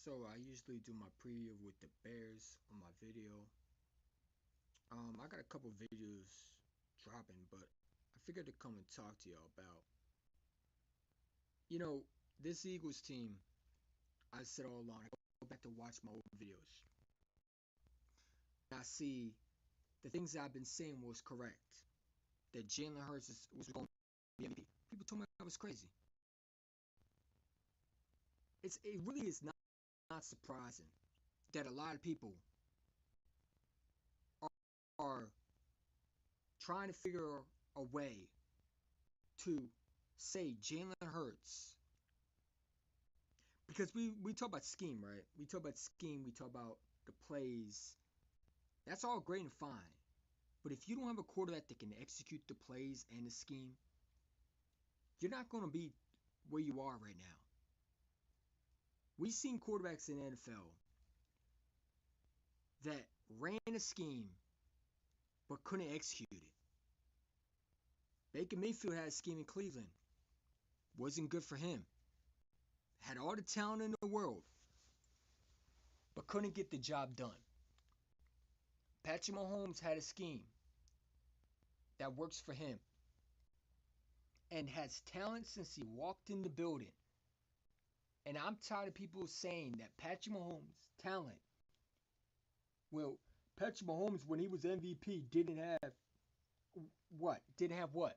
So I usually do my preview with the Bears on my video. I got a couple videos dropping, but I figured to come and talk to y'all about, you know, this Eagles team. I said all along. I go back to watch my old videos. And I see the things that I've been saying was correct. That Jalen Hurts was going to be MVP. People told me I was crazy. It really is not surprising that a lot of people are trying to figure a way to say Jalen Hurts, because we talk about scheme, right? We talk about scheme, we talk about the plays. That's all great and fine. But if you don't have a quarterback that can execute the plays and the scheme, you're not going to be where you are right now. We've seen quarterbacks in the NFL that ran a scheme but couldn't execute it. Baker Mayfield had a scheme in Cleveland. Wasn't good for him. Had all the talent in the world, but couldn't get the job done. Patrick Mahomes had a scheme that works for him and has talent since he walked in the building. And I'm tired of people saying that Patrick Mahomes' talent. Well, Patrick Mahomes, when he was MVP, didn't have what? Didn't have what?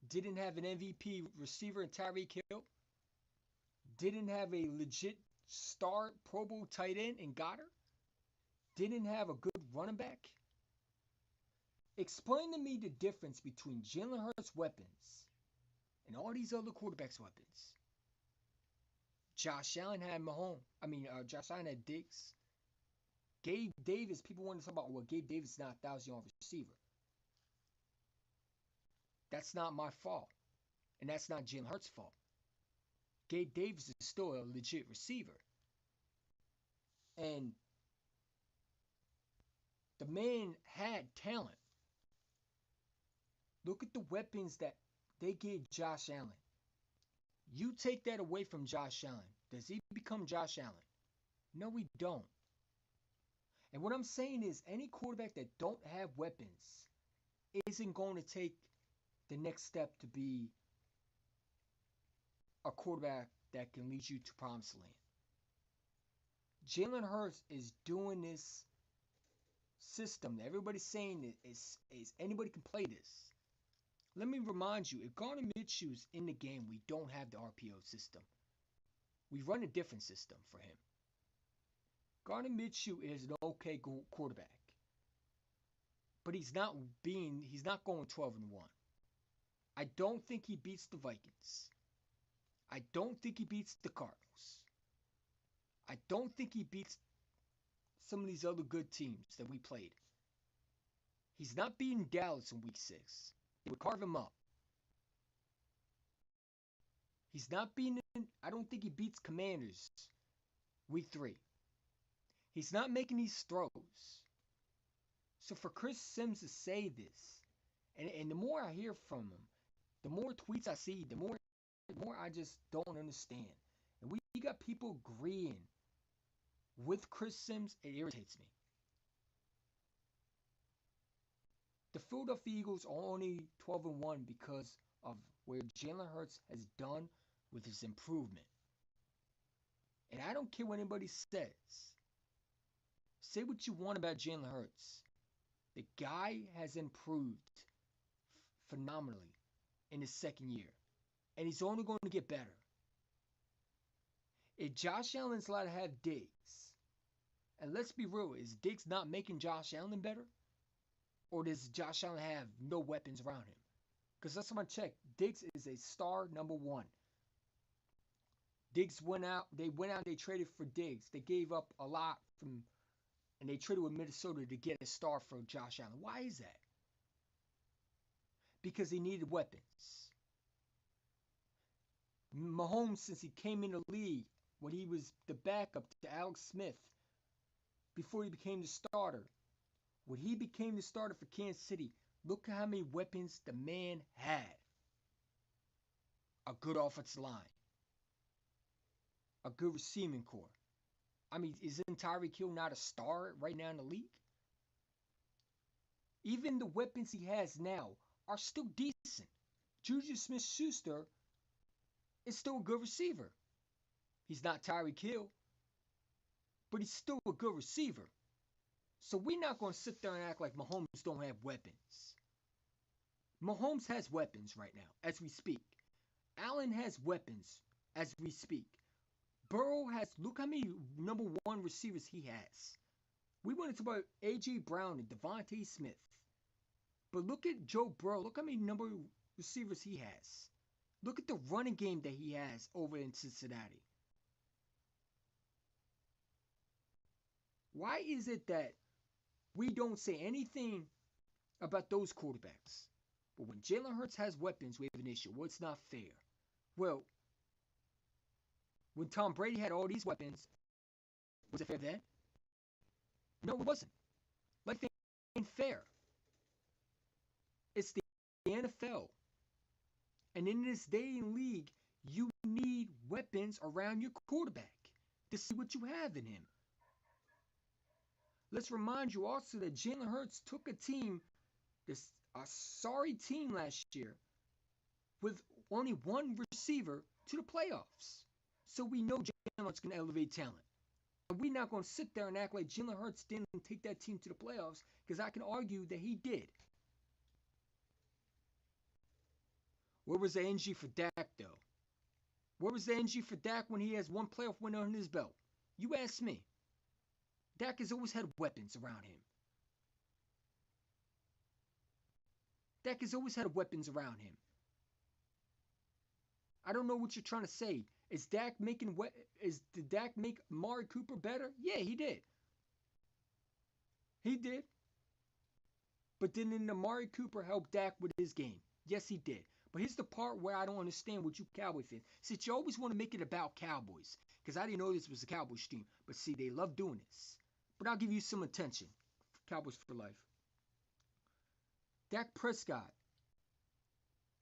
Didn't have an MVP receiver in Tyreek Hill. Didn't have a legit star Pro Bowl tight end in Goddard. Didn't have a good running back. Explain to me the difference between Jalen Hurts' weapons and all these other quarterbacks' weapons. Josh Allen had Mahomes. Josh Allen had Diggs. Gabe Davis, people want to talk about, well, Gabe Davis is not a 1,000-yard receiver. That's not my fault. And that's not Jalen Hurts' fault. Gabe Davis is still a legit receiver. And the man had talent. Look at the weapons that they gave Josh Allen. You take that away from Josh Allen. Does he become Josh Allen? No, we don't. And what I'm saying is any quarterback that don't have weapons isn't going to take the next step to be a quarterback that can lead you to promised land. Jalen Hurts is doing this system. Everybody's saying is anybody can play this. Let me remind you, if Gardner Minshew's in the game, we don't have the RPO system. We run a different system for him. Gardner Minshew is an okay quarterback. But he's not going 12-1. I don't think he beats the Vikings. I don't think he beats the Cardinals. I don't think he beats some of these other good teams that we played. He's not beating Dallas in week 6. They would carve him up. He's not beating, I don't think he beats Commanders week 3. He's not making these throws. So for Chris Sims to say this, and the more I hear from him, the more tweets I see, the more I just don't understand. And we got people agreeing with Chris Sims. It irritates me. The Philadelphia Eagles are only 12-1 because of where Jalen Hurts has done with his improvement. And I don't care what anybody says. Say what you want about Jalen Hurts. The guy has improved phenomenally in his second year. And he's only going to get better. If Josh Allen's allowed to have Diggs, and let's be real, is Diggs not making Josh Allen better? Or does Josh Allen have no weapons around him? Because let's check. Diggs is a star number 1. Diggs went out, they traded for Diggs. They gave up a lot and they traded with Minnesota to get a star for Josh Allen. Why is that? Because he needed weapons. Mahomes, since he came in the league, when he was the backup to Alex Smith, before he became the starter, when he became the starter for Kansas City, look at how many weapons the man had. A good offensive line. A good receiving core. I mean, isn't Tyreek Hill not a star right now in the league? Even the weapons he has now are still decent. Juju Smith-Schuster is still a good receiver. He's not Tyreek Hill, but he's still a good receiver. So we're not going to sit there and act like Mahomes don't have weapons. Mahomes has weapons right now as we speak. Allen has weapons as we speak. Burrow has, look how many number one receivers he has. We want to talk about A.J. Brown and Devontae Smith. But look at Joe Burrow. Look how many number receivers he has. Look at the running game that he has over in Cincinnati. Why is it that we don't say anything about those quarterbacks? But when Jalen Hurts has weapons, we have an issue. Well, it's not fair. Well, when Tom Brady had all these weapons, was it fair then? No, it wasn't. Life ain't fair. It's the NFL. And in this day and league, you need weapons around your quarterback to see what you have in him. Let's remind you also that Jalen Hurts took a team, a sorry team last year, with only one receiver to the playoffs. So we know Jalen Hurts can elevate talent. And we're not going to sit there and act like Jalen Hurts didn't take that team to the playoffs, because I can argue that he did. Where was the energy for Dak, though? Where was the energy for Dak when he has one playoff win on his belt? You ask me. Dak has always had weapons around him. Dak has always had weapons around him. I don't know what you're trying to say. Did Dak make Amari Cooper better? Yeah, he did. He did. But didn't Amari Cooper help Dak with his game? Yes, he did. But here's the part where I don't understand what you Cowboy fans. Since you always want to make it about Cowboys, because I didn't know this was a Cowboys stream. But see, they love doing this. But I'll give you some attention. Cowboys for life. Dak Prescott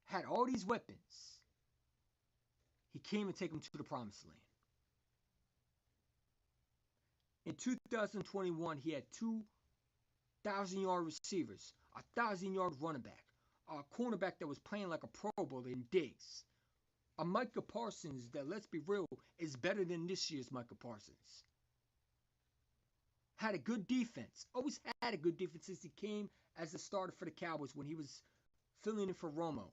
had all these weapons. He came and take them to the promised land. In 2021, he had 2,000-yard receivers, a 1,000-yard running back, a cornerback that was playing like a Pro Bowl in Diggs, a Micah Parsons that, let's be real, is better than this year's Micah Parsons. Had a good defense. Always had a good defense since he came as a starter for the Cowboys when he was filling in for Romo.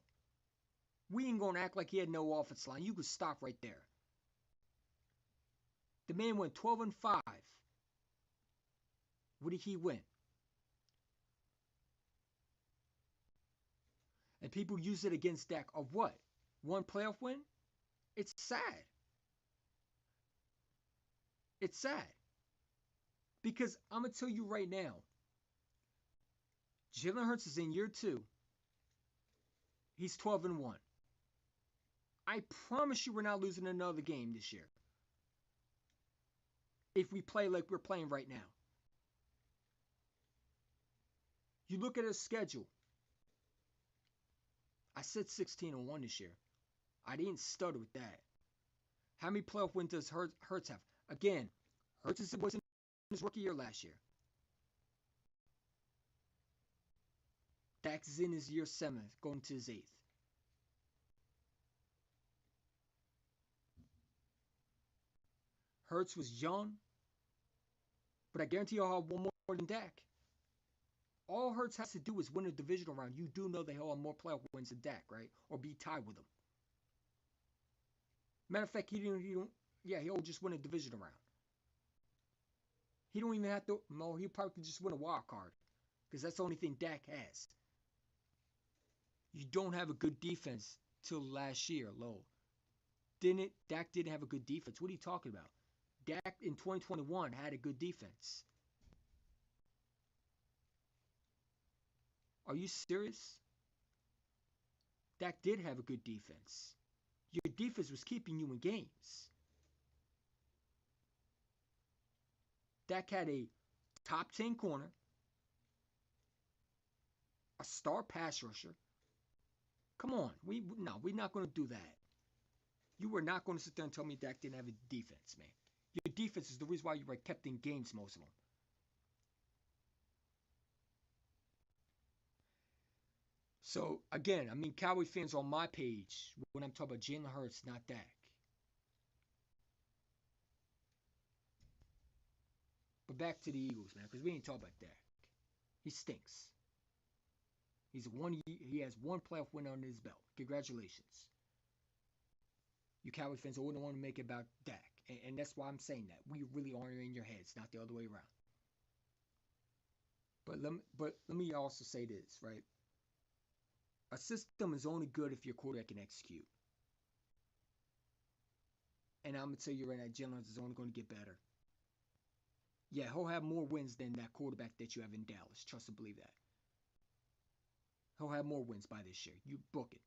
We ain't going to act like he had no offense line. You could stop right there. The man went 12-5. What did he win? And people use it against Dak of what? One playoff win? It's sad. It's sad. Because I'm going to tell you right now, Jalen Hurts is in year 2. He's 12-1. I promise you we're not losing another game this year. If we play like we're playing right now. You look at his schedule. I said 16-1 this year. I didn't stutter with that. How many playoff wins does Hurts have? Again, Hurts was in his rookie year last year. Dak is in his year 7, going to his 8th. Hurts was young, but I guarantee you he'll have one more than Dak. All Hurts has to do is win a divisional round. You do know that he'll have more playoff wins than Dak, right? Or be tied with him. Matter of fact, he'll just win a divisional round. He don't even have to, no, he probably could just win a wild card. Because that's the only thing Dak has. You don't have a good defense till last year, Lowell. Dak didn't have a good defense. What are you talking about? Dak in 2021 had a good defense. Are you serious? Dak did have a good defense. Your defense was keeping you in games. Dak had a top 10 corner, a star pass rusher. Come on, we're not going to do that. You were not going to sit there and tell me Dak didn't have a defense, man. Your defense is the reason why you were kept in games, most of them. So again, I mean, Cowboy fans on my page when I'm talking about Jalen Hurts, not Dak. But back to the Eagles, man, because we ain't talking about Dak. He stinks. He has one playoff win under his belt. Congratulations. You Cowboy fans are the one to make it about Dak, and that's why I'm saying that. We really are in your heads, not the other way around. But let me also say this, right? A system is only good if your quarterback can execute. And I'm gonna tell you right now, Jalen Hurts is only going to get better. Yeah, he'll have more wins than that quarterback that you have in Dallas. Trust and believe that. He'll have more wins by this year. You book it.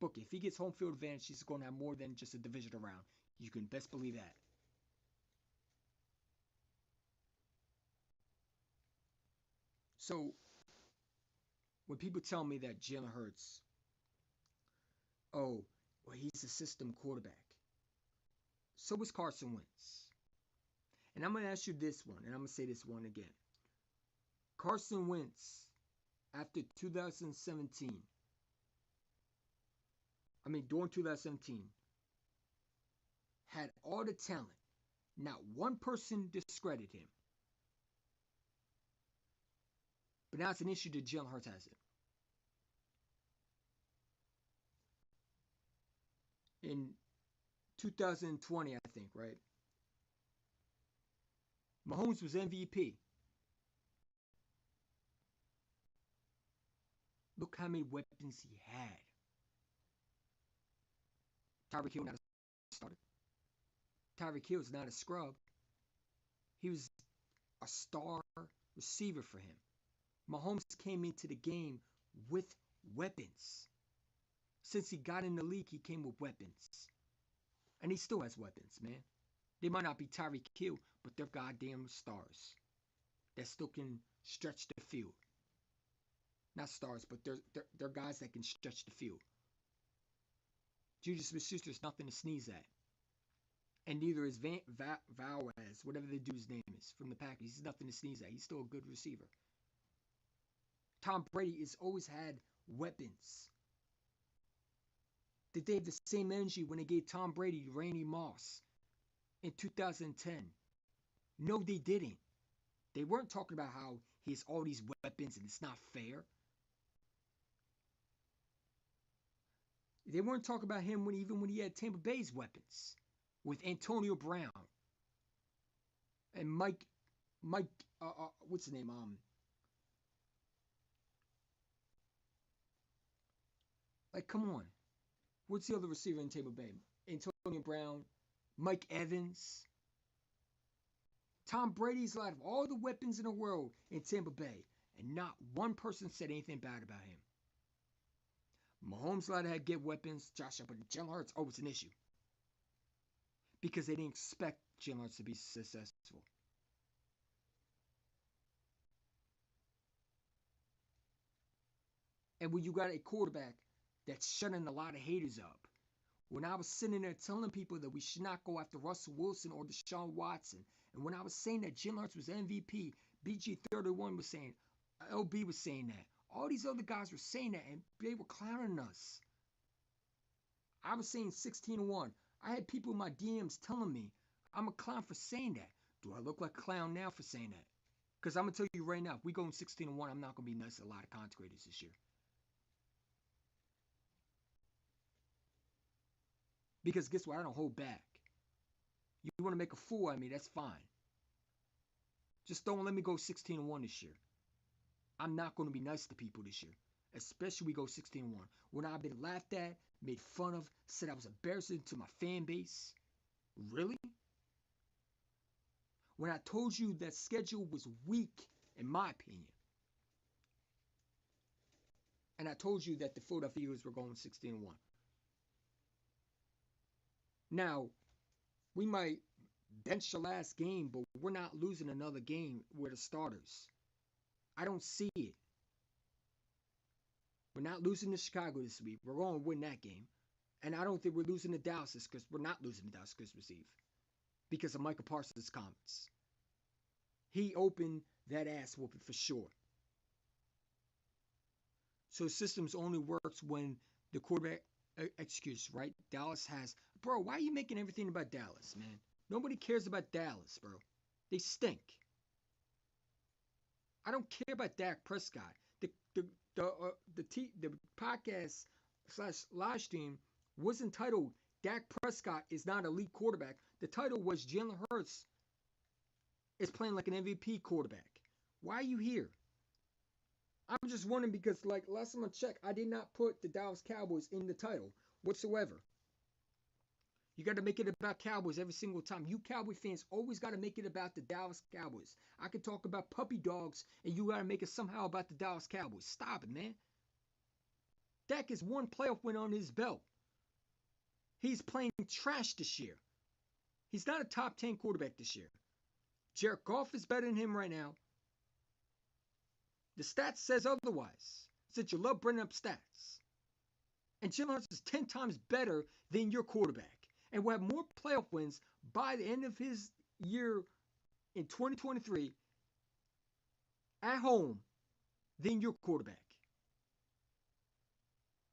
Book it. If he gets home field advantage, he's going to have more than just a division round. You can best believe that. So when people tell me that Jalen Hurts, oh, well, he's a system quarterback. So was Carson Wentz. And I'm going to ask you this one, and I'm going to say this one again. Carson Wentz, after 2017, during 2017, had all the talent. Not one person discredited him. But now it's an issue that Jalen Hurts has it. In 2020, I think, right? Mahomes was MVP. Look how many weapons he had. Tyreek Hill not a starter. Tyreek Hill is not a scrub. He was a star receiver for him. Mahomes came into the game with weapons. Since he got in the league, he came with weapons. And he still has weapons, man. They might not be Tyreek Hill, but they're goddamn stars that still can stretch the field. Not stars, but they're guys that can stretch the field. Juju Smith-Schuster is nothing to sneeze at. And neither is Valdez, whatever the dude's name is, from the Packers. He's nothing to sneeze at. He's still a good receiver. Tom Brady has always had weapons. Did they have the same energy when they gave Tom Brady Randy Moss in 2010? No, they didn't. They weren't talking about how he has all these weapons and it's not fair. They weren't talking about him even when he had Tampa Bay's weapons with Antonio Brown and Mike, what's his name? Come on. What's the other receiver in Tampa Bay? Antonio Brown, Mike Evans. Tom Brady's allowed all the weapons in the world in Tampa Bay, and not one person said anything bad about him. Mahomes allowed to get weapons. Josh Allen, but Jalen Hurts, it's an issue. Because they didn't expect Jalen Hurts to be successful. And when you got a quarterback that's shutting a lot of haters up, when I was sitting there telling people that we should not go after Russell Wilson or Deshaun Watson, and when I was saying that Jalen Hurts was MVP, BG31 was saying, LB was saying that. All these other guys were saying that, and they were clowning us. I was saying 16-1. I had people in my DMs telling me I'm a clown for saying that. Do I look like a clown now for saying that? Because I'm going to tell you right now, if we go in 16-1, I'm not going to be nice to a lot of content creators this year. Because guess what? I don't hold back. You want to make a fool out of me, that's fine. Just don't let me go 16-1 this year. I'm not going to be nice to people this year. Especially we go 16-1. When I've been laughed at, made fun of, said I was embarrassing to my fan base. Really? When I told you that schedule was weak, in my opinion. And I told you that the Philadelphia Eagles were going 16-1. Now, we might bench the last game, but we're not losing another game with the starters. I don't see it. We're not losing to Chicago this week. We're going to win that game. And I don't think we're losing to Dallas because we're not losing to Dallas Christmas Eve. because of Michael Parsons' comments. He opened that ass whooping for sure. So systems only works when the quarterback executes, right? Dallas has, bro, why are you making everything about Dallas, man? Nobody cares about Dallas, bro. They stink. I don't care about Dak Prescott. The podcast slash live stream was entitled Dak Prescott is not an elite quarterback. The title was Jalen Hurts is playing like an MVP quarterback. Why are you here? I'm just wondering because, like, last time I checked, I did not put the Dallas Cowboys in the title whatsoever. You got to make it about Cowboys every single time. You Cowboy fans always got to make it about the Dallas Cowboys. I could talk about puppy dogs, and you got to make it somehow about the Dallas Cowboys. Stop it, man. Dak has one playoff win on his belt. He's playing trash this year. He's not a top 10 quarterback this year. Jared Goff is better than him right now. The stats says otherwise. Since you love bringing up stats. And Jalen Hurts is 10 times better than your quarterback. And will have more playoff wins by the end of his year in 2023 at home than your quarterback.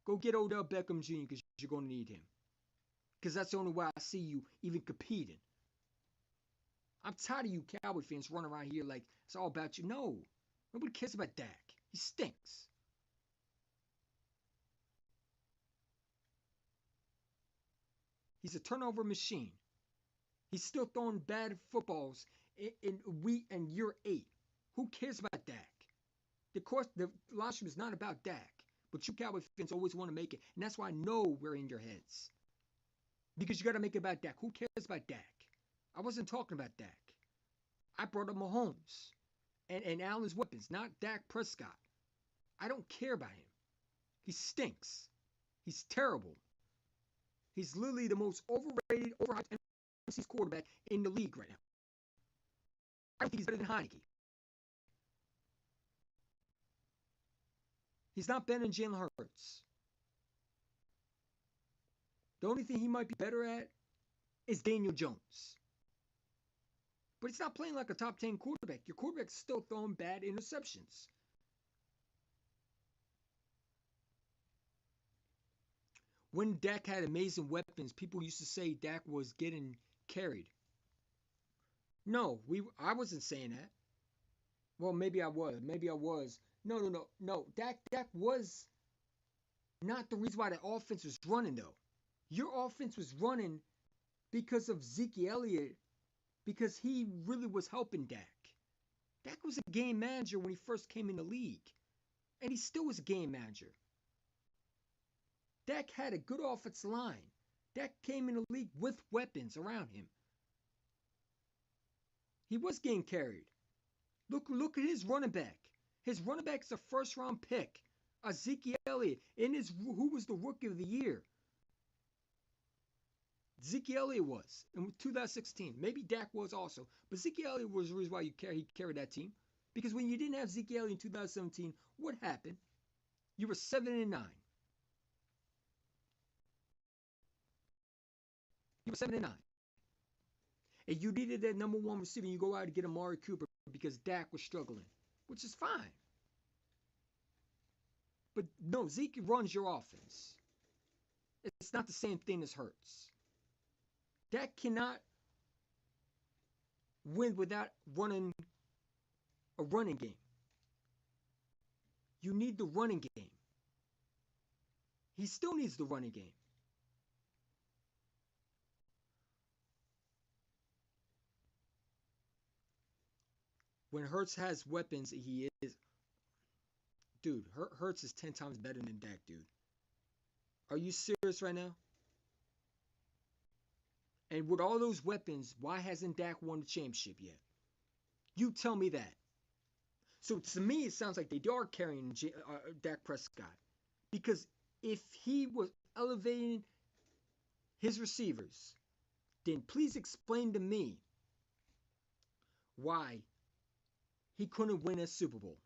Go get Odell Beckham Jr. because you're going to need him. Because that's the only way I see you even competing. I'm tired of you Cowboy fans running around here like it's all about you. No. Nobody cares about Dak. He stinks. He's a turnover machine. He's still throwing bad footballs in year 8. Who cares about Dak? The live stream is not about Dak. But you Cowboy fans always want to make it. And that's why I know we're in your heads. Because you got to make it about Dak. Who cares about Dak? I wasn't talking about Dak. I brought up Mahomes and Allen's weapons, not Dak Prescott. I don't care about him. He stinks. He's terrible. He's literally the most overrated, overhyped NFC quarterback in the league right now. I don't think he's better than Heineke. He's not better than Jalen Hurts. The only thing he might be better at is Daniel Jones. But he's not playing like a top 10 quarterback. Your quarterback's still throwing bad interceptions. When Dak had amazing weapons, people used to say Dak was getting carried. No, I wasn't saying that. Well, maybe I was. No. Dak was not the reason why the offense was running, though. Your offense was running because of Zeke Elliott, because he really was helping Dak. Dak was a game manager when he first came in the league, and he still was a game manager. Dak had a good offensive line. Dak came in the league with weapons around him. He was getting carried. Look at his running back. His running back is a first-round pick, Zeke Elliott, who was the rookie of the year. Zeke Elliott was in 2016. Maybe Dak was also, but Zeke Elliott was the reason why he carried that team. Because when you didn't have Zeke Elliott in 2017, what happened? You were 7-9. You were 7-9. And you needed that number one receiver, and you go out and get Amari Cooper because Dak was struggling, which is fine. But no, Zeke runs your offense. It's not the same thing as Hurts. Dak cannot win without running a running game. You need the running game. He still needs the running game. When Hurts has weapons, he is... Dude, Hurts is 10 times better than Dak, dude. Are you serious right now? And with all those weapons, why hasn't Dak won the championship yet? You tell me that. So to me, it sounds like they are carrying Dak Prescott. Because if he was elevating his receivers, then please explain to me why he couldn't win a Super Bowl.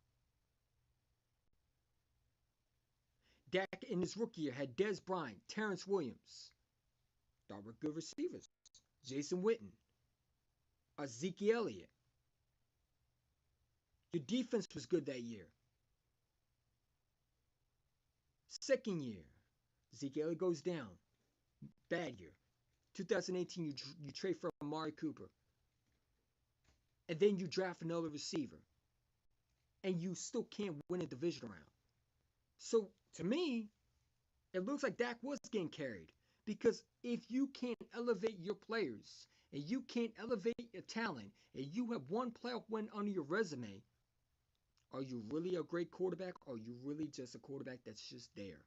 Dak in his rookie year had Dez Bryant, Terrence Williams. Thought were good receivers. Jason Witten. Zeke Elliott. Your defense was good that year. Second year, Zeke Elliott goes down. Bad year. 2018, you trade for Amari Cooper. And then you draft another receiver. And you still can't win a division round. So, to me, it looks like Dak was getting carried. Because if you can't elevate your players, and you can't elevate your talent, and you have one playoff win under your resume, are you really a great quarterback, or are you really just a quarterback that's just there?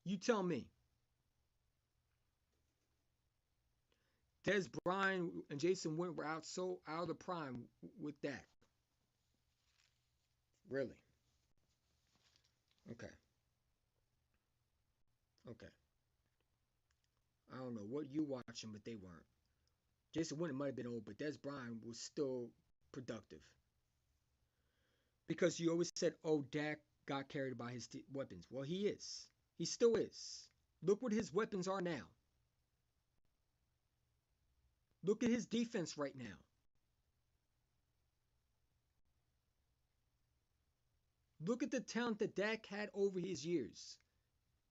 You tell me. Dez Bryant and Jason Witten were out of the prime with Dak. Really? Okay. Okay. I don't know what you watching, but they weren't. Jason Witten might have been old, but Dez Bryant was still productive. Because you always said, oh, Dak got carried by his weapons. Well, he is. He still is. Look what his weapons are now. Look at his defense right now. Look at the talent that Dak had over his years.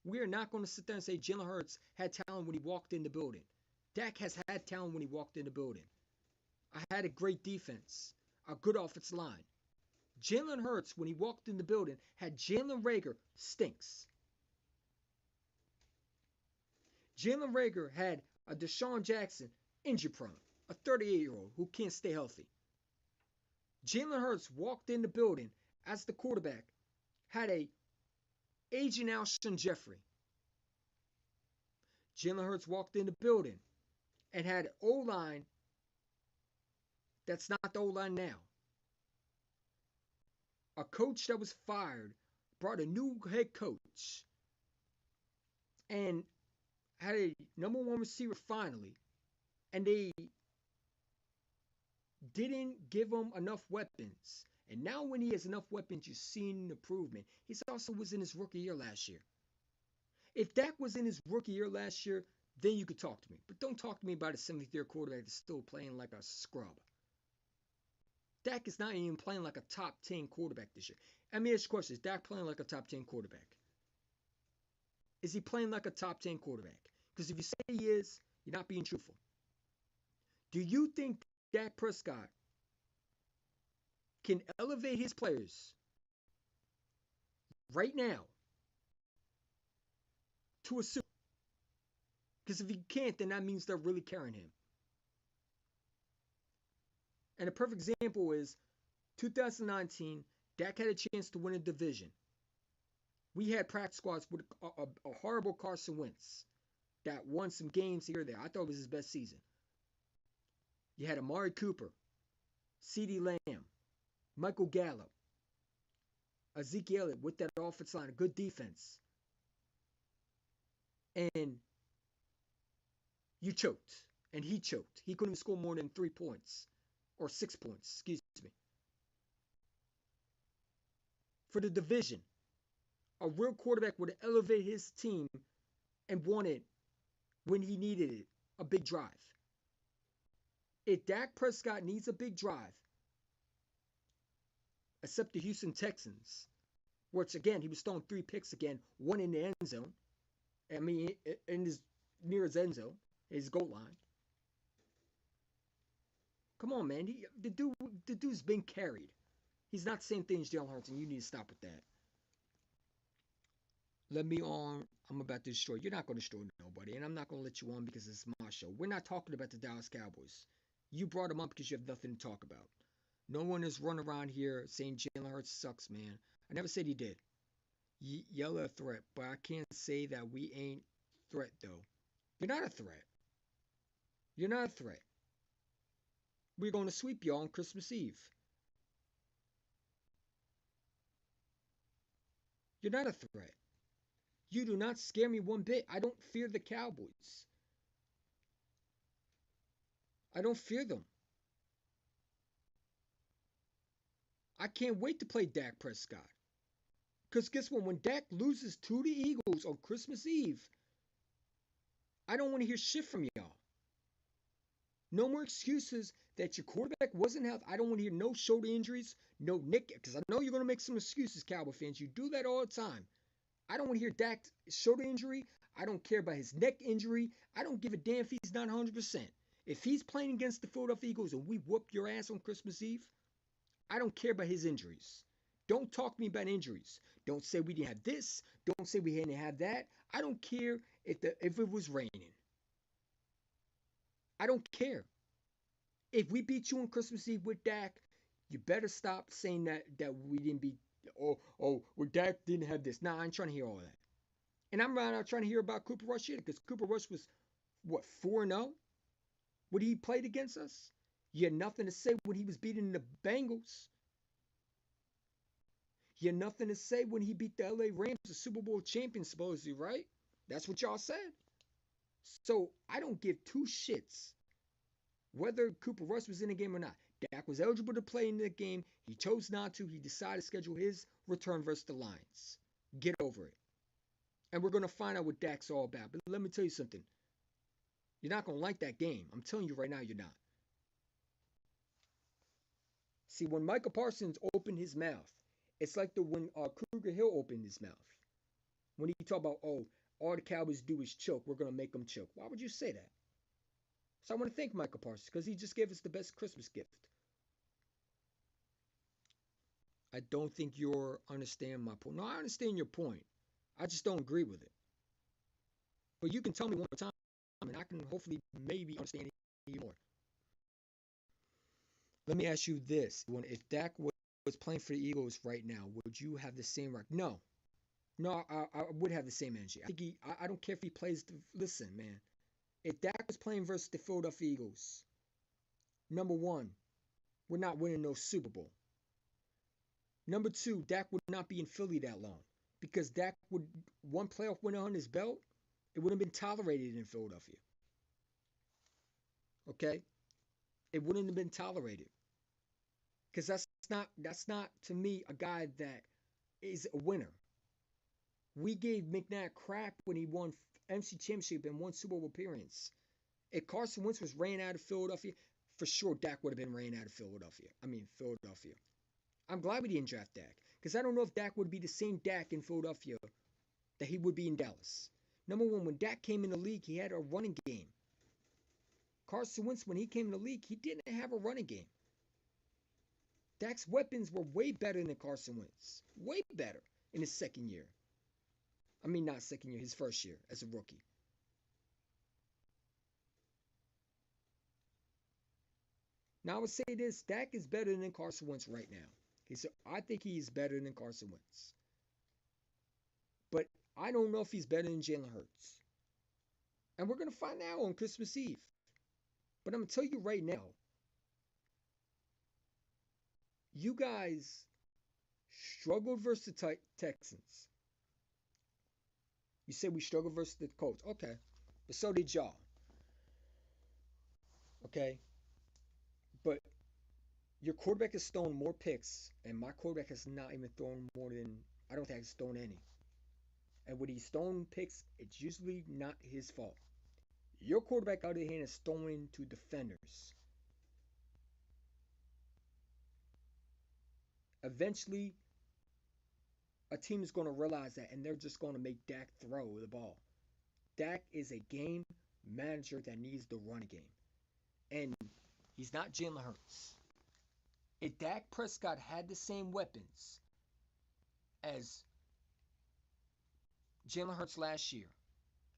We are not going to sit there and say Jalen Hurts had talent when he walked in the building. Dak has had talent when he walked in the building. I had a great defense, a good offensive line. Jalen Hurts, when he walked in the building, had Jalen Reagor stinks. Jalen Reagor had a Deshaun Jackson injury prone, a 38-year-old who can't stay healthy. Jalen Hurts walked in the building as the quarterback, had a aging Alshon Jeffrey. Jalen Hurts walked in the building and had an O-line that's not the O-line now. A coach that was fired brought a new head coach and had a number one receiver finally, and they didn't give him enough weapons. And now when he has enough weapons, you've seen an improvement. He also was in his rookie year last year. If Dak was in his rookie year last year, then you could talk to me. But don't talk to me about a 73rd quarterback that's still playing like a scrub. Dak is not even playing like a top 10 quarterback this year. I mean, ask you a question. Is Dak playing like a top 10 quarterback? Is he playing like a top 10 quarterback? Because if you say he is, you're not being truthful. Do you think Dak Prescott can elevate his players right now to a Super Bowl? Because if he can't, then that means they're really carrying him. And a perfect example is 2019, Dak had a chance to win a division. We had practice squads with a horrible Carson Wentz that won some games here or there. I thought it was his best season. You had Amari Cooper, CeeDee Lamb, Michael Gallup, Ezekiel Elliott with that offensive line, a good defense. And you choked. And he choked. He couldn't even score more than 3 points. Or 6 points, excuse me. For the division, a real quarterback would elevate his team and won it when he needed it, a big drive. If Dak Prescott needs a big drive, except the Houston Texans, which again, he was throwing 3 picks again, 1 in the end zone. I mean, in his near his end zone, his goal line. Come on, man. The dude's been carried. He's not the same thing as Jalen Hurts, and you need to stop with that. Let me on. I'm about to destroy. You're not going to destroy nobody, and I'm not going to let you on because it's my show. We're not talking about the Dallas Cowboys. You brought them up because you have nothing to talk about. No one is running around here saying Jalen Hurts sucks, man. I never said he did. Y'all are a threat, but I can't say that we ain't threat, though. You're not a threat. You're not a threat. We're going to sweep y'all on Christmas Eve. You're not a threat. You do not scare me one bit. I don't fear the Cowboys. I don't fear them. I can't wait to play Dak Prescott. Because guess what? When Dak loses to the Eagles on Christmas Eve, I don't want to hear shit from y'all. No more excuses that your quarterback wasn't healthy. I don't want to hear no shoulder injuries, no Nick, because I know you're going to make some excuses, Cowboy fans. You do that all the time. I don't want to hear Dak's shoulder injury. I don't care about his neck injury. I don't give a damn if he's not 100%. If he's playing against the Philadelphia Eagles and we whoop your ass on Christmas Eve, I don't care about his injuries. Don't talk to me about injuries. Don't say we didn't have this. Don't say we didn't have that. I don't care if it was raining. I don't care. If we beat you on Christmas Eve with Dak, you better stop saying that we didn't beat. Well, Dak didn't have this. Nah, I ain't trying to hear all that. And I'm not trying to hear about Cooper Rush either, because Cooper Rush was what 4-0 when he played against us. You had nothing to say when he was beating the Bengals. You had nothing to say when he beat the LA Rams, the Super Bowl champions, supposedly, right? That's what y'all said. So I don't give two shits whether Cooper Rush was in the game or not. Dak was eligible to play in the game. He chose not to. He decided to schedule his return versus the Lions. Get over it. And we're going to find out what Dak's all about. But let me tell you something. You're not going to like that game. I'm telling you right now, you're not. See, when Michael Parsons opened his mouth, it's like when Kruger Hill opened his mouth. When he talked about, oh, all the Cowboys do is choke. We're going to make them choke. Why would you say that? So I want to thank Michael Parsons because he just gave us the best Christmas gift. I don't think you understand my point. No, I understand your point. I just don't agree with it. But you can tell me one more time, and I can hopefully maybe understand it more. Let me ask you this. If Dak was playing for the Eagles right now, would you have the same record? No. No, I would have the same energy. I don't care if he plays. Listen, man. If Dak was playing versus the Philadelphia Eagles, number one, we're not winning no Super Bowl. Number two, Dak would not be in Philly that long because Dak would one playoff win on his belt. It wouldn't have been tolerated in Philadelphia. Okay, it wouldn't have been tolerated because that's not to me a guy that is a winner. We gave McNabb crap when he won MC Championship and one Super Bowl appearance. If Carson Wentz was ran out of Philadelphia, for sure Dak would have been ran out of Philadelphia. Philadelphia. I'm glad we didn't draft Dak because I don't know if Dak would be the same Dak in Philadelphia that he would be in Dallas. Number one, when Dak came in the league, he had a running game. Carson Wentz, when he came in the league, he didn't have a running game. Dak's weapons were way better than Carson Wentz. Way better in his second year. Not second year, his first year as a rookie. Now, I would say this, Dak is better than Carson Wentz right now. I think he's better than Carson Wentz. But I don't know if he's better than Jalen Hurts. And we're going to find out on Christmas Eve. But I'm going to tell you right now, you guys struggled versus the Texans. You say we struggled versus the Colts. Okay. But so did y'all. Okay. But your quarterback has thrown more picks, and my quarterback has not even thrown more than, I don't think he's thrown any. And when he's thrown picks, it's usually not his fault. Your quarterback, on the other hand, is throwing to defenders. Eventually, a team is going to realize that, and they're just going to make Dak throw the ball. Dak is a game manager that needs to run a game. And he's not Jalen Hurts. If Dak Prescott had the same weapons as Jalen Hurts last year,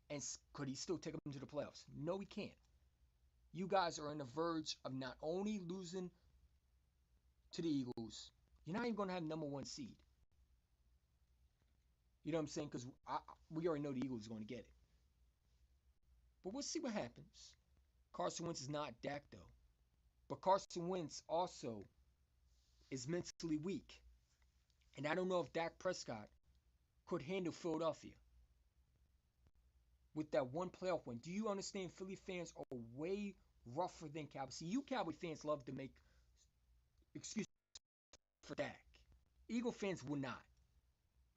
and could he still take them to the playoffs? No, he can't. You guys are on the verge of not only losing to the Eagles, you're not even going to have number one seed. You know what I'm saying? Because we already know the Eagles are going to get it. But we'll see what happens. Carson Wentz is not Dak, though. But Carson Wentz also is mentally weak. And I don't know if Dak Prescott could handle Philadelphia with that one playoff win. Do you understand Philly fans are way rougher than Cowboys? See, you Cowboy fans love to make excuses for Dak. Eagle fans will not.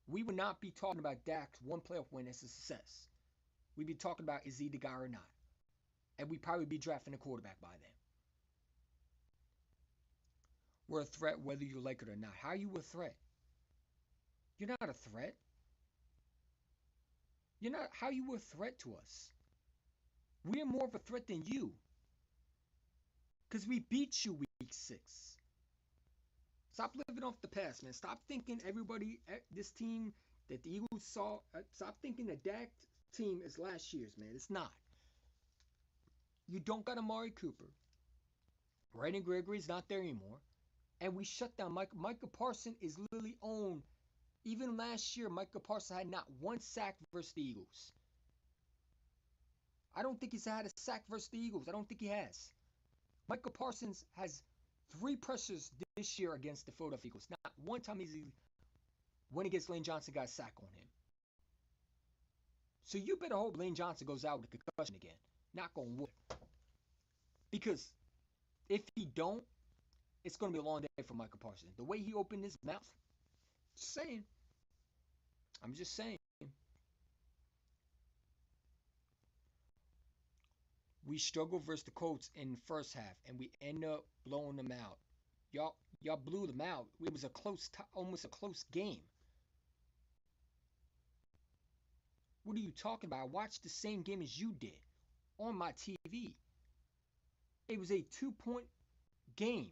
We would not be talking about Dak's one playoff win as a success. We'd be talking about is he the guy or not. and we'd probably be drafting a quarterback by then. We're a threat whether you like it or not. How are you a threat? You're not a threat. You're not. How are you a threat to us? We're more of a threat than you. Because we beat you week 6. Stop living off the past, man. Stop thinking everybody, this team that the Eagles saw, stop thinking that team is last year's, man. It's not. You don't got Amari Cooper. Brandon Gregory's not there anymore. And we shut down Micah Parsons is literally owned. Even last year, Micah Parsons had not one sack versus the Eagles. I don't think he's had a sack versus the Eagles. I don't think he has. Micah Parsons has 3 pressures this year against the Philadelphia Eagles. Not one time he's went against Lane Johnson got a sack on him. So you better hope Lane Johnson goes out with a concussion again. Knock on wood. Because if he don't, it's going to be a long day for Micah Parsons. The way he opened his mouth, just saying. I'm just saying. We struggled versus the Colts in the first half, and we end up blowing them out. Y'all blew them out. It was almost a close game. What are you talking about? I watched the same game as you did on my TV. It was a 2-point game.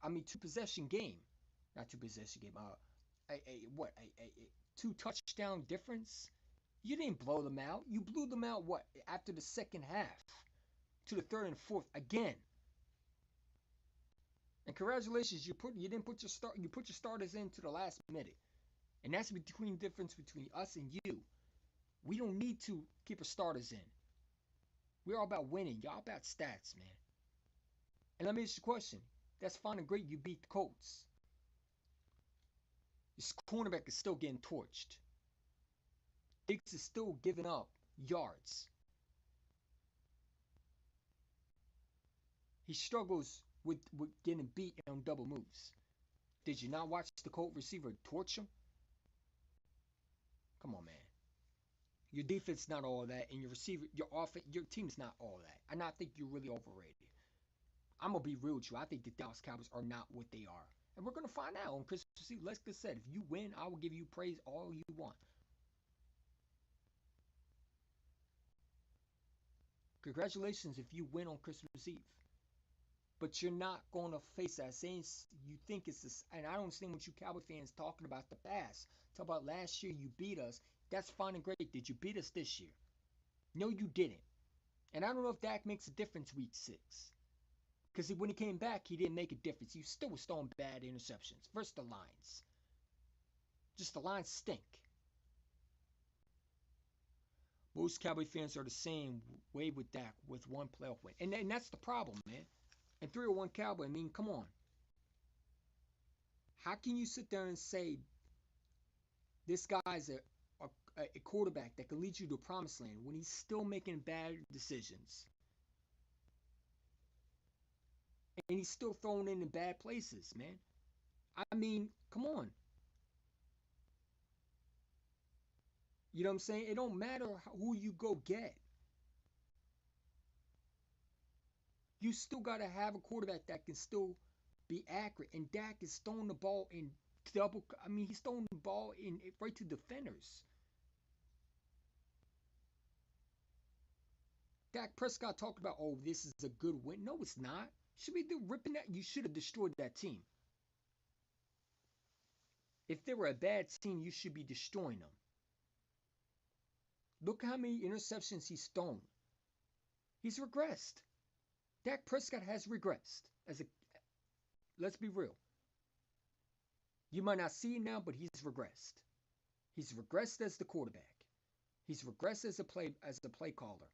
I mean, 2-possession game. Not 2-possession game. A 2 touchdown difference. You didn't blow them out. You blew them out what? After the second half. To the 3rd and 4th again. And congratulations, you put your starters into the last minute. And that's the difference between us and you. We don't need to keep our starters in. We're all about winning. Y'all about stats, man. And let me ask you a question. That's fine and great you beat the Colts. This cornerback is still getting torched. Diggs is still giving up yards. He struggles with getting beat on double moves. Did you not watch the Colt receiver torch him? Come on, man. Your defense not all that, and your receiver, your team's not all that. And I think you're really overrated. I'm gonna be real with you. I think the Dallas Cowboys are not what they are, and we're gonna find out on Christmas Eve. Like I said, if you win, I will give you praise all you want. Congratulations if you win on Christmas Eve. But you're not going to face that. Saying you think it's this, and I don't understand what you Cowboy fans talking about the past. Talk about last year you beat us. That's fine and great. Did you beat us this year? No, you didn't. And I don't know if Dak makes a difference week 6. Because when he came back, he didn't make a difference. He still was throwing bad interceptions. Versus the Lions. Just the Lions stink. Most Cowboy fans are the same way with Dak with one playoff win. And that's the problem, man. And 301 Cowboy, I mean, come on. How can you sit there and say this guy's a quarterback that can lead you to a promised land when he's still making bad decisions? And he's still thrown in bad places, man. I mean, come on. You know what I'm saying? It don't matter who you go get. You still got to have a quarterback that can still be accurate. And Dak is throwing the ball in he's throwing the ball in right to defenders. Dak Prescott talked about, oh, this is a good win. No, it's not. Should be ripping that. You should have destroyed that team. If they were a bad team, you should be destroying them. Look how many interceptions he's thrown. He's regressed. Dak Prescott has regressed. Let's be real. You might not see it now, but he's regressed. He's regressed as the quarterback. He's regressed as a play caller.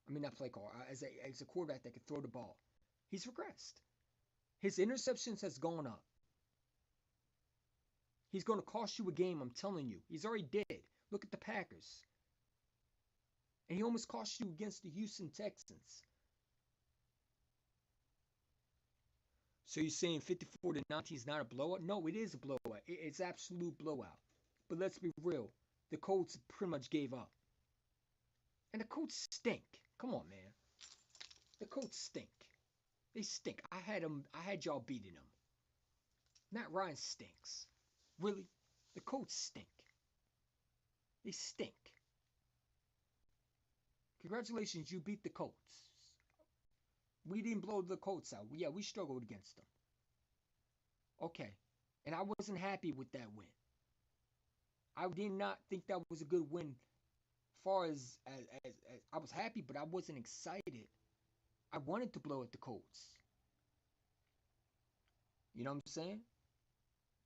I mean, not play caller, as a quarterback that can throw the ball. He's regressed. His interceptions has gone up. He's going to cost you a game, I'm telling you. He's already did. Look at the Packers. And he almost cost you against the Houston Texans. So you're saying 54-19 is not a blowout? No, it is a blowout. It's absolute blowout. But let's be real. The Colts pretty much gave up. And the Colts stink. Come on, man. The Colts stink. They stink. I had them. I had y'all beating them. Matt Ryan stinks. Really? The Colts stink. They stink. Congratulations, you beat the Colts. We didn't blow the Colts out. Yeah, we struggled against them. Okay. And I wasn't happy with that win. I did not think that was a good win. As far as I was happy, but I wasn't excited. I wanted to blow at the Colts. You know what I'm saying?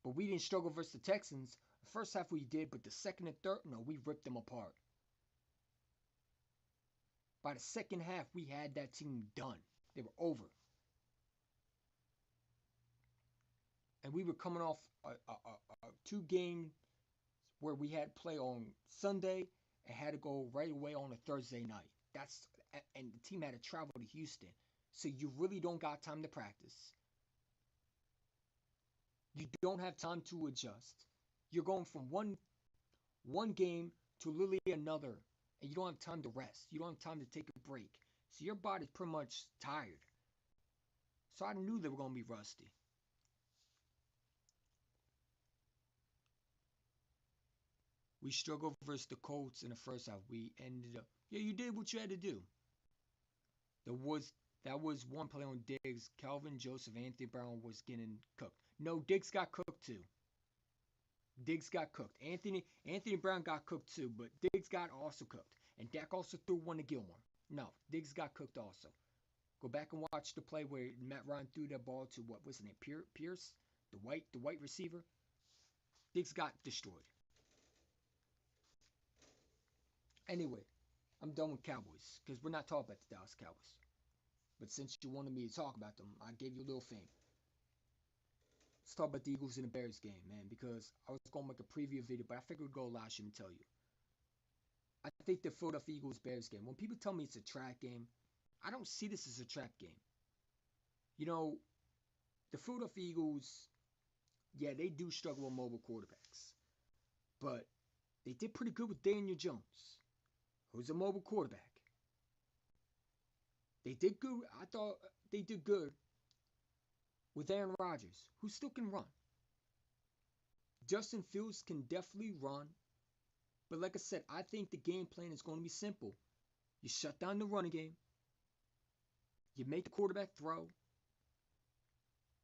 But we didn't struggle versus the Texans. The first half we did, but the second and third, no, we ripped them apart. By the second half, we had that team done. They were over. And we were coming off a 2 game where we had to play on Sunday and had to go right away on a Thursday night. And the team had to travel to Houston. So you really don't got time to practice. You don't have time to adjust. You're going from one game to literally another, and you don't have time to rest. You don't have time to take a break. So your body's pretty much tired. So I knew they were going to be rusty. We struggled versus the Colts in the first half. We ended up, yeah, you did what you had to do. That was one play on Diggs. Calvin Joseph, Anthony Brown was getting cooked. No, Diggs got cooked too. Diggs got cooked. Anthony Brown got cooked too, but Diggs got also cooked. And Dak also threw one to Gilmore. No, Diggs got cooked also. Go back and watch the play where Matt Ryan threw that ball to what was his name? Pierce, the white receiver. Diggs got destroyed. Anyway, I'm done with Cowboys because we're not talking about the Dallas Cowboys. But since you wanted me to talk about them, I gave you a little fame. Let's talk about the Eagles and the Bears game, man, because I was going to make a preview video, but I figured we'd go live and tell you. I think the Philadelphia Eagles Bears game, when people tell me it's a trap game, I don't see this as a trap game. You know, the Philadelphia Eagles, yeah, they do struggle with mobile quarterbacks. But they did pretty good with Daniel Jones, who's a mobile quarterback. They did good. I thought they did good with Aaron Rodgers, who still can run. Justin Fields can definitely run. But like I said, I think the game plan is going to be simple. You shut down the running game. You make the quarterback throw.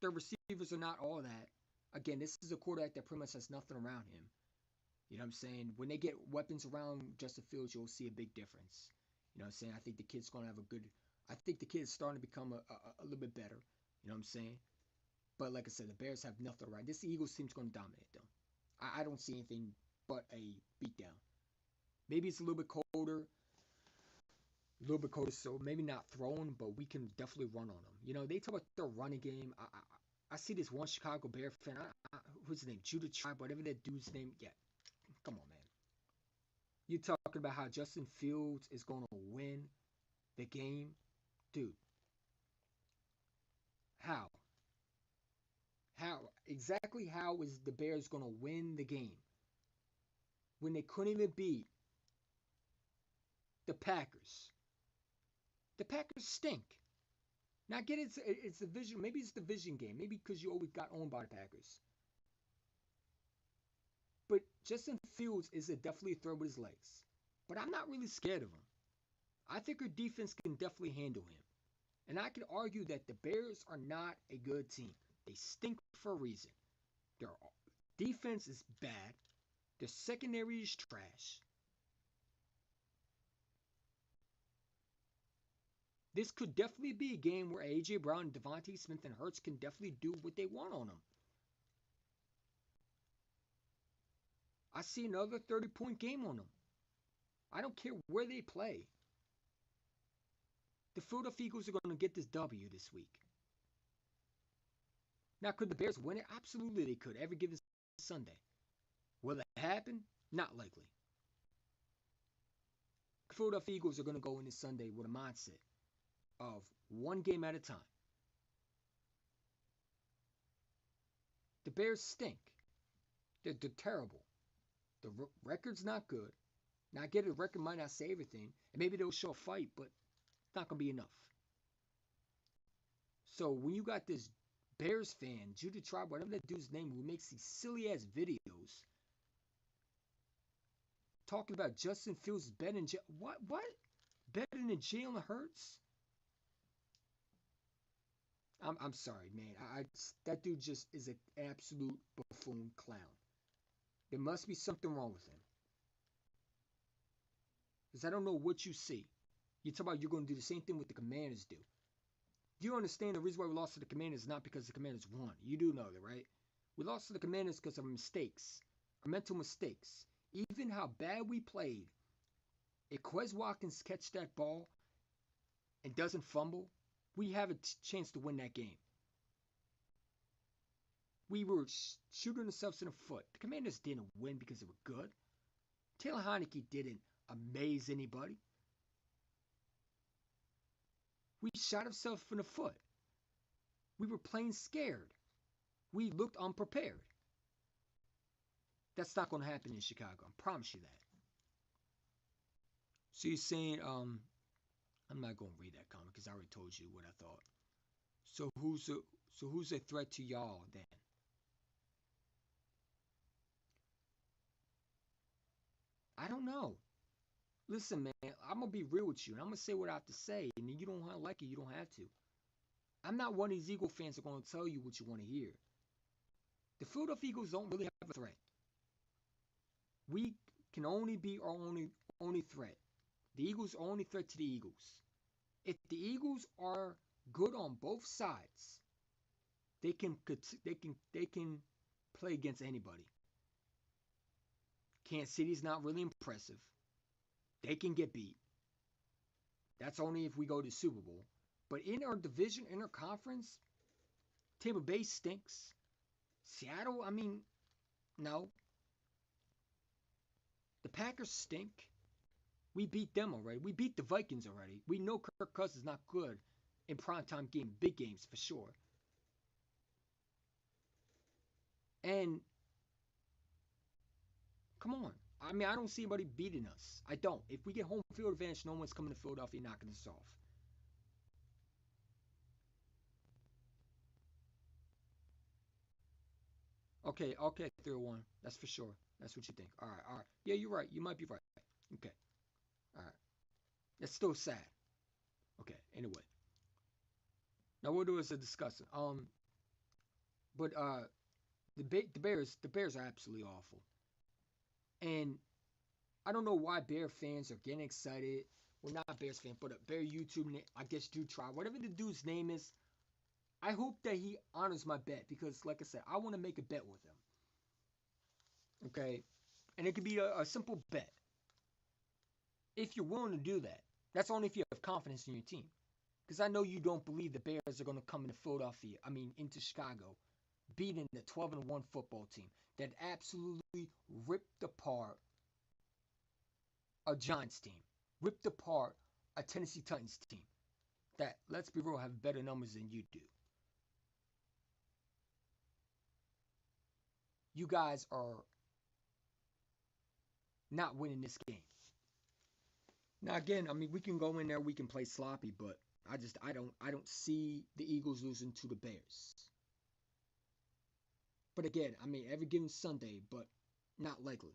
The receivers are not all that. Again, this is a quarterback that pretty much has nothing around him. You know what I'm saying? When they get weapons around Justin Fields, you'll see a big difference. You know what I'm saying? I think the kid's going to have a good... I think the kid's starting to become a little bit better. You know what I'm saying? But like I said, the Bears have nothing around. This Eagles team's going to dominate them. I don't see anything but a beatdown. Maybe it's a little bit colder. So maybe not throwing, but we can definitely run on them. You know, they talk about their running game. I see this one Chicago Bear fan. Who's his name? Judah Tribe, whatever that dude's name. Yeah, come on, man. You're talking about how Justin Fields is going to win the game. Dude, how? Exactly how is the Bears going to win the game when they couldn't even beat the Packers? The Packers stink. Now, I get it's a division. Maybe it's a division game. Maybe because you always got owned by the Packers. But Justin Fields is definitely a threat with his legs. But I'm not really scared of him. I think our defense can definitely handle him. And I can argue that the Bears are not a good team. They stink for a reason. Their defense is bad. Their secondary is trash. This could definitely be a game where A.J. Brown, Devontae Smith, and Hurts can definitely do what they want on them. I see another 30-point game on them. I don't care where they play. The Philadelphia Eagles are going to get this W this week. Now, could the Bears win it? Absolutely they could, every given Sunday. Will it happen? Not likely. The Philadelphia Eagles are going to go in this Sunday with a mindset of one game at a time. The Bears stink. They're terrible. The record's not good. Now, I get it, the record might not say everything, and maybe they'll show a fight, but it's not going to be enough. So when you got this Bears fan, Judah Tribe, whatever that dude's name, who makes these silly ass videos talking about Justin Fields better than what? Better than Jalen Hurts? I'm sorry, man. That dude just is an absolute buffoon clown. There must be something wrong with him. Because I don't know what you see. You talk about you're going to do the same thing what the Commanders do. You understand the reason why we lost to the Commanders is not because the Commanders won. You do know that, right? We lost to the Commanders because of mistakes, our mental mistakes. Even how bad we played, if Quez Watkins catch that ball and doesn't fumble, we have a chance to win that game. We were shooting ourselves in the foot. The Commanders didn't win because they were good. Taylor Heinicke didn't amaze anybody. We shot ourselves in the foot. We were playing scared. We looked unprepared. That's not going to happen in Chicago. I promise you that. So you're saying, I'm not going to read that comment because I already told you what I thought. So who's a threat to y'all then? I don't know. Listen, man, I'm going to be real with you, and I'm going to say what I have to say, and you don't like it, you don't have to. I'm not one of these Eagle fans that are going to tell you what you want to hear. The Philadelphia Eagles don't really have a threat. We can only be our only threat. The Eagles are only threat to the Eagles. If the Eagles are good on both sides, they can play against anybody. Kansas City's not really impressive. They can get beat. That's only if we go to Super Bowl. But in our division, in our conference, Tampa Bay stinks. Seattle, I mean, no. The Packers stink. We beat them already. We beat the Vikings already. We know Kirk Cousins is not good in primetime game, big games for sure. And come on. I mean, I don't see anybody beating us. I don't. If we get home field advantage, no one's coming to Philadelphia knocking us off. Okay, 301. That's for sure. That's what you think. All right, all right. Yeah, you're right. You might be right. Okay, all right. That's still sad. Okay, anyway. Now what was it discussing? But the Bears are absolutely awful, and I don't know why Bear fans are getting excited. Well, not Bears fan, but a Bear YouTube, I guess, do try whatever the dude's name is. I hope that he honors my bet because, like I said, I want to make a bet with him. Okay, and it could be a simple bet if you're willing to do that. That's only if you have confidence in your team. Because I know you don't believe the Bears are going to come into Philadelphia, into Chicago, beating the 12-1 football team that absolutely ripped apart a Giants team, ripped apart a Tennessee Titans team that, let's be real, have better numbers than you do. You guys are not winning this game. Now again, I mean, we can go in there, we can play sloppy, but I don't see the Eagles losing to the Bears. But again, I mean, every given Sunday, but not likely.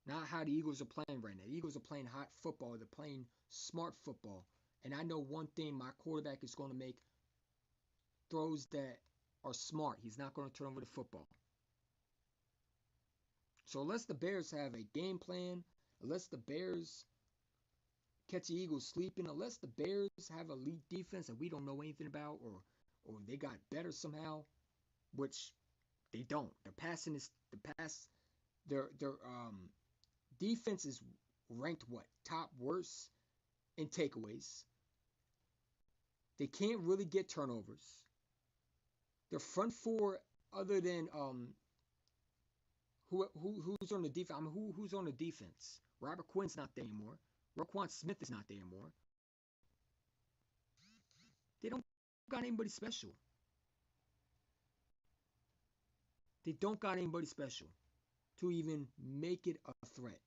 Not how the Eagles are playing right now. The Eagles are playing hot football. They're playing smart football. And I know one thing, my quarterback is going to make throws that are smart. He's not going to turn over the football. So unless the Bears have a game plan, unless the Bears catch the Eagles sleeping, unless the Bears have elite defense that we don't know anything about, or they got better somehow, which they don't. Their defense is ranked what? Top worst in takeaways. They can't really get turnovers. Their front four, other than who's on the defense? I mean, who's on the defense? Robert Quinn's not there anymore. Roquan Smith is not there anymore. They don't got anybody special. They don't got anybody special to even make it a threat.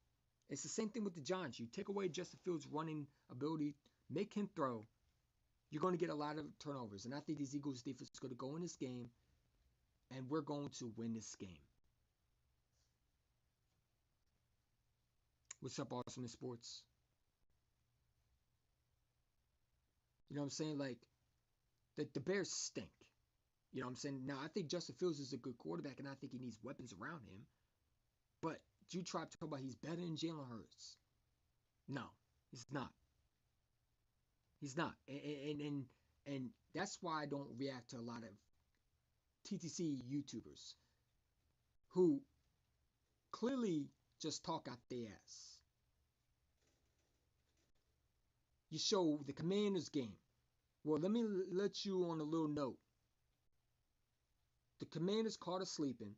It's the same thing with the Giants. You take away Justin Fields' running ability, make him throw. You're going to get a lot of turnovers. And I think these Eagles defense is going to go in this game, and we're going to win this game. What's up, Awesome in Sports? You know what I'm saying? Like, the Bears stink. You know what I'm saying? Now, I think Justin Fields is a good quarterback, and I think he needs weapons around him. But you try to talk about he's better than Jalen Hurts. No, he's not. He's not. And that's why I don't react to a lot of TTC YouTubers who clearly just talk out their ass. You show the Commanders game. Well, let me let you on a little note. The Commanders caught us sleeping.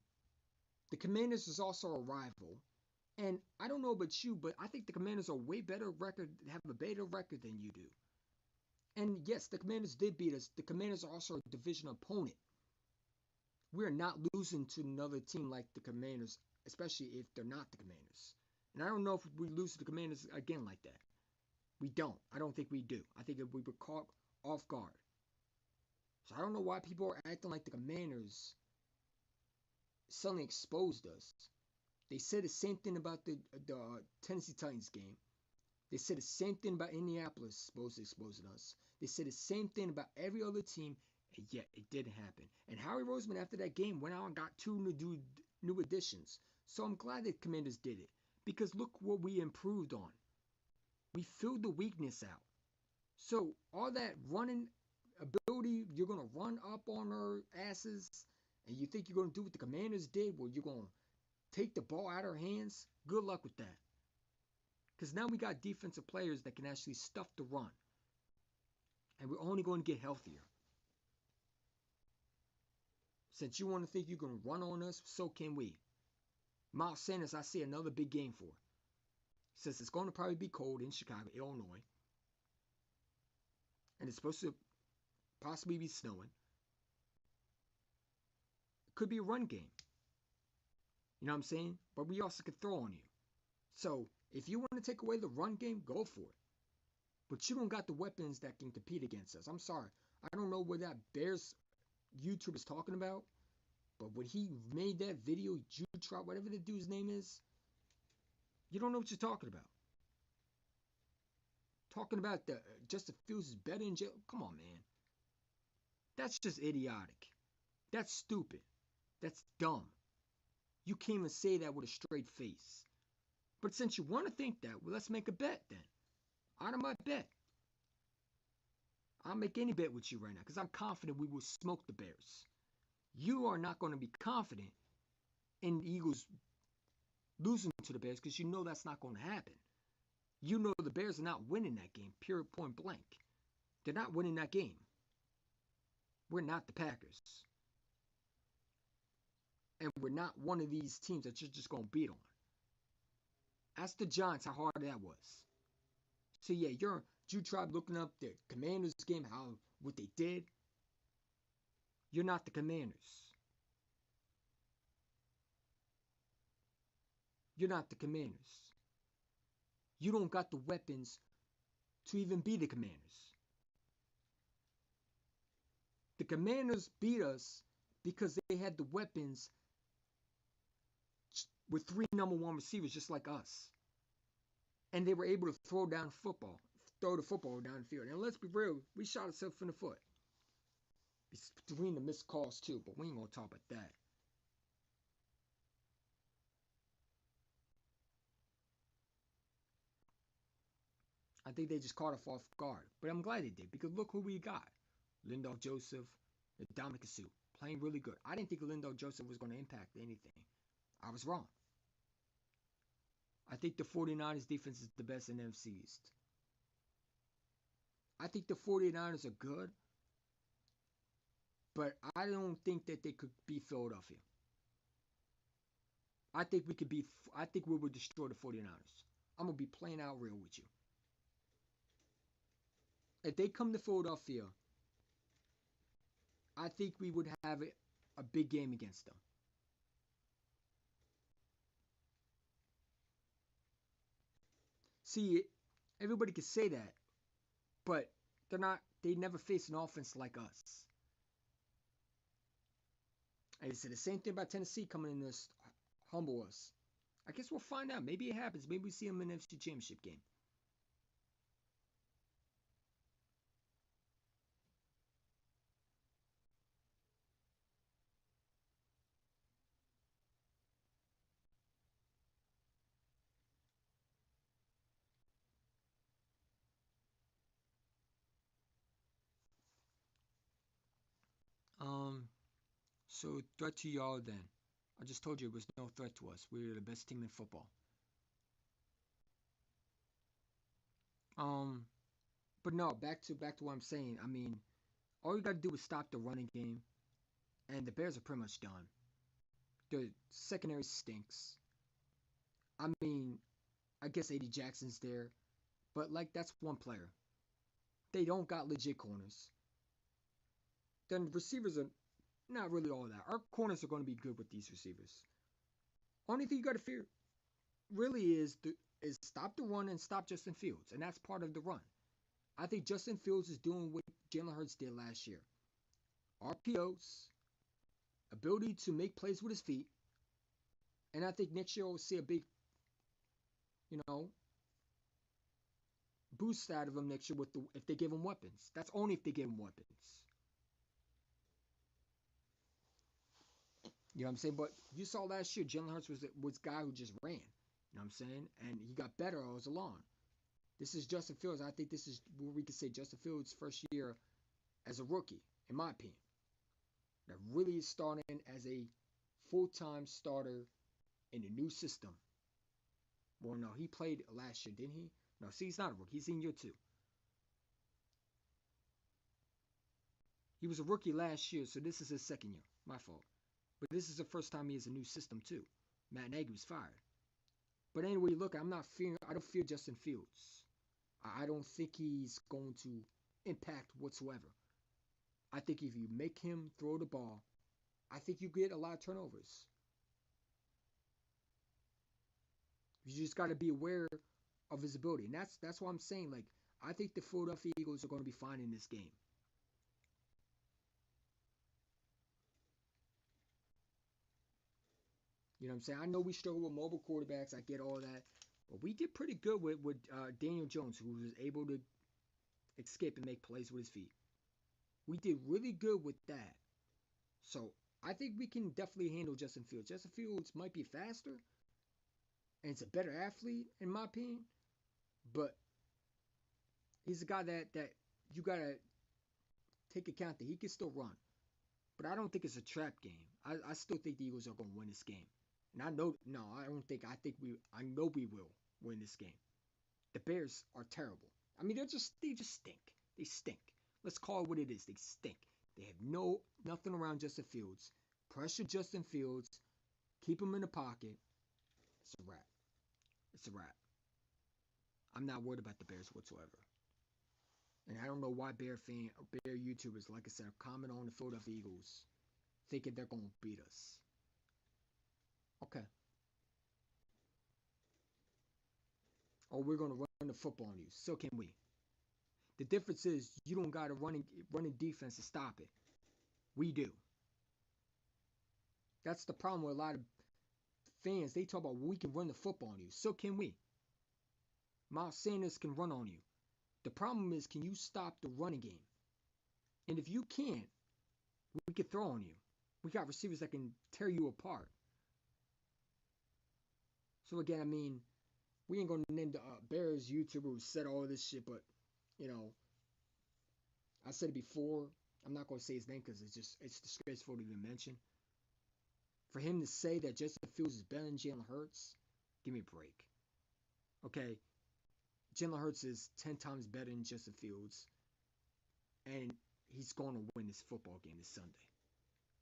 The Commanders is also a rival. And I don't know about you, but I think the Commanders are way better record, have a better record than you do. And yes, the Commanders did beat us. The Commanders are also a division opponent. We're not losing to another team like the Commanders, especially if they're not the Commanders. And I don't know if we lose to the Commanders again like that. We don't. I don't think we do. I think if we were caught off guard. So I don't know why people are acting like the Commanders suddenly exposed us. They said the same thing about the Tennessee Titans game. They said the same thing about Indianapolis supposed to exposing us. They said the same thing about every other team, and yet it didn't happen. And Howie Roseman, after that game, went out and got 2 new additions. So I'm glad the Commanders did it. Because look what we improved on. We filled the weakness out. So all that running ability, you're going to run up on our asses, and you think you're going to do what the Commanders did, where you're going to take the ball out of our hands? Good luck with that. Because now we got defensive players that can actually stuff the run. And we're only going to get healthier. Since you want to think you're going to run on us, so can we. Miles Sanders, I see another big game for. Since it's going to probably be cold in Chicago, Illinois. And it's supposed to possibly be snowing. It could be a run game. You know what I'm saying? But we also could throw on you. So, if you want to take away the run game, go for it. But you don't got the weapons that can compete against us. I'm sorry. I don't know what that Bears YouTuber is talking about. But when he made that video, Jude, whatever the dude's name is, you don't know what you're talking about. Talking about the Justin Fields is better than Jalen. Come on, man. That's just idiotic. That's stupid. That's dumb. You can't even say that with a straight face. But since you want to think that, well, let's make a bet then. Honor my bet. I'll make any bet with you right now because I'm confident we will smoke the Bears. You are not going to be confident in the Eagles losing to the Bears because you know that's not going to happen. You know the Bears are not winning that game, period, point blank. They're not winning that game. We're not the Packers. And we're not one of these teams that you're just going to beat on. Ask the Giants how hard that was. So yeah, you tried looking up the Commanders game, what they did. You're not the Commanders. You're not the Commanders. You don't got the weapons to even be the Commanders. The Commanders beat us because they had the weapons with 3 number 1 receivers just like us. And they were able to throw the football down the field. And let's be real, we shot ourselves in the foot. Between the missed calls too, but we ain't going to talk about that. I think they just caught us off guard. But I'm glad they did, because look who we got. Linval Joseph, Dominic Sue, playing really good. I didn't think Linval Joseph was going to impact anything. I was wrong. I think the 49ers defense is the best in the NFC East. I think the 49ers are good, but I don't think that they could beat Philadelphia. I think we would destroy the 49ers. I'm going to be playing out real with you. If they come to Philadelphia, I think we would have a big game against them. See, everybody can say that, but They never face an offense like us. And it's the same thing about Tennessee coming in this humble us. I guess we'll find out. Maybe it happens. Maybe we see them in the NFC Championship game. Um, so threat to y'all then. I just told you it was no threat to us. We were the best team in football. Um, but no, back to what I'm saying. I mean, all you got to do is stop the running game, and the Bears are pretty much done. The secondary stinks. I mean, I guess A.D. Jackson's there, but like that's one player. They don't got legit corners. Then receivers are not really all that. Our corners are going to be good with these receivers. Only thing you got to fear really is stop the run and stop Justin Fields, and that's part of the run. I think Justin Fields is doing what Jalen Hurts did last year. RPOs, ability to make plays with his feet, and I think next year we'll see a big, you know, boost out of him next year with if they give him weapons. That's only if they give him weapons. You know what I'm saying? But you saw last year, Jalen Hurts was a guy who just ran. You know what I'm saying? And he got better as along. This is Justin Fields. I think this is where we could say Justin Fields' first year as a rookie, in my opinion. That really is starting as a full-time starter in a new system. Well, no, he played last year, didn't he? No, see, he's not a rookie. He's in year 2. He was a rookie last year, so this is his second year. My fault. But this is the first time he has a new system, too. Matt Nagy was fired. But anyway, look, I don't fear Justin Fields. I don't think he's going to impact whatsoever. I think if you make him throw the ball, I think you get a lot of turnovers. You just got to be aware of his ability, and that's why I'm saying, like, I think the Philadelphia Eagles are going to be fine in this game. You know what I'm saying? I know we struggle with mobile quarterbacks. I get all that, but we did pretty good with Daniel Jones, who was able to escape and make plays with his feet. We did really good with that. So I think we can definitely handle Justin Fields. Justin Fields might be faster, and it's a better athlete in my opinion, but he's a guy that you gotta take account that he can still run. But I don't think it's a trap game. I still think the Eagles are gonna win this game. And I know no, I don't think I know we will win this game. The Bears are terrible. I mean they just stink. They stink. Let's call it what it is. They stink. They have nothing around Justin Fields. Pressure Justin Fields. Keep him in the pocket. It's a wrap. It's a wrap. I'm not worried about the Bears whatsoever. And I don't know why Bear YouTubers, like I said, comment on the Philadelphia Eagles, thinking they're gonna beat us. Okay. Or we're gonna run the football on you. So can we. The difference is you don't got a running defense to stop it. We do. That's the problem with a lot of fans. They talk about we can run the football on you. So can we. Miles Sanders can run on you. The problem is, can you stop the running game? And if you can't, we can throw on you. We got receivers that can tear you apart. So again, I mean, we ain't gonna name the Bears YouTuber who said all this shit, but you know, I said it before. I'm not gonna say his name because it's disgraceful to even mention. For him to say that Justin Fields is better than Jalen Hurts, give me a break. Okay, Jalen Hurts is 10 times better than Justin Fields, and he's going to win this football game this Sunday.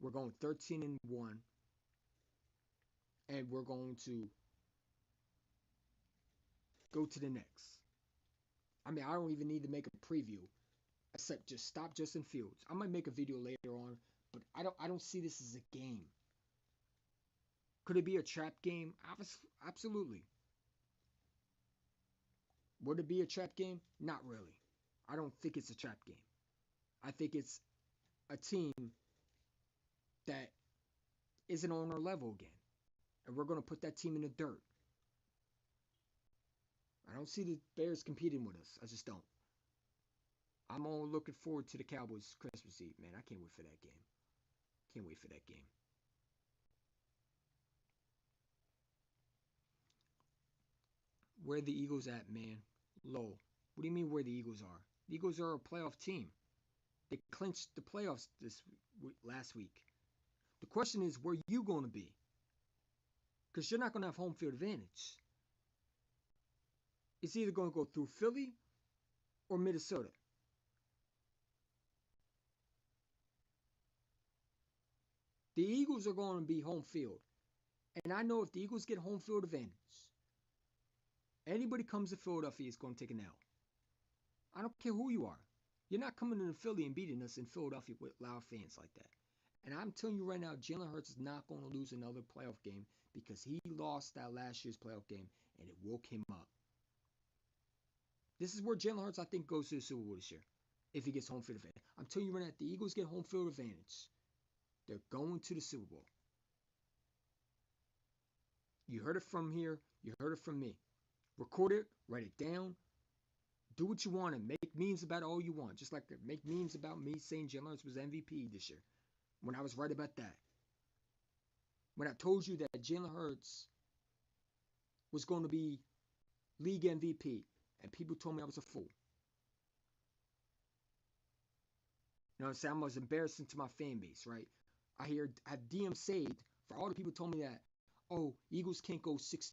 We're going 13-1, and we're going to go to the next. I mean, I don't even need to make a preview, except just stop Justin Fields. I might make a video later on, but I don't see this as a game. Could it be a trap game? Absolutely. Would it be a trap game? Not really. I don't think it's a trap game. I think it's a team that isn't on our level again. And we're going to put that team in the dirt. I don't see the Bears competing with us. I just don't. I'm all looking forward to the Cowboys Christmas Eve, man. I can't wait for that game. Can't wait for that game. Where the Eagles at, man? Low. What do you mean where the Eagles are? The Eagles are a playoff team. They clinched the playoffs last week. The question is, where you going to be? Because you're not going to have home field advantage. It's either going to go through Philly or Minnesota. The Eagles are going to be home field. And I know if the Eagles get home field advantage, anybody comes to Philadelphia is going to take an L. I don't care who you are. You're not coming into Philly and beating us in Philadelphia with loud fans like that. And I'm telling you right now, Jalen Hurts is not going to lose another playoff game because he lost that last year's playoff game and it woke him up. This is where Jalen Hurts, I think, goes to the Super Bowl this year if he gets home field advantage. I'm telling you right now, if the Eagles get home field advantage, they're going to the Super Bowl. You heard it from here. You heard it from me. Record it. Write it down. Do what you want and make memes about all you want. Just like make memes about me saying Jalen Hurts was MVP this year. When I was right about that. When I told you that Jalen Hurts was going to be league MVP. And people told me I was a fool. You know what I'm saying? I was embarrassing to my fan base, right? I have DM saved for all the people who told me that, oh, Eagles can't go 16-1.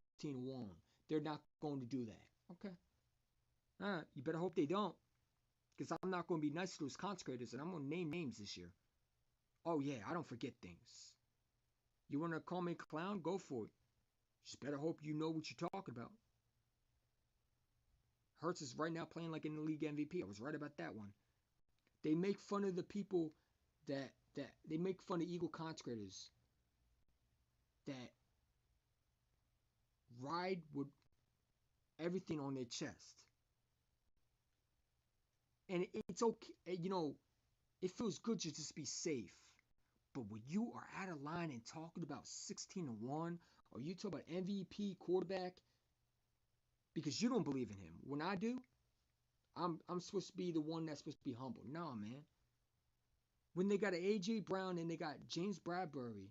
They're not going to do that. Okay. All right. You better hope they don't. Because I'm not going to be nice to those consecrators, and I'm going to name names this year. Oh, yeah, I don't forget things. You want to call me a clown? Go for it. Just better hope you know what you're talking about. Hurts is right now playing like in the league MVP. I was right about that one. They make fun of the people that they make fun of Eagle consecrators that ride with everything on their chest. And it's okay, you know, it feels good to just be safe. But when you are out of line and talking about 16-1, or you talk about MVP quarterback, because you don't believe in him. When I do, I'm supposed to be the one that's supposed to be humble. Nah, man. When they got an A.J. Brown and they got James Bradbury,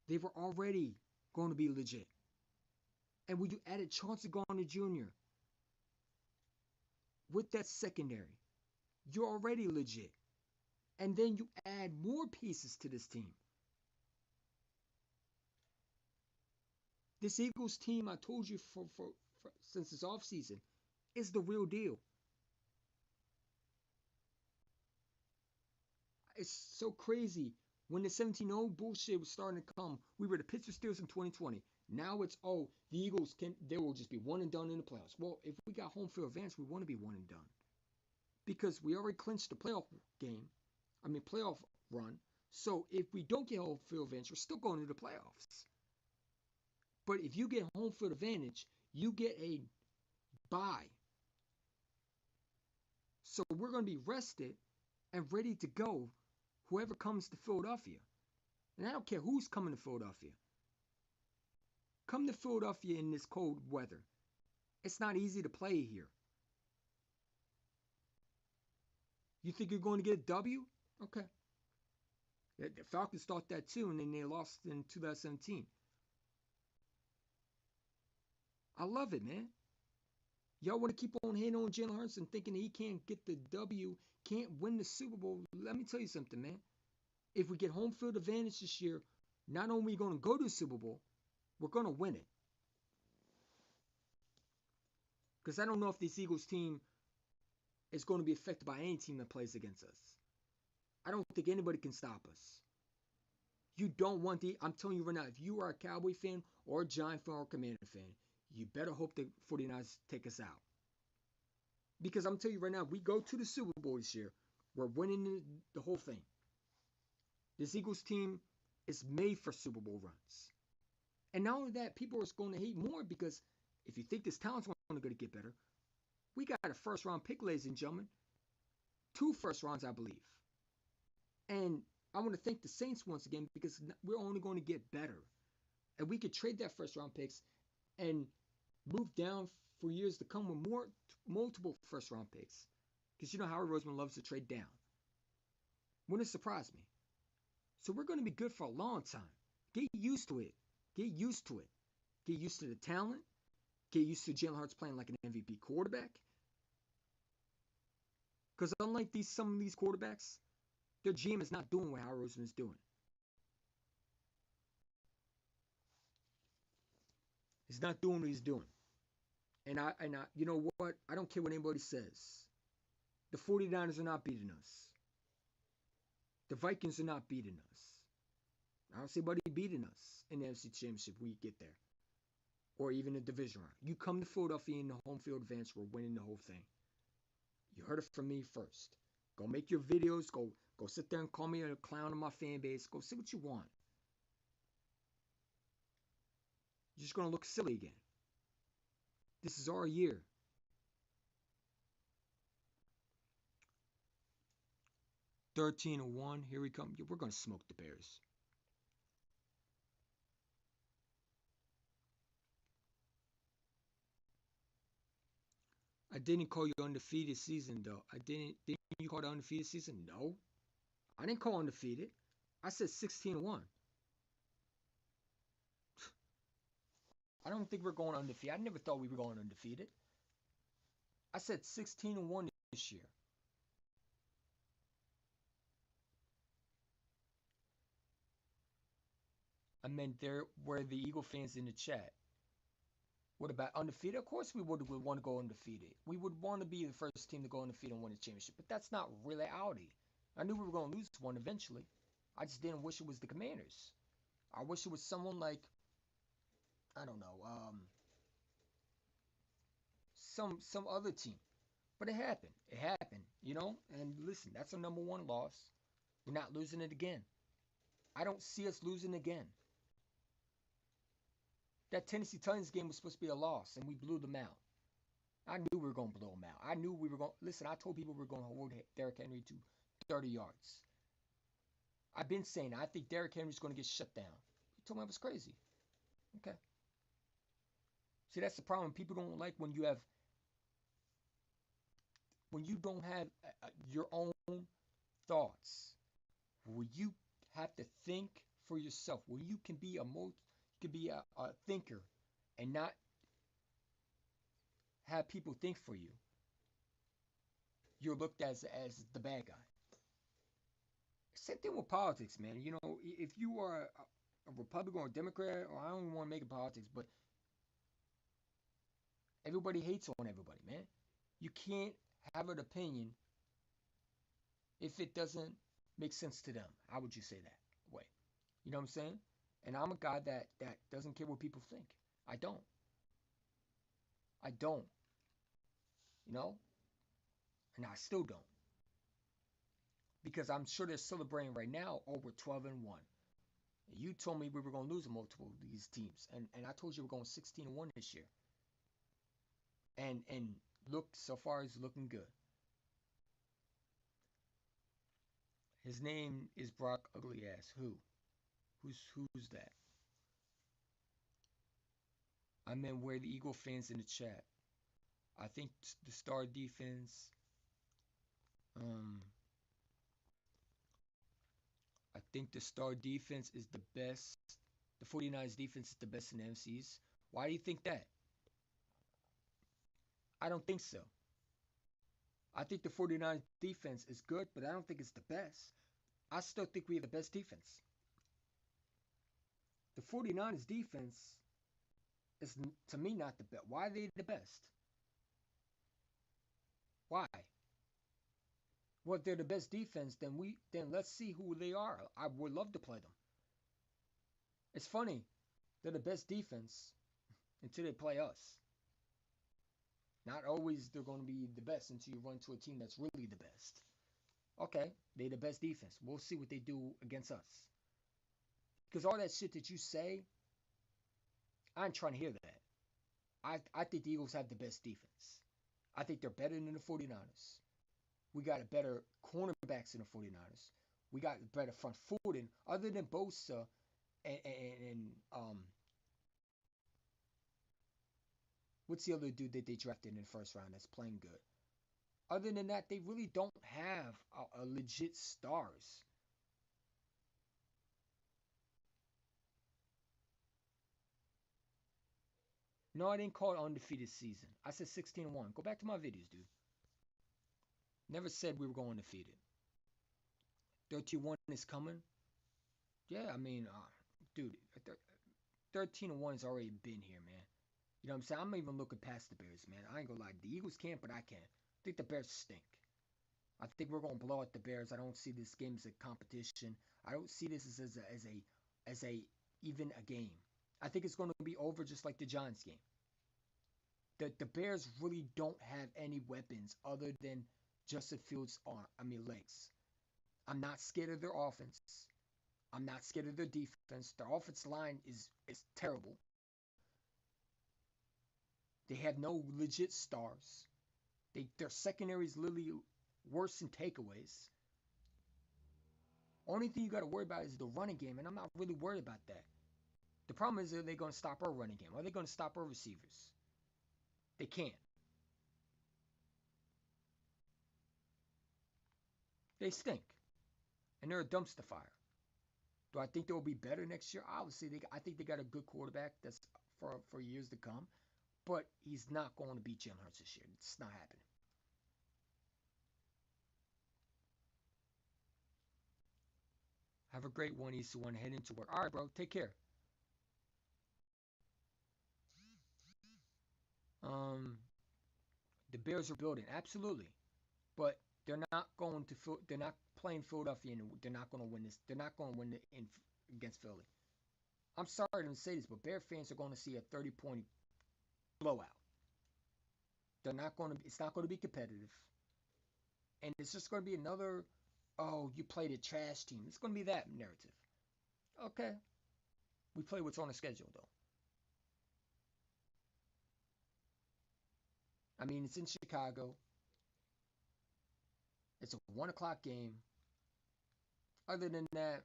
they were already going to be legit. And when you added Chauncey Gardner Jr. with that secondary, you're already legit. And then you add more pieces to this team. This Eagles team, I told you for since this offseason, is the real deal. It's so crazy. When the 17-0 bullshit was starting to come, we were the Pittsburgh Steelers in 2020. Now it's, oh, the Eagles, they will just be one and done in the playoffs. Well, if we got home field advantage, we want to be one and done. Because we already clinched the playoff run. So if we don't get home field advantage, we're still going to the playoffs. But if you get home field advantage, you get a bye. So we're going to be rested and ready to go, whoever comes to Philadelphia. And I don't care who's coming to Philadelphia. Come to Philadelphia in this cold weather. It's not easy to play here. You think you're going to get a W? Okay. The Falcons thought that too, and then they lost in 2017. I love it, man. Y'all want to keep on hating on Jalen Hurts and thinking that he can't get the W, can't win the Super Bowl. Let me tell you something, man. If we get home field advantage this year, not only are we going to go to the Super Bowl, we're going to win it. Because I don't know if this Eagles team is going to be affected by any team that plays against us. I don't think anybody can stop us. You don't want I'm telling you right now, if you are a Cowboy fan or a Giant fan or a Commander fan, you better hope the 49ers take us out. Because I'm telling you right now, we go to the Super Bowl this year, we're winning the whole thing. This Eagles team is made for Super Bowl runs. And not only that, people are going to hate more because if you think this talent's going to get better, We got a first round pick, ladies and gentlemen. 2 first rounds, I believe. And I want to thank the Saints once again because we're only going to get better. And we could trade that first round picks and move down for years to come with multiple first round picks. Because you know Howard Roseman loves to trade down. Wouldn't surprise me. So we're going to be good for a long time. Get used to it. Get used to it. Get used to the talent. Get used to Jalen Hurts playing like an MVP quarterback. Because unlike some of these quarterbacks, their GM is not doing what Howard Roseman is doing. He's not doing what he's doing. And I, you know what? I don't care what anybody says. The 49ers are not beating us. The Vikings are not beating us. I don't see anybody beating us in the NFC Championship when we get there. Or even the division round. You come to Philadelphia in the home field advance, we're winning the whole thing. You heard it from me first. Go make your videos. Go sit there and call me a clown in my fan base. Go say what you want. You're just going to look silly again. This is our year. (13-1). Here we come. We're going to smoke the Bears. I didn't call you undefeated season, though. Didn't you call the undefeated season? No. I didn't call undefeated. I said 16-1. I don't think we're going undefeated. I never thought we were going undefeated. I said 16-1 this year. I meant there were the Eagle fans in the chat. What about undefeated? Of course we would want to go undefeated. We would want to be the first team to go undefeated and win the championship. But that's not reality. I knew we were going to lose one eventually. I just didn't wish it was the Commanders. I wish it was someone like, I don't know, some other team. But it happened. It happened, you know? And listen, that's our number 1 loss. We're not losing it again. I don't see us losing again. That Tennessee Titans game was supposed to be a loss, and we blew them out. I knew we were going to blow them out. I knew we were going to... Listen, I told people we were going to hold Derrick Henry to 30 yards. I've been saying I think Derrick Henry's going to get shut down. You told me I was crazy. Okay. See, that's the problem. People don't like when you don't have your own thoughts. When you have to think for yourself. When you can be a thinker and not have people think for you. You're looked as the bad guy. Same thing with politics, man. You know, if you are a Republican or a Democrat, or I don't even want to make it politics, but everybody hates on everybody, man. You can't have an opinion if it doesn't make sense to them. How would you say that way? You know what I'm saying? And I'm a guy that doesn't care what people think. I don't. I don't. You know? And I still don't. Because I'm sure they're celebrating right now over 12-1. You told me we were going to lose multiple of these teams. And I told you we're going 16-1 this year. And look, so far it's looking good. His name is Brock Ugly Ass. Who? Who's that? I meant where the Eagle fans in the chat. I think the star defense. I think the star defense is the best. The 49ers defense is the best in the MCs. Why do you think that? I don't think so. I think the 49ers defense is good, but I don't think it's the best. I still think we have the best defense. The 49ers defense is, to me, not the best. Why are they the best? Why? Well, if they're the best defense, then let's see who they are. I would love to play them. It's funny. They're the best defense until they play us. Not always they're going to be the best until you run to a team that's really the best. Okay, they're the best defense. We'll see what they do against us. Because all that shit that you say, I ain't trying to hear that. I think the Eagles have the best defense. I think they're better than the 49ers. We got a better cornerbacks than the 49ers. We got better front foot, and other than Bosa and what's the other dude that they drafted in the first round that's playing good? Other than that, they really don't have a legit stars. No, I didn't call it undefeated season. I said 16-1. Go back to my videos, dude. Never said we were going undefeated. 13-1 is coming. Yeah, I mean, dude, 13-1 has already been here, man. You know what I'm saying? I'm even looking past the Bears, man. I ain't gonna lie. The Eagles can't, but I can. I think the Bears stink. I think we're gonna blow out the Bears. I don't see this game as a competition. I don't see this as a even a game. I think it's gonna be over just like the Giants game. The Bears really don't have any weapons other than Justin Fields' arm. I mean legs. I'm not scared of their offense. I'm not scared of their defense. Their offense line is terrible. They have no legit stars. Their secondary is literally worse than takeaways. Only thing you got to worry about is the running game, and I'm not really worried about that. The problem is, are they going to stop our running game? Are they going to stop our receivers? They can't. They stink, and they're a dumpster fire. Do I think they'll be better next year? Obviously, I think they got a good quarterback that's for years to come, but he's not going to beat Jalen Hurts this year. It's not happening. Have a great one, Easter one. Head into work. All right, bro. Take care. Um, the Bears are building absolutely, but they're not going to. They're not playing Philadelphia, and they're not going to win this. They're not going to win against Philly. I'm sorry to say this, but Bear fans are going to see a 30-point blowout. They're not going to. It's not going to be competitive, and it's just going to be another. Oh, you played a trash team. It's going to be that narrative. Okay, we play what's on the schedule though. I mean, it's in Chicago. It's a 1 o'clock game. Other than that,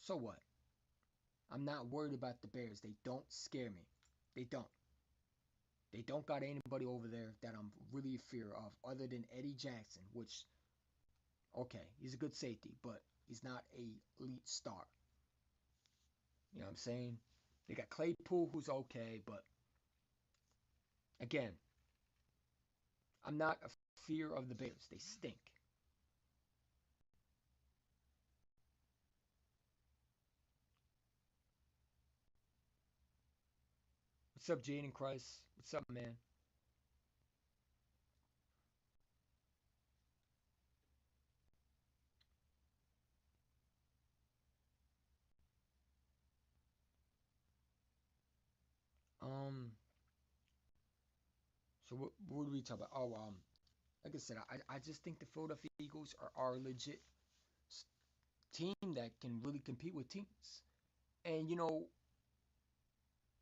so what? I'm not worried about the Bears. They don't scare me. They don't. They don't got anybody over there that I'm really in fear of other than Eddie Jackson, which, okay, he's a good safety, but he's not a elite star. You know what I'm saying? They got Claypool, who's okay, but again, I'm not a fear of the Bears. They stink. What's up, Jaden Christ? What's up, man? Um, so what do we talk about? Oh, like I said, I just think the Philadelphia Eagles are a legit team that can really compete with teams. And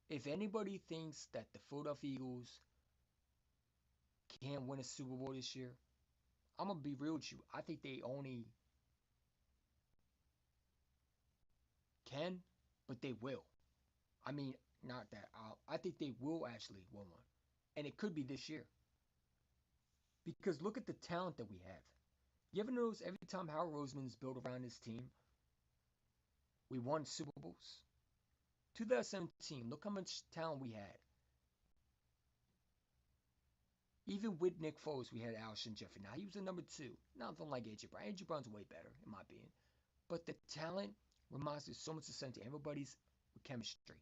if anybody thinks that the Philadelphia Eagles can't win a Super Bowl this year, I'm gonna be real with you. I think they only can, but they will. I mean, not that. I think they will actually win one, and it could be this year. Because look at the talent that we have. You ever notice every time Howard Roseman's built around his team, we won Super Bowls? 2017, look how much talent we had. Even with Nick Foles, we had Alshon Jeffrey. Now, he was the number two. Nothing like AJ Brown. AJ Brown's way better, in my opinion. But the talent reminds me so much of Santi. Everybody's chemistry.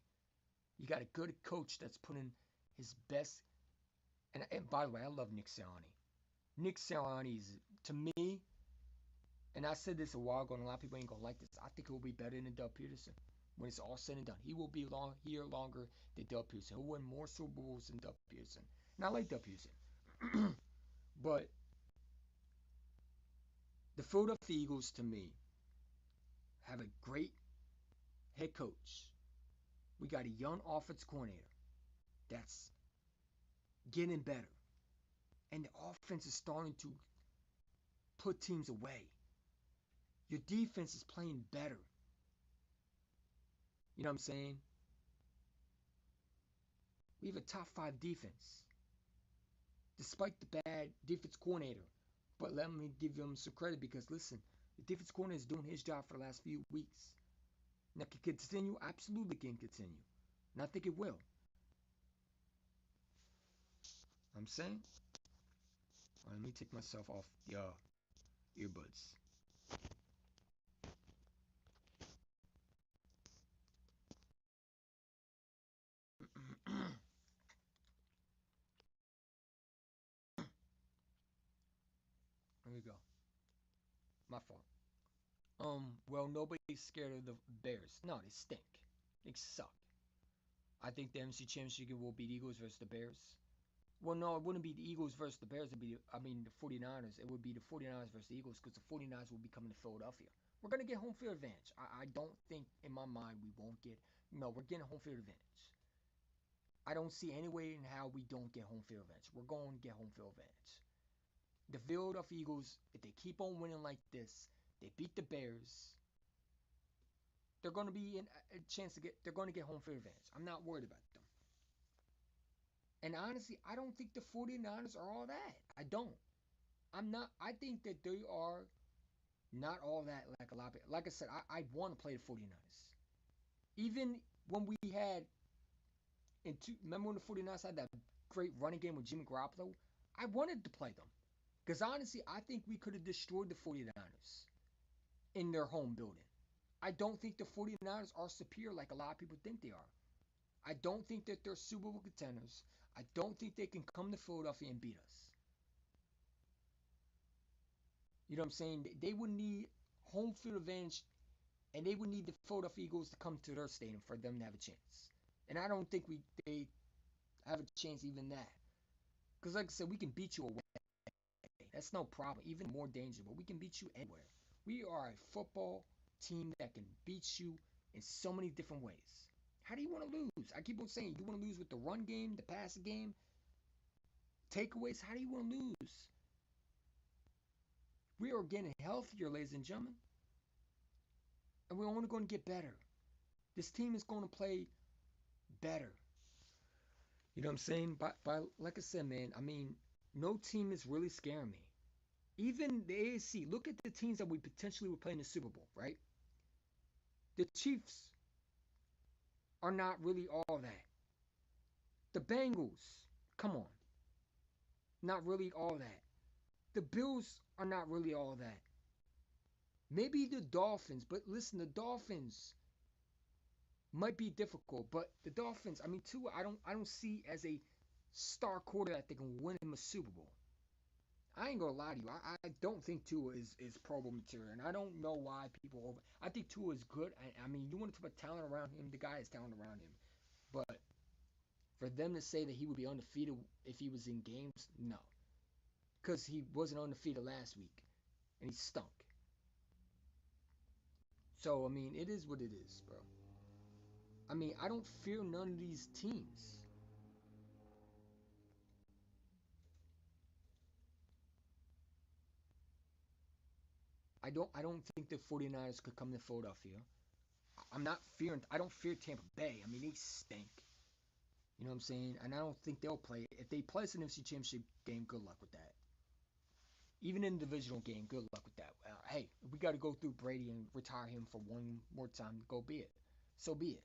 You got a good coach that's putting his best. And by the way, I love Nick Sirianni. Nick Sirianni is, to me, and I said this a while ago, and a lot of people ain't gonna like this. I think he'll be better than Doug Peterson when it's all said and done. He will be here longer than Doug Peterson. He'll win more Super Bowls than Doug Peterson. And I like Doug Peterson, but the Philadelphia Eagles, to me, have a great head coach. We got a young offense coordinator that's getting better. And the offense is starting to put teams away. Your defense is playing better. You know what I'm saying? We have a top 5 defense, despite the bad defense coordinator. But let me give him some credit because listen, the defense coordinator is doing his job for the last few weeks. Now, can it continue? Absolutely can continue. And I think it will. I'm saying? All right, let me take myself off the earbuds. There we go. My fault. Well, nobody's scared of the Bears. No, they stink. They suck. I think the NFC Championship will be the Eagles versus the Bears. Well, no, it wouldn't be the Eagles versus the Bears. It'd be, the 49ers. It would be the 49ers versus the Eagles because the 49ers will be coming to Philadelphia. We're going to get home field advantage. I don't think in my mind we won't get. No, we're getting home field advantage. I don't see any way in how we don't get home field advantage. We're going to get home field advantage. The Philadelphia Eagles, if they keep on winning like this, they beat the Bears. They're going to be in a chance to get. They're going to get home field advantage. I'm not worried about them. And honestly, I don't think the 49ers are all that. I don't. I'm not. I think that they are not all that like a lot of. Like I said, I want to play the 49ers. Even when we had remember when the 49ers had that great running game with Jimmy Garoppolo? I wanted to play them. Because honestly, I think we could have destroyed the 49ers in their home building. I don't think the 49ers are superior like a lot of people think they are. I don't think that they're Super Bowl contenders. I don't think they can come to Philadelphia and beat us. You know what I'm saying? They would need home field advantage, and they would need the Philadelphia Eagles to come to their stadium for them to have a chance. And I don't think they have a chance even that. Because like I said, we can beat you away. That's no problem. Even more dangerous, but we can beat you anywhere. We are a football team that can beat you in so many different ways. How do you want to lose? I keep on saying you want to lose with the run game, the pass game, takeaways. How do you want to lose? We are getting healthier, ladies and gentlemen, and we're only going to get better. This team is going to play better. You know what I'm saying? By like I said, man, no team is really scaring me. Even the AFC, look at the teams that we potentially would play in the Super Bowl, right? The Chiefs are not really all that. The Bengals, come on, not really all that. The Bills are not really all that. Maybe the Dolphins, but listen, the Dolphins might be difficult, but the Dolphins, Tua, I don't see as a star quarterback that can win him a Super Bowl. I ain't gonna lie to you. I don't think Tua is Pro Bowl material, and I don't know why people over. I think Tua is good. You want to talk about talent around him. The guy has talent around him, but for them to say that he would be undefeated if he was in games, no, because he wasn't undefeated last week, and he stunk. So it is what it is, bro. I don't fear none of these teams. I don't think the 49ers could come to Philadelphia. I don't fear Tampa Bay. They stink. You know what I'm saying? And I don't think they'll play. If they play us in an NFC Championship game, good luck with that. Even in the divisional game, good luck with that. Hey, we got to go through Brady and retire him for one more time. Go be it. So be it.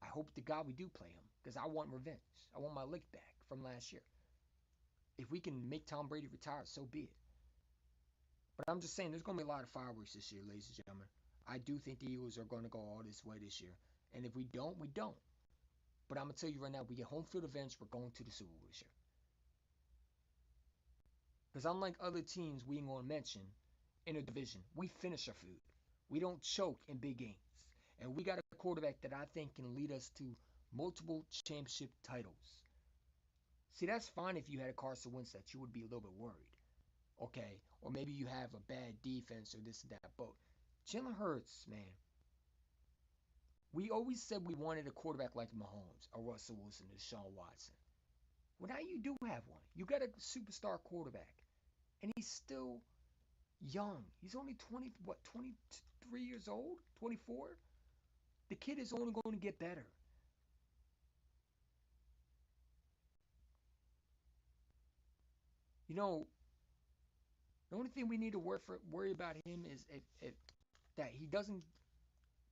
I hope to God we do play him because I want revenge. I want my lick back from last year. If we can make Tom Brady retire, so be it. But I'm just saying, there's going to be a lot of fireworks this year, ladies and gentlemen. I do think the Eagles are going to go all this way this year. And if we don't, we don't. But I'm going to tell you right now, we get home field advantage, we're going to the Super Bowl this year. Because unlike other teams we ain't going to mention in a division, we finish our food. We don't choke in big games. And we got a quarterback that I think can lead us to multiple championship titles. See, that's fine if you had a Carson Wentz that you would be a little bit worried. Okay, or maybe you have a bad defense or this and that. But Jalen Hurts, man, we always said we wanted a quarterback like Mahomes or Russell Wilson or Deshaun Watson. Well, now you do have one. You got a superstar quarterback, and he's still young. He's only 20, what, 23 years old? 24? The kid is only going to get better. You know, the only thing we need to worry about him is if that he doesn't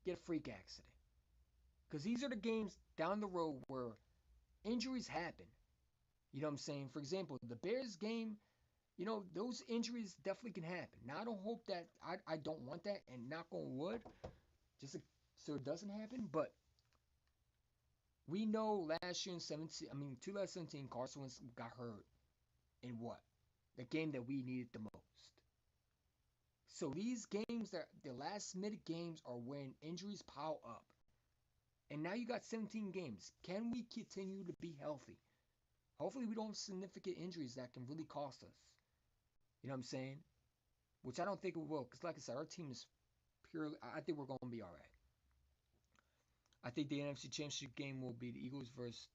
get a freak accident. Because these are the games down the road where injuries happen. You know what I'm saying? For example, the Bears game, those injuries definitely can happen. Now, I don't hope that, I don't want that, and knock on wood, just so it doesn't happen. But we know last year in 17, 2017, Carson Wentz got hurt in what? The game that we needed the most. So these games, the last minute games, are when injuries pile up. And now you got 17 games. Can we continue to be healthy? Hopefully we don't have significant injuries that can really cost us. You know what I'm saying? Which I don't think we will, because like I said, our team is purely. I think we're going to be all right. I think the NFC Championship game will be the Eagles versus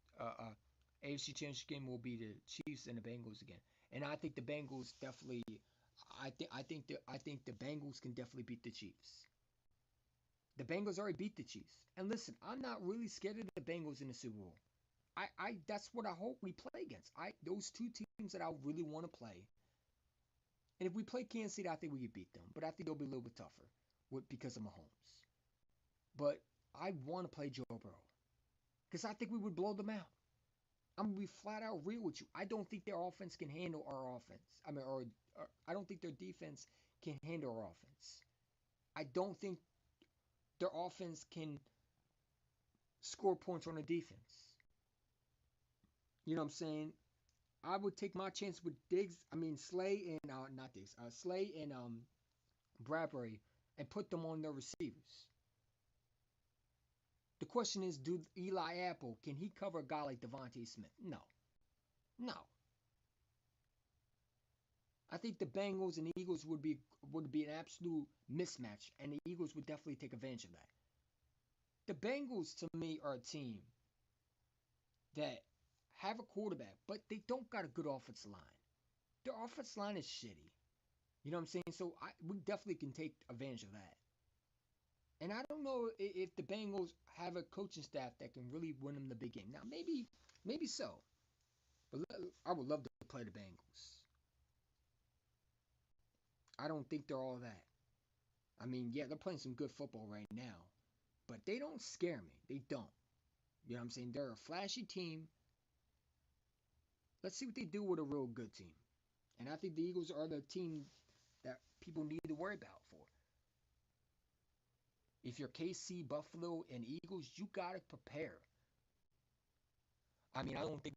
AFC Championship game will be the Chiefs and the Bengals again. And I think the Bengals definitely. I think the Bengals can definitely beat the Chiefs. The Bengals already beat the Chiefs. And listen, I'm not really scared of the Bengals in the Super Bowl. I that's what I hope we play against. Those two teams that I really want to play. And if we play Kansas City, I think we could beat them. But I think they'll be a little bit tougher because of Mahomes. But I want to play Joe Burrow because I think we would blow them out. I'm gonna be flat out real with you. I don't think their offense can handle our offense. Or I don't think their defense can handle our offense. I don't think their offense can score points on the defense. You know what I'm saying? I would take my chance with Slay and not Diggs, Slay and Bradbury, and put them on their receivers. The question is, do Eli Apple, can he cover a guy like Devontae Smith? No, no. I think the Bengals and Eagles would be an absolute mismatch, and the Eagles would definitely take advantage of that. The Bengals, to me, are a team that have a quarterback, but they don't got a good offensive line. Their offensive line is shitty. You know what I'm saying? So we definitely can take advantage of that. And I don't know if the Bengals have a coaching staff that can really win them the big game. Now, maybe so. But I would love to play the Bengals. I don't think they're all that. Yeah, they're playing some good football right now. But they don't scare me. They don't. You know what I'm saying? They're a flashy team. Let's see what they do with a real good team. And I think the Eagles are the team that people need to worry about for. If you're KC, Buffalo, and Eagles, you gotta prepare. I don't think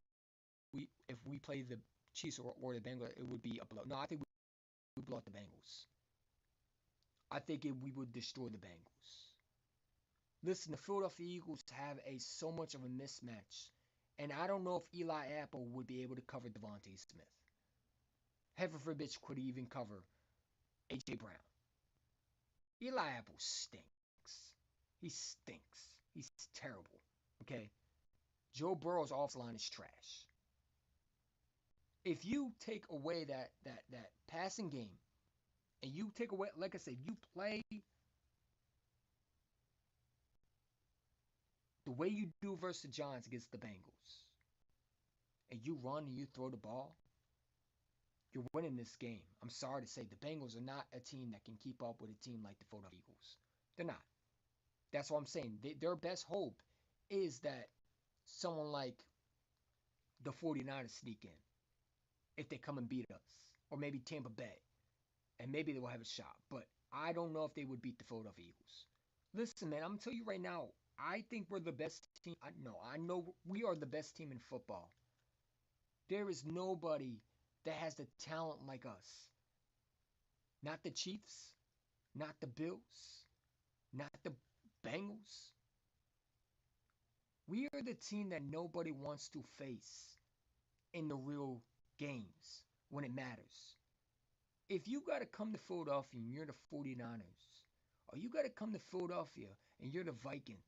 if we play the Chiefs or the Bengals, it would be a blow. No, I think we blow out the Bengals. I think we would destroy the Bengals. Listen, the Philadelphia Eagles have so much of a mismatch, and I don't know if Eli Apple would be able to cover Devontae Smith. Heaven forbid could even cover A.J. Brown. Eli Apple stinks. He stinks. He's terrible. Okay? Joe Burrow's offensive line is trash. If you take away that passing game, and you take away, like I said, you play the way you do versus the Giants against the Bengals, and you run and you throw the ball, you're winning this game. I'm sorry to say, the Bengals are not a team that can keep up with a team like the Philadelphia Eagles. They're not. That's what I'm saying. Their best hope is that someone like the 49ers sneak in if they come and beat us, or maybe Tampa Bay, and maybe they will have a shot. But I don't know if they would beat the Philadelphia Eagles. Listen, man, I'm gonna tell you right now. I think we're the best team. I know we are the best team in football. There is nobody that has the talent like us. Not the Chiefs, not the Bills, not the Bengals. We are the team that nobody wants to face in the real games when it matters. If you got to come to Philadelphia and you're the 49ers, or you got to come to Philadelphia and you're the Vikings,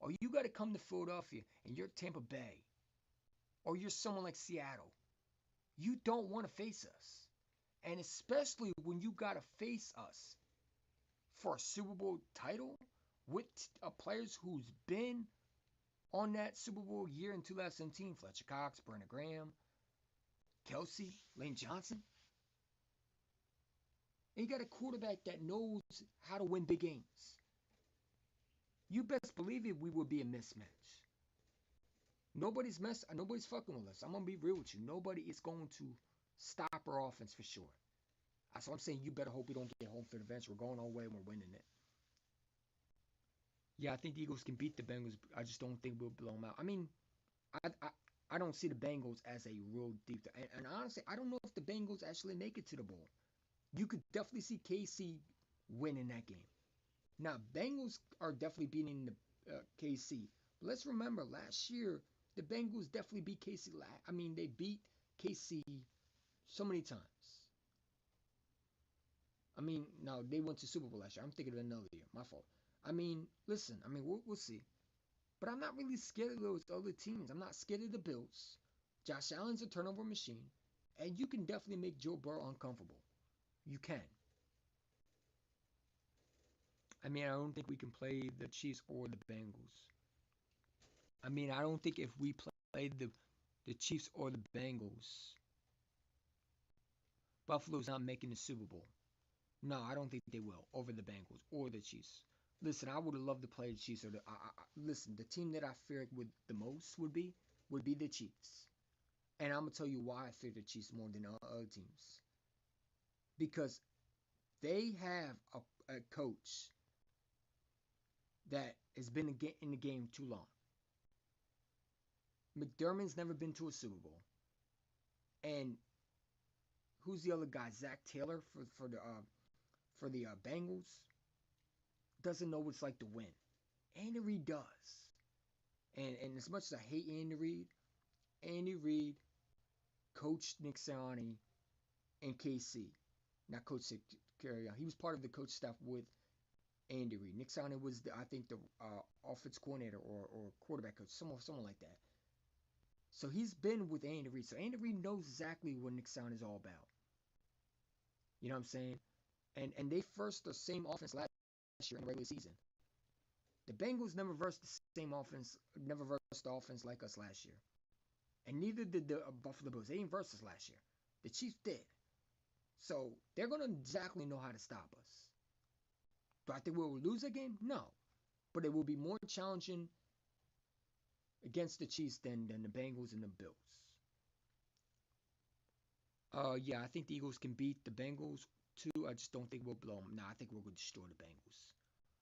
or you got to come to Philadelphia and you're Tampa Bay, or you're someone like Seattle, you don't want to face us. And especially when you got to face us for a Super Bowl title with players who's been on that Super Bowl year in 2017, Fletcher Cox, Brandon Graham, Kelsey, Lane Johnson. And you got a quarterback that knows how to win big games. You best believe it, we would be a mismatch. Nobody's fucking with us. I'm gonna be real with you. Nobody is going to stop our offense for sure. That's what I'm saying. You better hope we don't get home field advantage. We're going all the way and we're winning it. Yeah, I think the Eagles can beat the Bengals. I just don't think we'll blow them out. I mean, I don't see the Bengals as a real deep. And honestly, I don't know if the Bengals actually make it to the bowl. You could definitely see KC winning that game. Now, Bengals are definitely beating the KC. But let's remember, last year the Bengals definitely beat KC. I mean, they beat KC so many times. I mean, now they went to Super Bowl last year. I'm thinking of another year. My fault. I mean, listen. I mean, we'll see. But I'm not really scared of those other teams. I'm not scared of the Bills. Josh Allen's a turnover machine, and you can definitely make Joe Burrow uncomfortable. You can. I mean, I don't think we can play the Chiefs or the Bengals. I mean, I don't think if we play the Chiefs or the Bengals, Buffalo's not making the Super Bowl. No, I don't think they will over the Bengals or the Chiefs. Listen, I would have loved to play the Chiefs. Or listen, the team that I feared would the most would be the Chiefs, and I'm gonna tell you why I fear the Chiefs more than other teams. Because they have a coach that has been in the game too long. McDermott's never been to a Super Bowl, and who's the other guy? Zach Taylor for the Bengals doesn't know what it's like to win. Andy Reid does, and as much as I hate Andy Reid coached Nick Sirianni and KC, not Coach Carry on. He was part of the coach staff with Andy Reid. Nick Sirianni was I think the offense coordinator or quarterback coach, someone like that. So he's been with Andy Reid. So Andy Reid knows exactly what Nick Sirianni is all about. You know what I'm saying? And they first the same offense last year in the regular season. The Bengals never versed the same offense, never versed the offense like us last year. And neither did the Buffalo Bills. They didn't verse us last year. The Chiefs did. So they're going to exactly know how to stop us. Do I think we'll lose a game? No. But it will be more challenging against the Chiefs than the Bengals and the Bills. Yeah, I think the Eagles can beat the Bengals too. I just don't think we'll blow them. Nah, I think we're going to destroy the Bengals.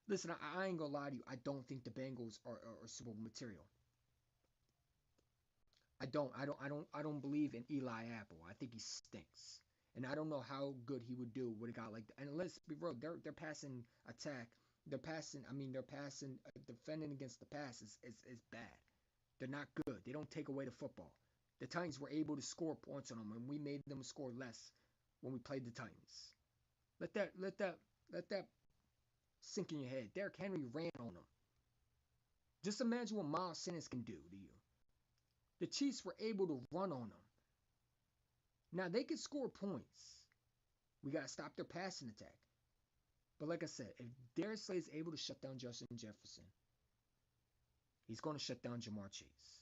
Listen, I ain't gonna lie to you. I don't think the Bengals are Super Bowl material. I don't believe in Eli Apple. I think he stinks, and I don't know how good he would do with a guy like that. And let's be real, their passing attack, their passing. I mean, their passing defending against the pass is bad. They're not good. They don't take away the football. The Titans were able to score points on them, and we made them score less when we played the Titans. Let that sink in your head. Derrick Henry ran on them. Just imagine what Miles Sanders can do to you. The Chiefs were able to run on them. Now they can score points. We got to stop their passing attack. But like I said, if Darius Slay is able to shut down Justin Jefferson, he's going to shut down Jamar Chase.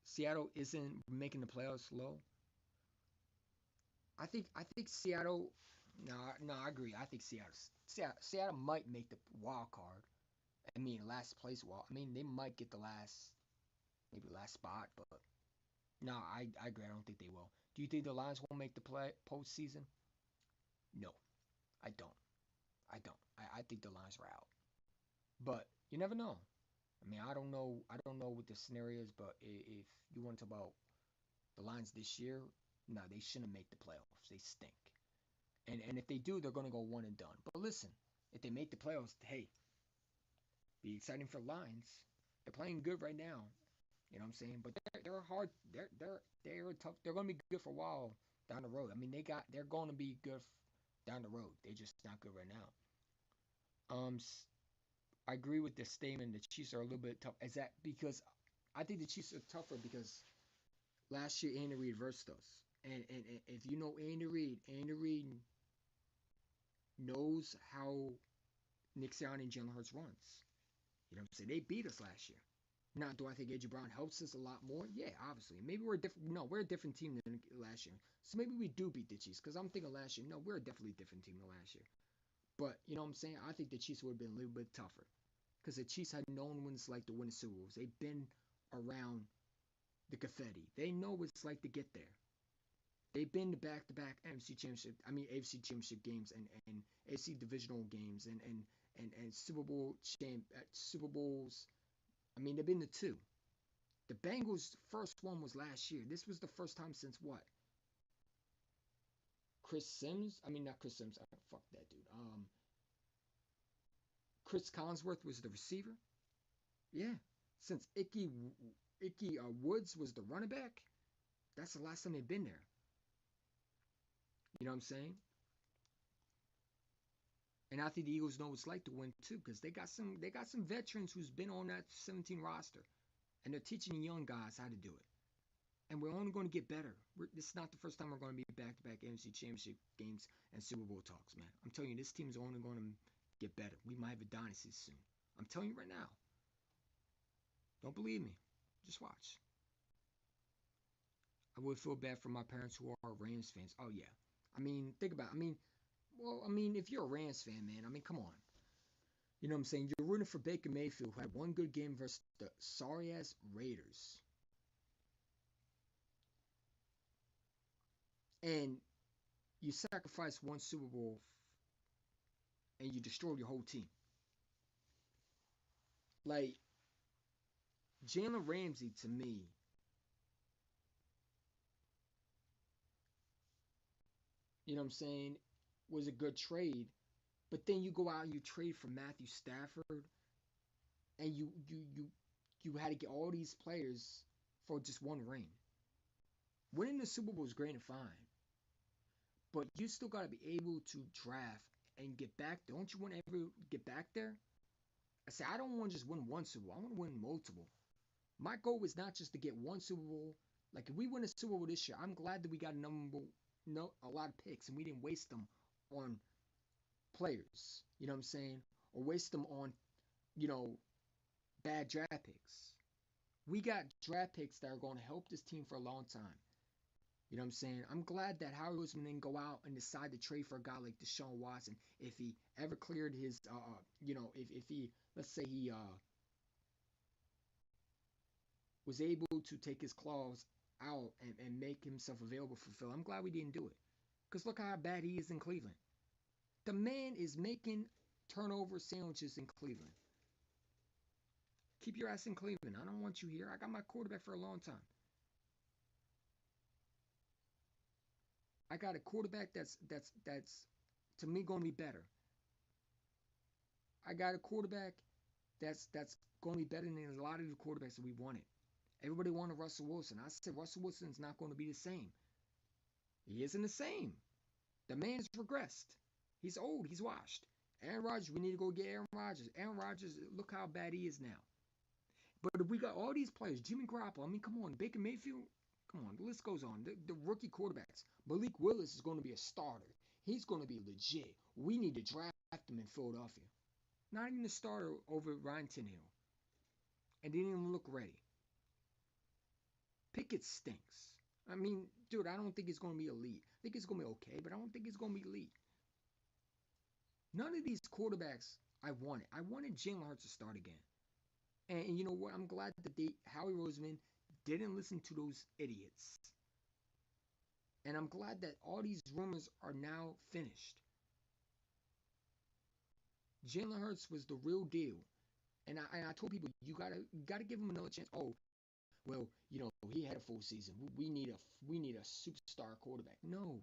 Seattle isn't making the playoffs low. I think Seattle. No, I agree. I think Seattle might make the wild card. I mean, last place wild. I mean, they might get the maybe last spot, but no, I agree. I don't think they will. Do you think the Lions will make the postseason? No, I don't. I think the Lions are out. But you never know. I mean, I don't know. I don't know what the scenario is, but if you want to talk about the Lions this year, no, they shouldn't make the playoffs. They stink. And if they do, they're gonna go one and done. But listen, if they make the playoffs, hey, be exciting for Lions. They're playing good right now. You know what I'm saying? But they're hard. They're tough. They're gonna be good for a while down the road. I mean, they're going to be good down the road. They're just not good right now. I agree with the statement. The Chiefs are a little bit tough. Is that because I think the Chiefs are tougher because last year Andy Reid versed us, and if you know Andy Reid knows how Nick Sirianni and Jalen Hurts runs. You know what I'm saying? They beat us last year. Now, do I think AJ Brown helps us a lot more? Yeah, obviously. Maybe we're a different. No, we're a different team than last year. So maybe we do beat the Chiefs. Because I'm thinking last year, no, we're definitely a different team than last year. But you know what I'm saying? I think the Chiefs would have been a little bit tougher. Because the Chiefs had known what it's like to win the Super Bowls. They've been around the confetti. They know what it's like to get there. They've been to back-to-back AFC Championship games and AFC divisional games and Super Bowls. I mean, they've been to two. The Bengals' first one was last year. This was the first time since what? Chris Sims? I mean, not Chris Sims. Fuck that dude. Chris Collinsworth was the receiver. Yeah, since Icky Woods was the running back. That's the last time they've been there. You know what I'm saying? And I think the Eagles know what it's like to win too, because they got some veterans who's been on that 17 roster, and they're teaching the young guys how to do it. And we're only going to get better. This is not the first time we're going to be back-to-back NFC Championship games and Super Bowl talks, man. I'm telling you, this team is only going to get better. We might have a dynasty soon. I'm telling you right now. Don't believe me. Just watch. I would feel bad for my parents who are Rams fans. Oh, yeah. I mean, think about it. If you're a Rams fan, man, I mean, come on. You know what I'm saying? You're rooting for Baker Mayfield, who had one good game versus the sorry-ass Raiders. And you sacrifice one Super Bowl and you destroy your whole team. Like, Jalen Ramsey, to me, you know what I'm saying, was a good trade. But then you go out and you trade for Matthew Stafford, and you had to get all these players for just one ring. Winning the Super Bowl is great and fine, but you still got to be able to draft and get back there. Don't you want to ever get back there? I say I don't want to just win one Super Bowl. I want to win multiple. My goal is not just to get one Super Bowl. Like if we win a Super Bowl this year, I'm glad that we got a lot of picks and we didn't waste them on players. You know what I'm saying? Or waste them on you know bad draft picks. We got draft picks that are going to help this team for a long time. You know what I'm saying? I'm glad that Howie Roseman didn't go out and decide to trade for a guy like Deshaun Watson if he ever cleared his, if he, let's say he was able to take his claws out and make himself available for Phil. I'm glad we didn't do it. Because look how bad he is in Cleveland. The man is making turnover sandwiches in Cleveland. Keep your ass in Cleveland. I don't want you here. I got my quarterback for a long time. I got a quarterback that's to me going to be better. I got a quarterback that's going to be better than a lot of the quarterbacks that we wanted. Everybody wanted Russell Wilson. I said Russell Wilson's not going to be the same. He isn't the same. The man's regressed. He's old. He's washed. Aaron Rodgers, we need to go get Aaron Rodgers. Aaron Rodgers, look how bad he is now. But if we got all these players, Jimmy Garoppolo, I mean, come on, Baker Mayfield, come on, the list goes on. The rookie quarterbacks, Malik Willis is going to be a starter. He's going to be legit. We need to draft him in Philadelphia. Not even a starter over Ryan Tannehill. And didn't even look ready. Pickett stinks. I mean, dude, I don't think it's going to be elite. I think it's going to be okay, but I don't think it's going to be elite. None of these quarterbacks I wanted. I wanted Jalen Hurts to start again. And you know what? I'm glad that Howie Roseman didn't listen to those idiots. And I'm glad that all these rumors are now finished. Jalen Hurts was the real deal. And I told people you gotta give him another chance. Oh, well, he had a full season. We need a superstar quarterback. No.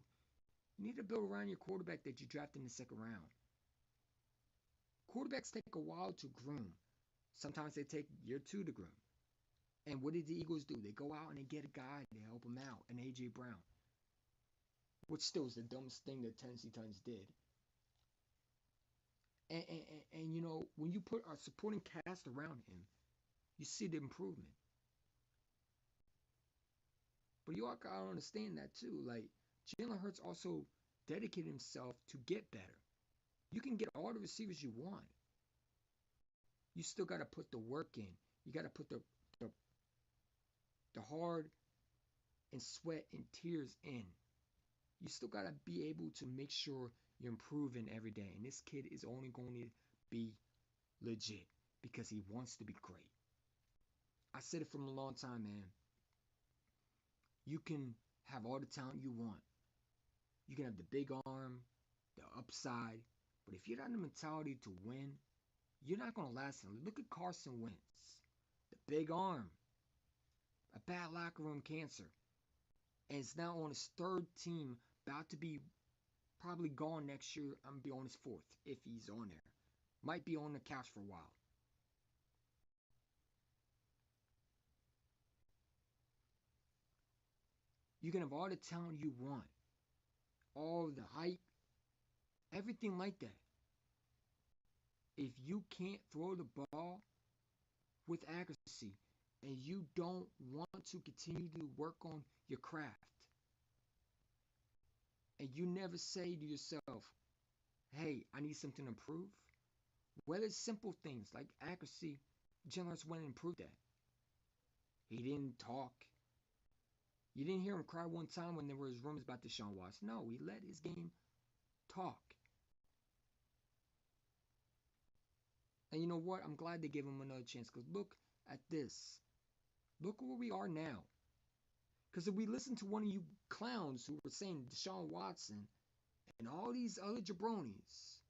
You need to build around your quarterback that you drafted in the second round. Quarterbacks take a while to groom. Sometimes they take year two to groom. And what did the Eagles do? They go out and they get a guy to help them out, an A.J. Brown. Which still is the dumbest thing that Tennessee Titans did. And you know, when you put a supporting cast around him, you see the improvement. But you all gotta understand that too. Like Jalen Hurts also dedicated himself to get better. You can get all the receivers you want. You still gotta put the work in. You gotta put the, the hard and sweat and tears in. You still gotta be able to make sure you're improving every day. And this kid is only going to be legit because he wants to be great. I said it from a long time, man. You can have all the talent you want. You can have the big arm, the upside, but if you're not in the mentality to win, you're not going to last. Look at Carson Wentz, the big arm, a bad locker room cancer, and it's now on his third team, about to be probably gone next year. I'm gonna be on his fourth if he's on there. Might be on the couch for a while. You can have all the talent you want, all the hype, everything like that. If you can't throw the ball with accuracy and you don't want to continue to work on your craft, and you never say to yourself, hey, I need something to improve, whether it's simple things like accuracy, Jalen Hurts went and improved that. He didn't talk. You didn't hear him cry one time when there was rumors about Deshaun Watson. No, he let his game talk. And you know what? I'm glad they gave him another chance because look at this. Look where we are now. Because if we listened to one of you clowns who were saying Deshaun Watson and all these other jabronis,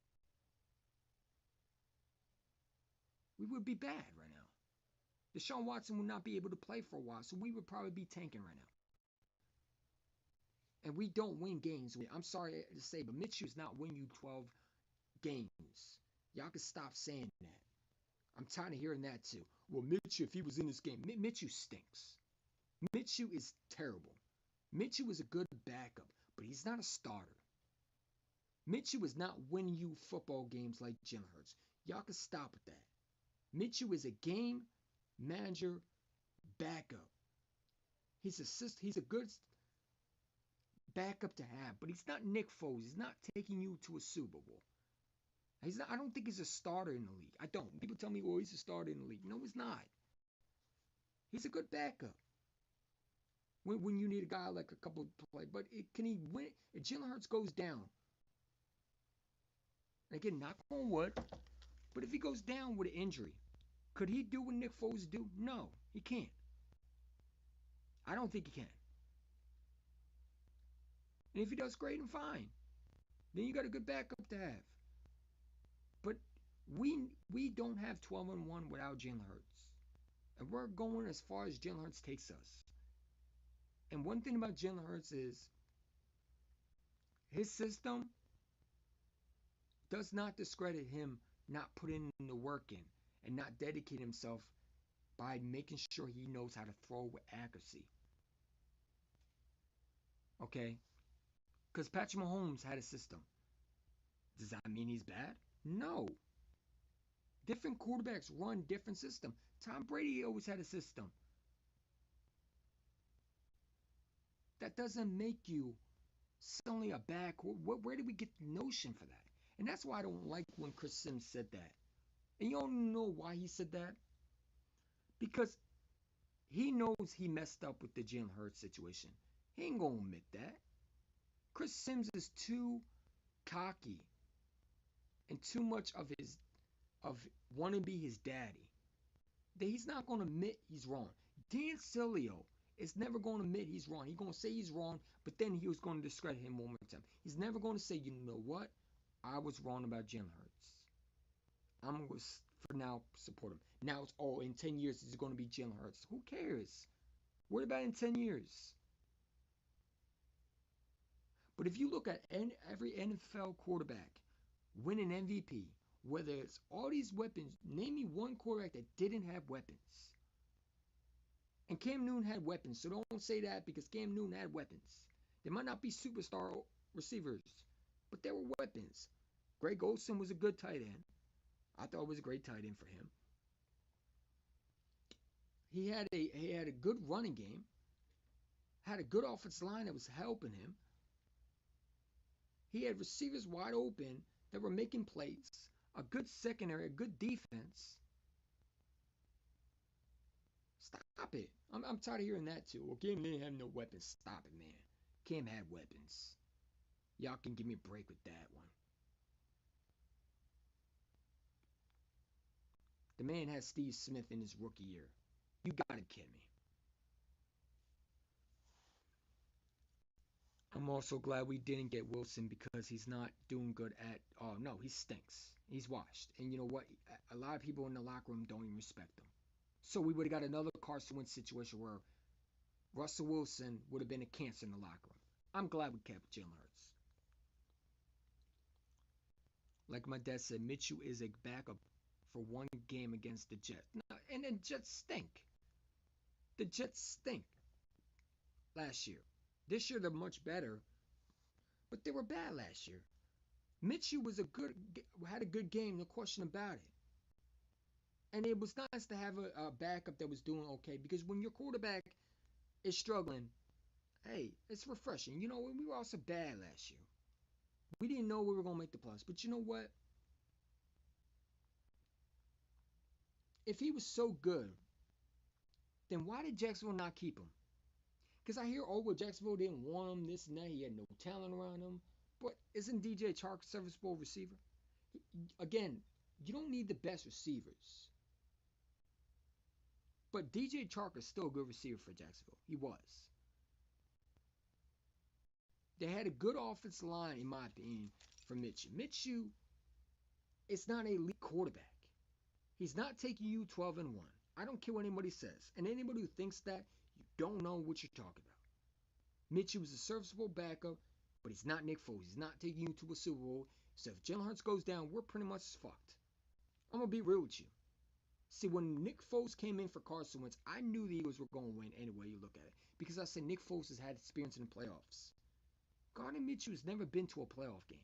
we would be bad right now. Deshaun Watson would not be able to play for a while, so we would probably be tanking right now. And we don't win games. I'm sorry to say, but Minshew is not winning you 12 games. Y'all can stop saying that. I'm tired of hearing that too. Well, Minshew, if he was in this game, Minshew stinks. Minshew is terrible. Minshew is a good backup, but he's not a starter. Minshew is not winning you football games like Jalen Hurts. Y'all can stop with that. Minshew is a game manager backup. He's a good backup to have, but he's not Nick Foles. He's not taking you to a Super Bowl. He's not, I don't think he's a starter in the league. I don't. People tell me, well, he's a starter in the league. No, he's not. He's a good backup. When you need a guy like a couple of play, but can he win? If Jalen Hurts goes down, and again, knock on wood, but if he goes down with an injury, could he do what Nick Foles do? No, he can't. I don't think he can. And if he does, great and fine. Then you got a good backup to have. But we don't have 12-1 without Jalen Hurts, and we're going as far as Jalen Hurts takes us. And one thing about Jalen Hurts is his system does not discredit him not putting the work in and not dedicate himself by making sure he knows how to throw with accuracy. Okay? Because Patrick Mahomes had a system. Does that mean he's bad? No. Different quarterbacks run different system. Tom Brady always had a system. That doesn't make you suddenly a bad quarterback. Where did we get the notion for that? And that's why I don't like when Chris Sims said that. And you don't know why he said that? Because he knows he messed up with the Jalen Hurts situation. He ain't gonna admit that. Chris Sims is too cocky and too much of wanting to be his daddy that he's not gonna admit he's wrong. Dan Sileo is never gonna admit he's wrong. He's gonna say he's wrong, but then he was gonna discredit him one more time. He's never gonna say, you know what? I was wrong about Jalen Hurts. I'm going to, for now, support him. Now it's, oh, in 10 years, it's going to be Jalen Hurts. Who cares? What about in 10 years? But if you look at every NFL quarterback win an MVP, whether it's all these weapons, name me one quarterback that didn't have weapons. And Cam Newton had weapons, so don't say that because Cam Newton had weapons. They might not be superstar receivers, but they were weapons. Greg Olsen was a good tight end. I thought it was a great tight end for him. He had a good running game, had a good offensive line that was helping him. He had receivers wide open that were making plays, a good secondary, a good defense. Stop it. I'm tired of hearing that too. Well, Cam didn't have no weapons. Stop it, man. Cam had weapons. Y'all can give me a break with that one. The man has Steve Smith in his rookie year. You gotta kid me. I'm also glad we didn't get Wilson because he's not doing good at. Oh no, he stinks. He's washed. And you know what? A lot of people in the locker room don't even respect him. So we would have got another Carson Wentz situation where Russell Wilson would have been a cancer in the locker room. I'm glad we kept Jalen Hurts. Like my dad said, Mitchell is a backup for one game against the Jets. No, and the Jets stink. The Jets stink last year. This year they're much better, but they were bad last year. Mitchell had a good game, no question about it. And it was nice to have a backup that was doing okay because when your quarterback is struggling, hey, it's refreshing. You know, we were also bad last year. We didn't know we were going to make the playoffs. But you know what? If he was so good, then why did Jacksonville not keep him? Because I hear, oh, well, Jacksonville didn't want him, this and that. He had no talent around him. But isn't DJ Chark a serviceable receiver? Again, you don't need the best receivers. But DJ Chark is still a good receiver for Jacksonville. He was. They had a good offensive line, in my opinion, for Mitchell. Mitchell is not an elite quarterback. He's not taking you 12-1. I don't care what anybody says. And anybody who thinks that, you don't know what you're talking about. Mitchell was a serviceable backup, but he's not Nick Foles. He's not taking you to a Super Bowl. So if Jalen Hurts goes down, we're pretty much fucked. I'm going to be real with you. See, when Nick Foles came in for Carson Wentz, I knew the Eagles were going to win any way you look at it. Because I said Nick Foles has had experience in the playoffs. Gardner Minshew has never been to a playoff game.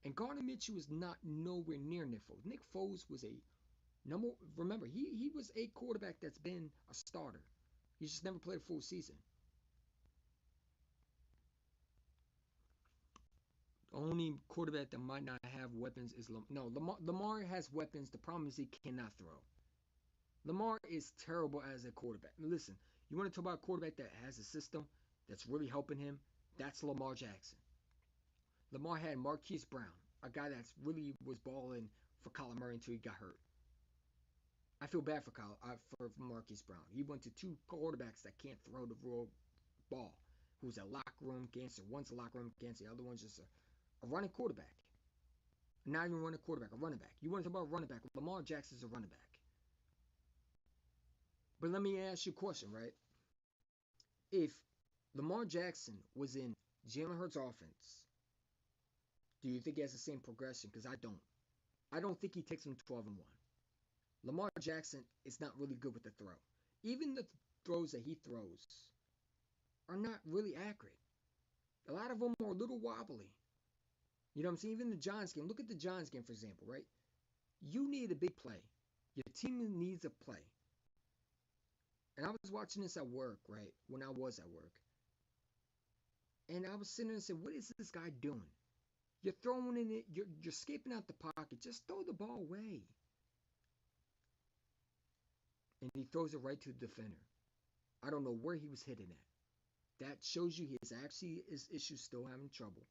And Gardner Minshew is not nowhere near Nick Foles. Nick Foles was remember, he was a quarterback that's been a starter. He's just never played a full season. The only quarterback that might not have weapons is Lamar has weapons. The problem is he cannot throw. Lamar is terrible as a quarterback. Listen, you want to talk about a quarterback that has a system that's really helping him? That's Lamar Jackson. Lamar had Marquise Brown, a guy that's really was balling for Kyler Murray until he got hurt. I feel bad for Marquise Brown. He went to two quarterbacks that can't throw the real ball. Who's a locker room gangster. One's a locker room gangster. The other one's just a running quarterback. Not even running quarterback, a running back. You want to talk about running back? Lamar Jackson's a running back. But let me ask you a question, right? If Lamar Jackson was in Jalen Hurts' offense, do you think he has the same progression? Because I don't. I don't think he takes him 12-1. Lamar Jackson is not really good with the throw. Even the throws that he throws are not really accurate. A lot of them are a little wobbly. You know what I'm saying? Even the Giants game. Look at the Giants game, for example, right? You need a big play. Your team needs a play. And I was watching this at work, right? When I was at work. And I was sitting there and said, what is this guy doing? You're throwing in it. You're escaping out the pocket. Just throw the ball away. And he throws it right to the defender. I don't know where he was hitting at. That shows you his issues still having trouble.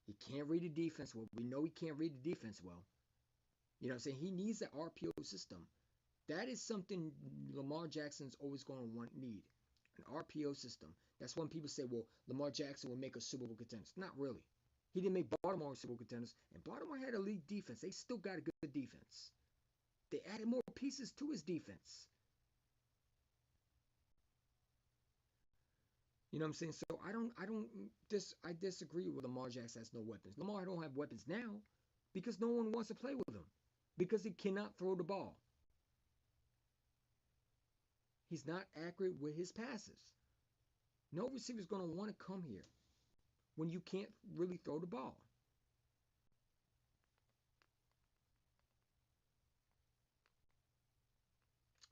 He can't read the defense well. We know he can't read the defense well. You know what I'm saying? He needs the RPO system. That is something Lamar Jackson's always going to need. An RPO system. That's when people say, well, Lamar Jackson will make a Super Bowl contender. Not really. He didn't make Baltimore Super Bowl contenders. And Baltimore had a elite defense. They still got a good defense. They added more pieces to his defense. You know what I'm saying? So I disagree with Lamar Jackson has no weapons. Lamar don't have weapons now because no one wants to play with him. Because he cannot throw the ball. He's not accurate with his passes. No receiver's going to want to come here when you can't really throw the ball.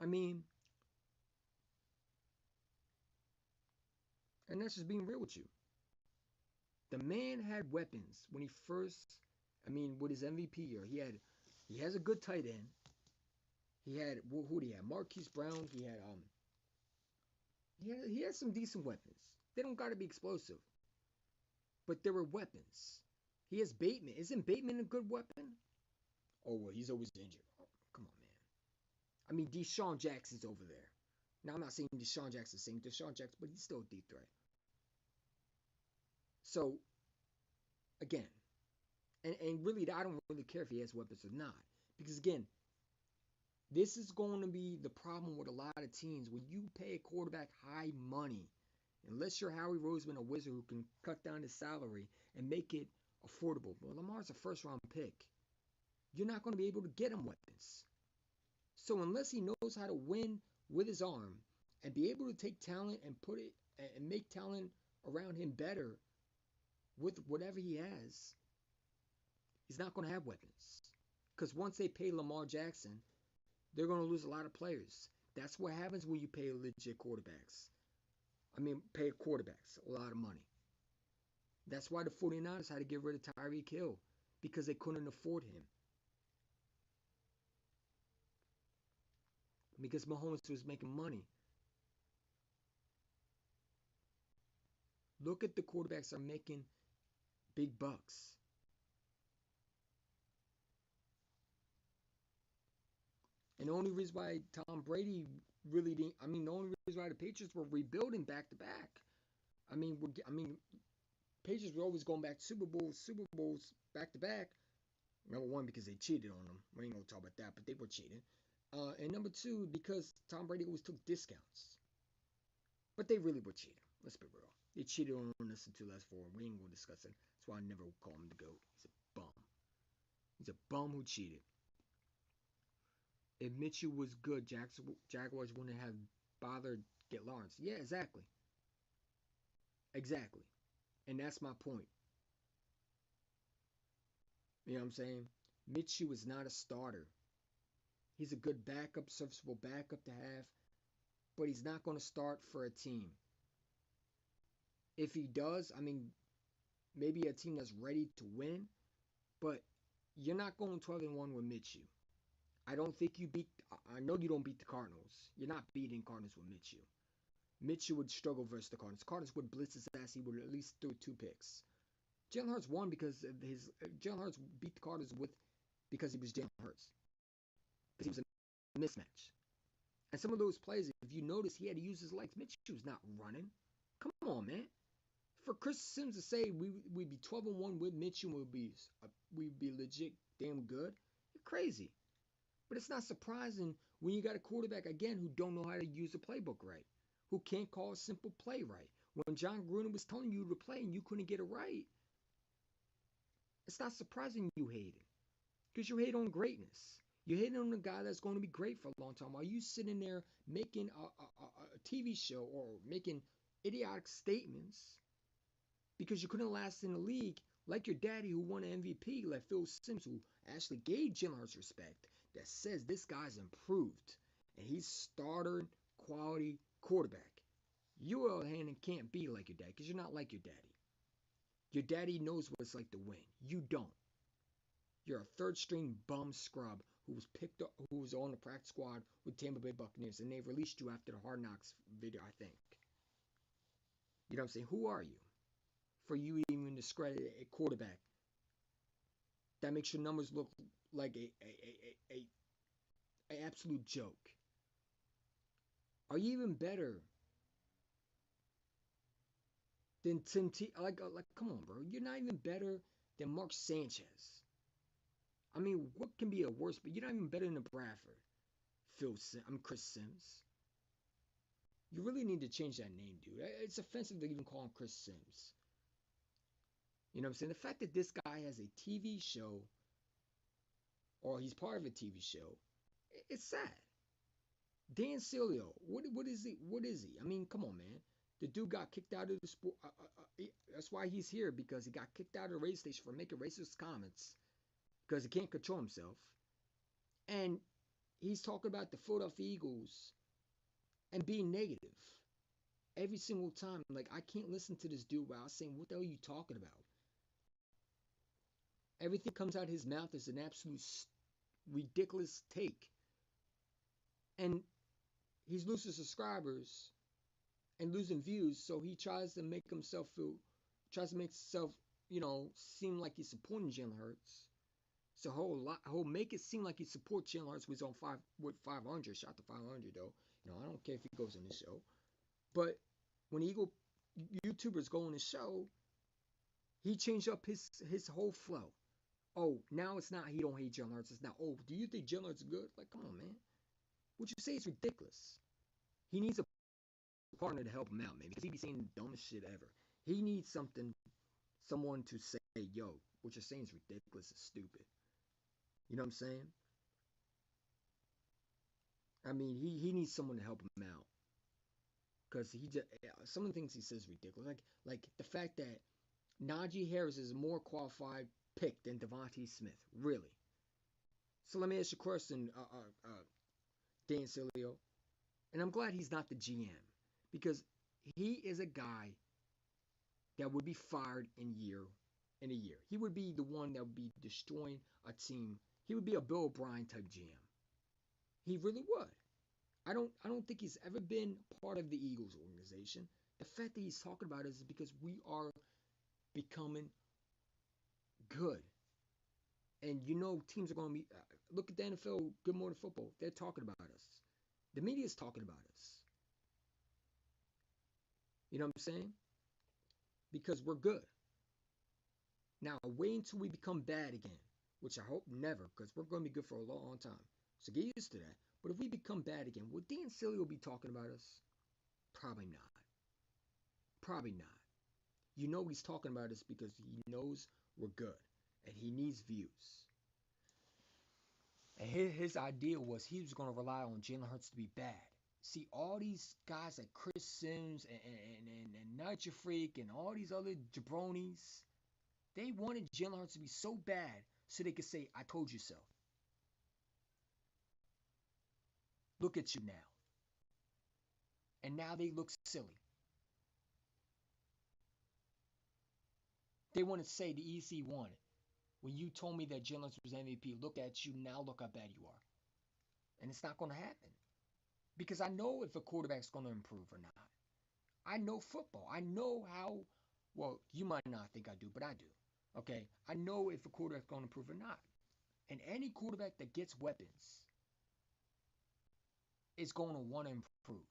I mean, and that's just being real with you. The man had weapons when he first, I mean, with his MVP year, he has a good tight end. He had who do he have? Marquise Brown. He had some decent weapons. They don't got to be explosive, but there were weapons. He has Bateman. Isn't Bateman a good weapon? Oh well, he's always injured. Oh, come on, man. I mean, Deshaun Jackson's over there. Now I'm not saying Deshaun Jackson's saying Deshaun Jackson, but he's still a deep threat. So again, and really, I don't really care if he has weapons or not, because again, this is going to be the problem with a lot of teams when you pay a quarterback high money. Unless you're Howie Roseman, a wizard who can cut down his salary and make it affordable. Well, Lamar's a first round pick. You're not going to be able to get him weapons. So unless he knows how to win with his arm and be able to take talent and put it and make talent around him better with whatever he has, he's not going to have weapons. Because once they pay Lamar Jackson, they're going to lose a lot of players. That's what happens when you pay legit quarterbacks. I mean, pay quarterbacks a lot of money. That's why the 49ers had to get rid of Tyreek Hill, because they couldn't afford him. Because Mahomes was making money. Look at the quarterbacks that are making big bucks. And the only reason why Tom Brady really didn't, I mean, the only reason why the Patriots were rebuilding back to back. I mean, Patriots were always going back to Super Bowls back to back. Number one, because they cheated on them. We ain't gonna talk about that, but they were cheating. And number two, because Tom Brady always took discounts. But they really were cheating. Let's be real. They cheated on us in 2004. We ain't gonna discuss it. That's why I never call him the GOAT. He's a bum. He's a bum who cheated. If Mitchell was good, Jaguars wouldn't have bothered get Lawrence. Yeah, exactly. Exactly. And that's my point. You know what I'm saying? Mitchell is not a starter. He's a good backup, serviceable backup to have, but he's not going to start for a team. If he does, I mean, maybe a team that's ready to win, but you're not going 12-1 with Mitchell. I don't think you beat. I know you don't beat the Cardinals. You're not beating Cardinals with Mitchell. Mitchell would struggle versus the Cardinals. Cardinals would blitz his ass. He would at least throw 2 picks. Jalen Hurts won because of his. Jalen Hurts beat the Cardinals because he was Jalen Hurts. Because he was a mismatch. And some of those plays, if you notice, he had to use his legs. Mitchell's not running. Come on, man. For Chris Sims to say we'd be 12-1 with Mitchell, we'd be legit damn good. You're crazy. But it's not surprising when you got a quarterback again who don't know how to use the playbook right, who can't call a simple play right. When John Gruden was telling you to play and you couldn't get it right, it's not surprising you hate it, because you hate on greatness. You hate on a guy that's going to be great for a long time. Are you sitting there making a TV show or making idiotic statements because you couldn't last in the league, like your daddy who won an MVP, like Phil Simms, who actually gave Jalen Hurts respect, that says this guy's improved and he's starter quality quarterback. You, on the other hand, can't be like your dad because you're not like your daddy. Your daddy knows what it's like to win. You don't. You're a third string bum scrub who was picked up, who was on the practice squad with Tampa Bay Buccaneers, and they released you after the Hard Knocks video, I think. You know what I'm saying? Who are you for you even discredit a quarterback that makes your numbers look like a absolute joke? Are you even better than Tim T? Like come on, bro. You're not even better than Mark Sanchez. I mean, what can be a worse? But you're not even better than Bradford. I'm Chris Sims. You really need to change that name, dude. It's offensive to even call him Chris Sims. You know what I'm saying? The fact that this guy has a TV show, or he's part of a TV show, it's sad. Dan Cilio, what is he? What is he? I mean, come on, man. The dude got kicked out of the sport. That's why he's here, because he got kicked out of the radio station for making racist comments because he can't control himself. And He's talking about the Philadelphia Eagles and being negative every single time. Like, I can't listen to this dude while saying, what the hell are you talking about? Everything comes out of his mouth is an absolute ridiculous take. And he's losing subscribers and losing views, so he tries to make himself seem like he's supporting Jalen Hurts. So he'll make it seem like he supports Jalen Hurts, was on 500, shot to 500 though. I don't care if he goes on the show, but when Eagle YouTubers go on the show, he changed up his whole flow. Oh, now it's not he don't hate Jalen Hurts. It's now, oh, do you think Jalen Hurts is good? Like, come on, man. What you say is ridiculous. He needs a partner to help him out, man, because he be saying the dumbest shit ever. He needs someone to say, yo, what you're saying is ridiculous, it's stupid. You know what I'm saying? I mean, he needs someone to help him out. Because he just, some of the things he says ridiculous. Like the fact that Najee Harris is a more qualified pick than Devontae Smith. Really? So let me ask you a question, Dan Silio. And I'm glad he's not the GM. Because he is a guy that would be fired in a year. He would be the one that would be destroying a team. He would be a Bill O'Brien type GM. He really would. I don't think he's ever been part of the Eagles organization. The fact that he's talking about it is because we are becoming good. And teams are going to be look at the NFL, Good Morning Football. They're talking about us. The media is talking about us. You know what I'm saying? Because we're good. Now, wait until we become bad again, which I hope never, because we're going to be good for a long, long time. So get used to that. But if we become bad again, will Dan Silio be talking about us? Probably not. Probably not. He's talking about us because he knows we're good and he needs views. And his idea was he was going to rely on Jalen Hurts to be bad. See, all these guys like Chris Sims and Nigel Freak and all these other jabronis, they wanted Jalen Hurts to be so bad so they could say, I told you so. Look at you now. And now they look silly. They want to say the EC won. When you told me that Jalen Hurts was MVP, look at you now, look how bad you are. And it's not going to happen. Because I know if a quarterback's going to improve or not. I know football. I know how, well, you might not think I do, but I do. Okay? I know if a quarterback's going to improve or not. And any quarterback that gets weapons is going to want to improve.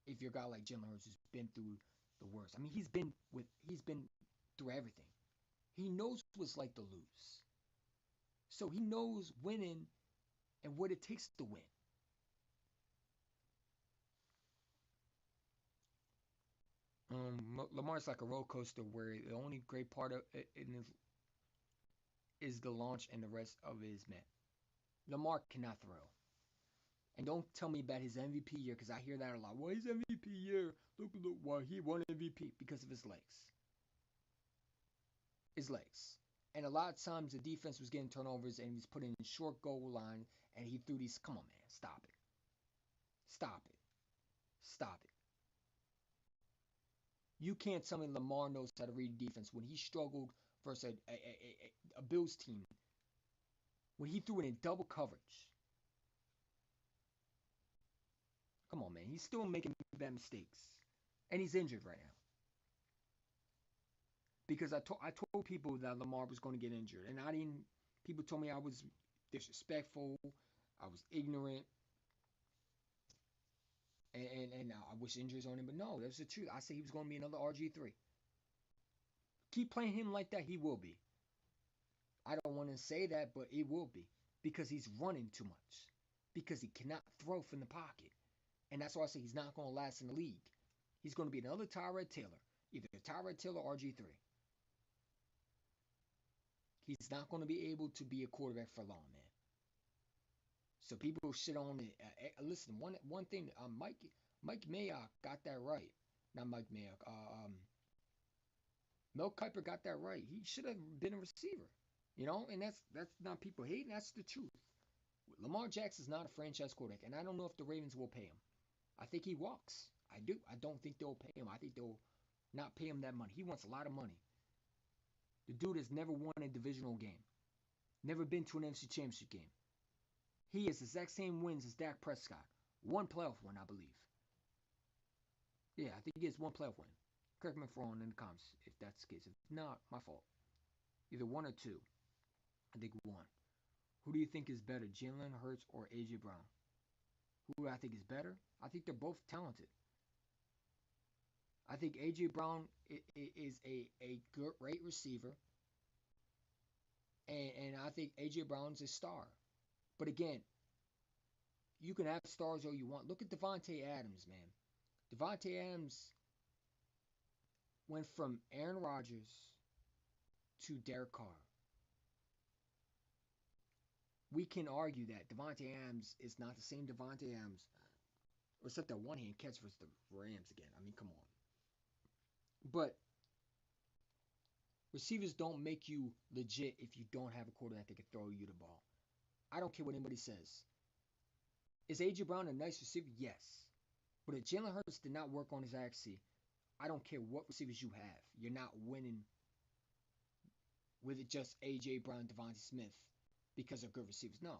If you're a guy like Jalen Hurts who's been through the worst. I mean, he's been through everything. He knows what it's like to lose. So he knows winning and what it takes to win. Lamar's like a roller coaster where the only great part of it is the launch and the rest of it is met. Lamar cannot throw. And don't tell me about his MVP year because I hear that a lot. Well, his MVP year, look, why he won MVP because of his legs. His legs. And a lot of times the defense was getting turnovers and he was put in short goal line and he threw these. Come on, man, stop it. Stop it. Stop it. You can't tell me Lamar knows how to read defense when he struggled versus a Bills team. When he threw it in double coverage. Come on, man. He's still making bad mistakes. And he's injured right now. Because I told people that Lamar was going to get injured. And I didn't. People told me I was disrespectful. I was ignorant. And I wish injuries on him. But no, that's the truth. I said he was going to be another RG3. Keep playing him like that, he will be. I don't want to say that, but it will be. Because he's running too much. Because he cannot throw from the pocket. And that's why I say he's not going to last in the league. He's going to be another Tyrod Taylor. Either Tyrod Taylor or RG3. He's not going to be able to be a quarterback for long, man. So people shit on it. Listen, one thing, Mike Mayock got that right. Not Mike Mayock. Mel Kiper got that right. He should have been a receiver, and that's not people hating. That's the truth. Lamar Jackson's not a franchise quarterback, and I don't know if the Ravens will pay him. I think he walks. I do. I don't think they'll pay him. I think they'll not pay him that money. He wants a lot of money. The dude has never won a divisional game, never been to an NFC Championship game. He has the exact same wins as Dak Prescott. One playoff win, I believe. Yeah, I think he has one playoff win. Correct me if I'm wrong in the comments if that's the case. If not, my fault. Either one or two. I think one. Who do you think is better, Jalen Hurts or A.J. Brown? Who do I think is better? I think they're both talented. I think A.J. Brown is a great receiver, and I think A.J. Brown's a star. But again, you can have stars all you want. Look at Devontae Adams, man. Devontae Adams went from Aaron Rodgers to Derek Carr. We can argue that Devontae Adams is not the same Devontae Adams, except that one hand catch versus the Rams again. I mean, come on. But receivers don't make you legit if you don't have a quarterback that can throw you the ball. I don't care what anybody says. Is A.J. Brown a nice receiver? Yes. But if Jalen Hurts did not work on his accuracy, I don't care what receivers you have. You're not winning with it just A.J. Brown, Devontae Smith because they're good receivers. No.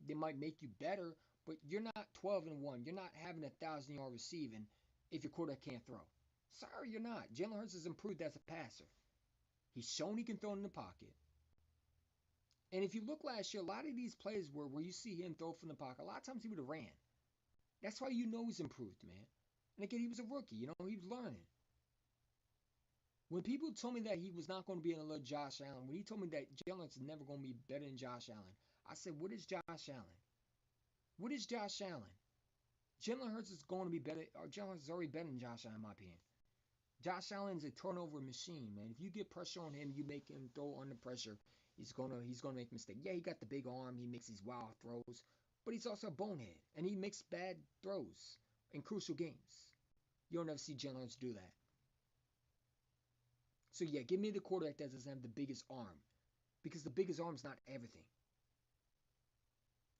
They might make you better, but you're not 12-1. You're not having 1,000-yard receiving if your quarterback can't throw. Sorry, you're not. Jalen Hurts has improved as a passer. He's shown he can throw in the pocket. And if you look last year, a lot of these plays where you see him throw from the pocket, a lot of times he would have ran. That's why you know he's improved, man. And again, he was a rookie. You know, he was learning. When people told me that he was not going to be another Josh Allen, when he told me that Jalen's never going to be better than Josh Allen, I said, what is Josh Allen? What is Josh Allen? Jalen Hurts is going to be better, or Jalen Hurts is already better than Josh Allen, in my opinion. Josh Allen's a turnover machine, man. If you get pressure on him, you make him throw under pressure. He's gonna make mistakes. Yeah, he got the big arm. He makes these wild throws, but he's also a bonehead, and he makes bad throws in crucial games. You'll never see Jalen Hurts do that. So yeah, give me the quarterback that doesn't have the biggest arm, because the biggest arm is not everything.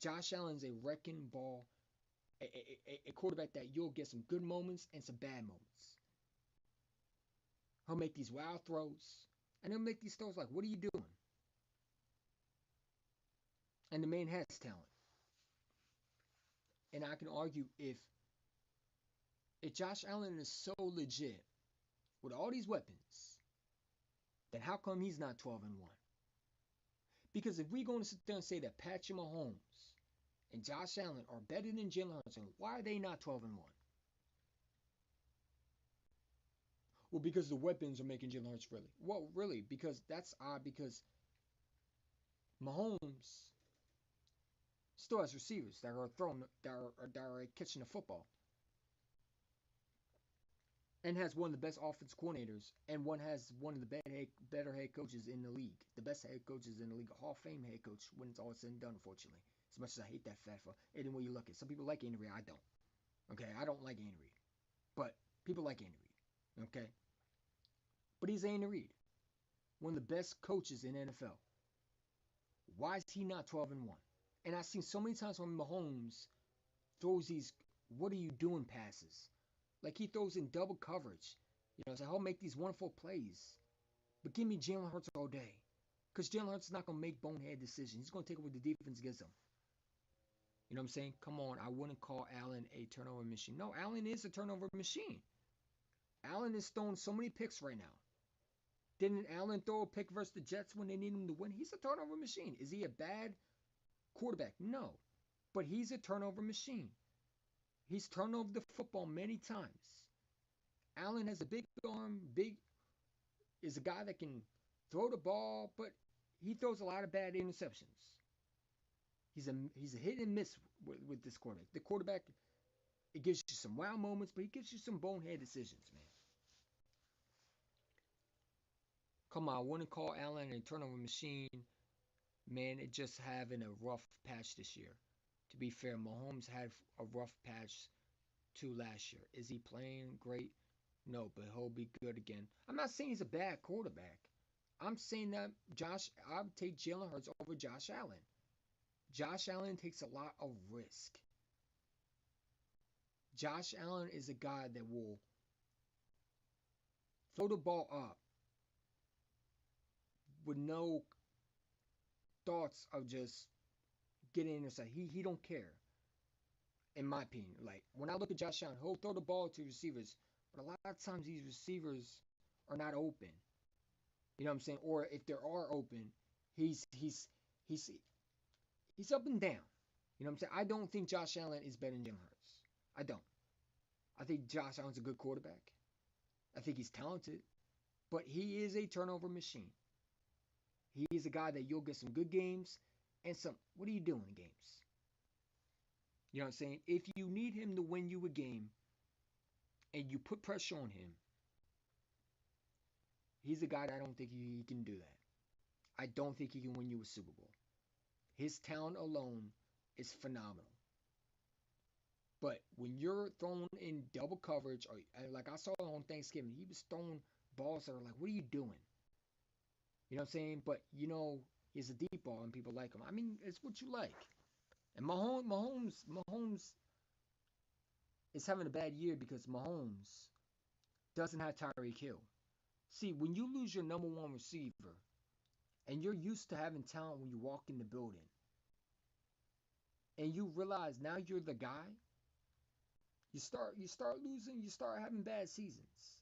Josh Allen's a wrecking ball, a quarterback that you'll get some good moments and some bad moments. He'll make these wild throws, and he'll make these throws like, what are you doing? And the man has talent. And I can argue if Josh Allen is so legit with all these weapons, then how come he's not 12-1? Because if we're going to sit there and say that Patrick Mahomes and Josh Allen are better than Jalen Hurts, why are they not 12-1? Well, because the weapons are making Jalen Hurts really. Well, really, because that's odd, because Mahomes still has receivers that are throwing, that are catching the football, and has one of the best offense coordinators, and has one of the better head coaches in the league, the best head coaches in the league, a Hall of Fame head coach when it's all said and done, unfortunately. As much as I hate that fat fuck, anyway you look at, some people like Andy Reid, I don't. Okay, I don't like Andy Reid, but people like Andy Reid. Okay, but he's Andy Reid, one of the best coaches in the NFL. Why is he not 12-1? And I've seen so many times when Mahomes throws these "what are you doing" passes. Like he throws in double coverage. You know, so he'll make these wonderful plays. But give me Jalen Hurts all day. Because Jalen Hurts is not going to make bonehead decisions. He's going to take what the defense gives him. You know what I'm saying? Come on, I wouldn't call Allen a turnover machine. No, Allen is a turnover machine. Allen is throwing so many picks right now. Didn't Allen throw a pick versus the Jets when they needed him to win? He's a turnover machine. Is he a bad quarterback? No. But he's a turnover machine. He's turned over the football many times. Allen has a big arm, is a guy that can throw the ball, but he throws a lot of bad interceptions. He's a hit and miss with this quarterback. The quarterback, it gives you some wow moments, but he gives you some bonehead decisions, man. Come on, I wouldn't call Allen a turnover machine. Man, it just having a rough patch this year. To be fair, Mahomes had a rough patch too last year. Is he playing great? No, but he'll be good again. I'm not saying he's a bad quarterback. I'm saying that I'll take Jalen Hurts over Josh Allen. Josh Allen takes a lot of risk. Josh Allen is a guy that will throw the ball up with no thoughts of just getting inside. He don't care, in my opinion. Like when I look at Josh Allen, he'll throw the ball to receivers, but a lot of times these receivers are not open. You know what I'm saying? Or if they are open, he's he's he's he's up and down. You know what I'm saying? I don't think Josh Allen is better than Jalen Hurts. I don't. I think Josh Allen's a good quarterback. I think he's talented, but he is a turnover machine. He is a guy that you'll get some good games and some. What are you doing in games? You know what I'm saying? If you need him to win you a game and you put pressure on him, he's a guy that I don't think he can do that. I don't think he can win you a Super Bowl. His talent alone is phenomenal. But when you're thrown in double coverage, or like I saw on Thanksgiving, he was throwing balls that are like, what are you doing? You know what I'm saying? But you know, he's a deep ball and people like him. I mean, it's what you like. And Mahomes is having a bad year because Mahomes doesn't have Tyreek Hill. See, when you lose your number one receiver and you're used to having talent when you walk in the building, and you realize now you're the guy, you start losing, you start having bad seasons.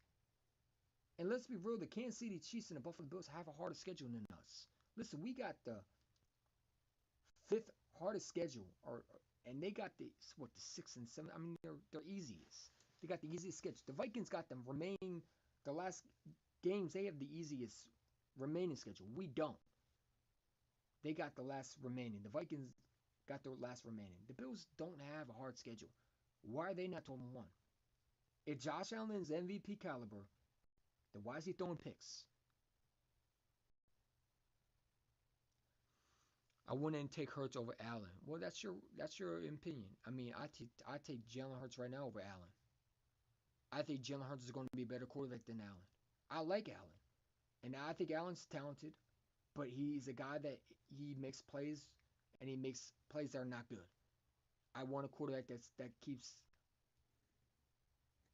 And let's be real, the Kansas City Chiefs and the Buffalo Bills have a harder schedule than us. Listen, we got the fifth hardest schedule, or and they got the sixth and seventh. I mean, they're easiest. They got the easiest schedule. The Vikings got them remaining the last games. They have the easiest remaining schedule. We don't. They got the last remaining. The Vikings got their last remaining. The Bills don't have a hard schedule. Why are they not 12-1? If Josh Allen is MVP caliber, then why is he throwing picks? I wouldn't take Hurts over Allen. Well, that's your opinion. I mean, I take Jalen Hurts right now over Allen. I think Jalen Hurts is going to be a better quarterback than Allen. I like Allen, and I think Allen's talented, but he's a guy that he makes plays, and he makes plays that are not good. I want a quarterback that keeps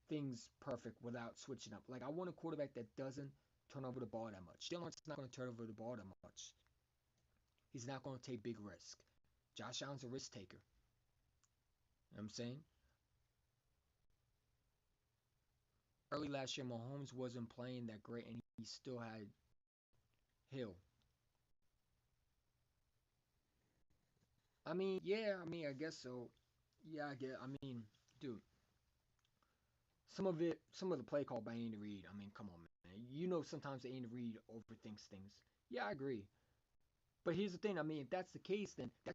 things perfect without switching up. Like I want a quarterback that doesn't turn over the ball that much. Jalen Hurts is not going to turn over the ball that much. He's not going to take big risks. Josh Allen's a risk taker. You know what I'm saying? Early last year, Mahomes wasn't playing that great, and he still had Hill. I mean, yeah, I mean, I guess so. Yeah, I get. I mean, dude, some of the play call by Andy Reid. I mean, come on, man. You know, sometimes Andy Reid overthinks things. Yeah, I agree. But here's the thing. I mean, if that's the case, then that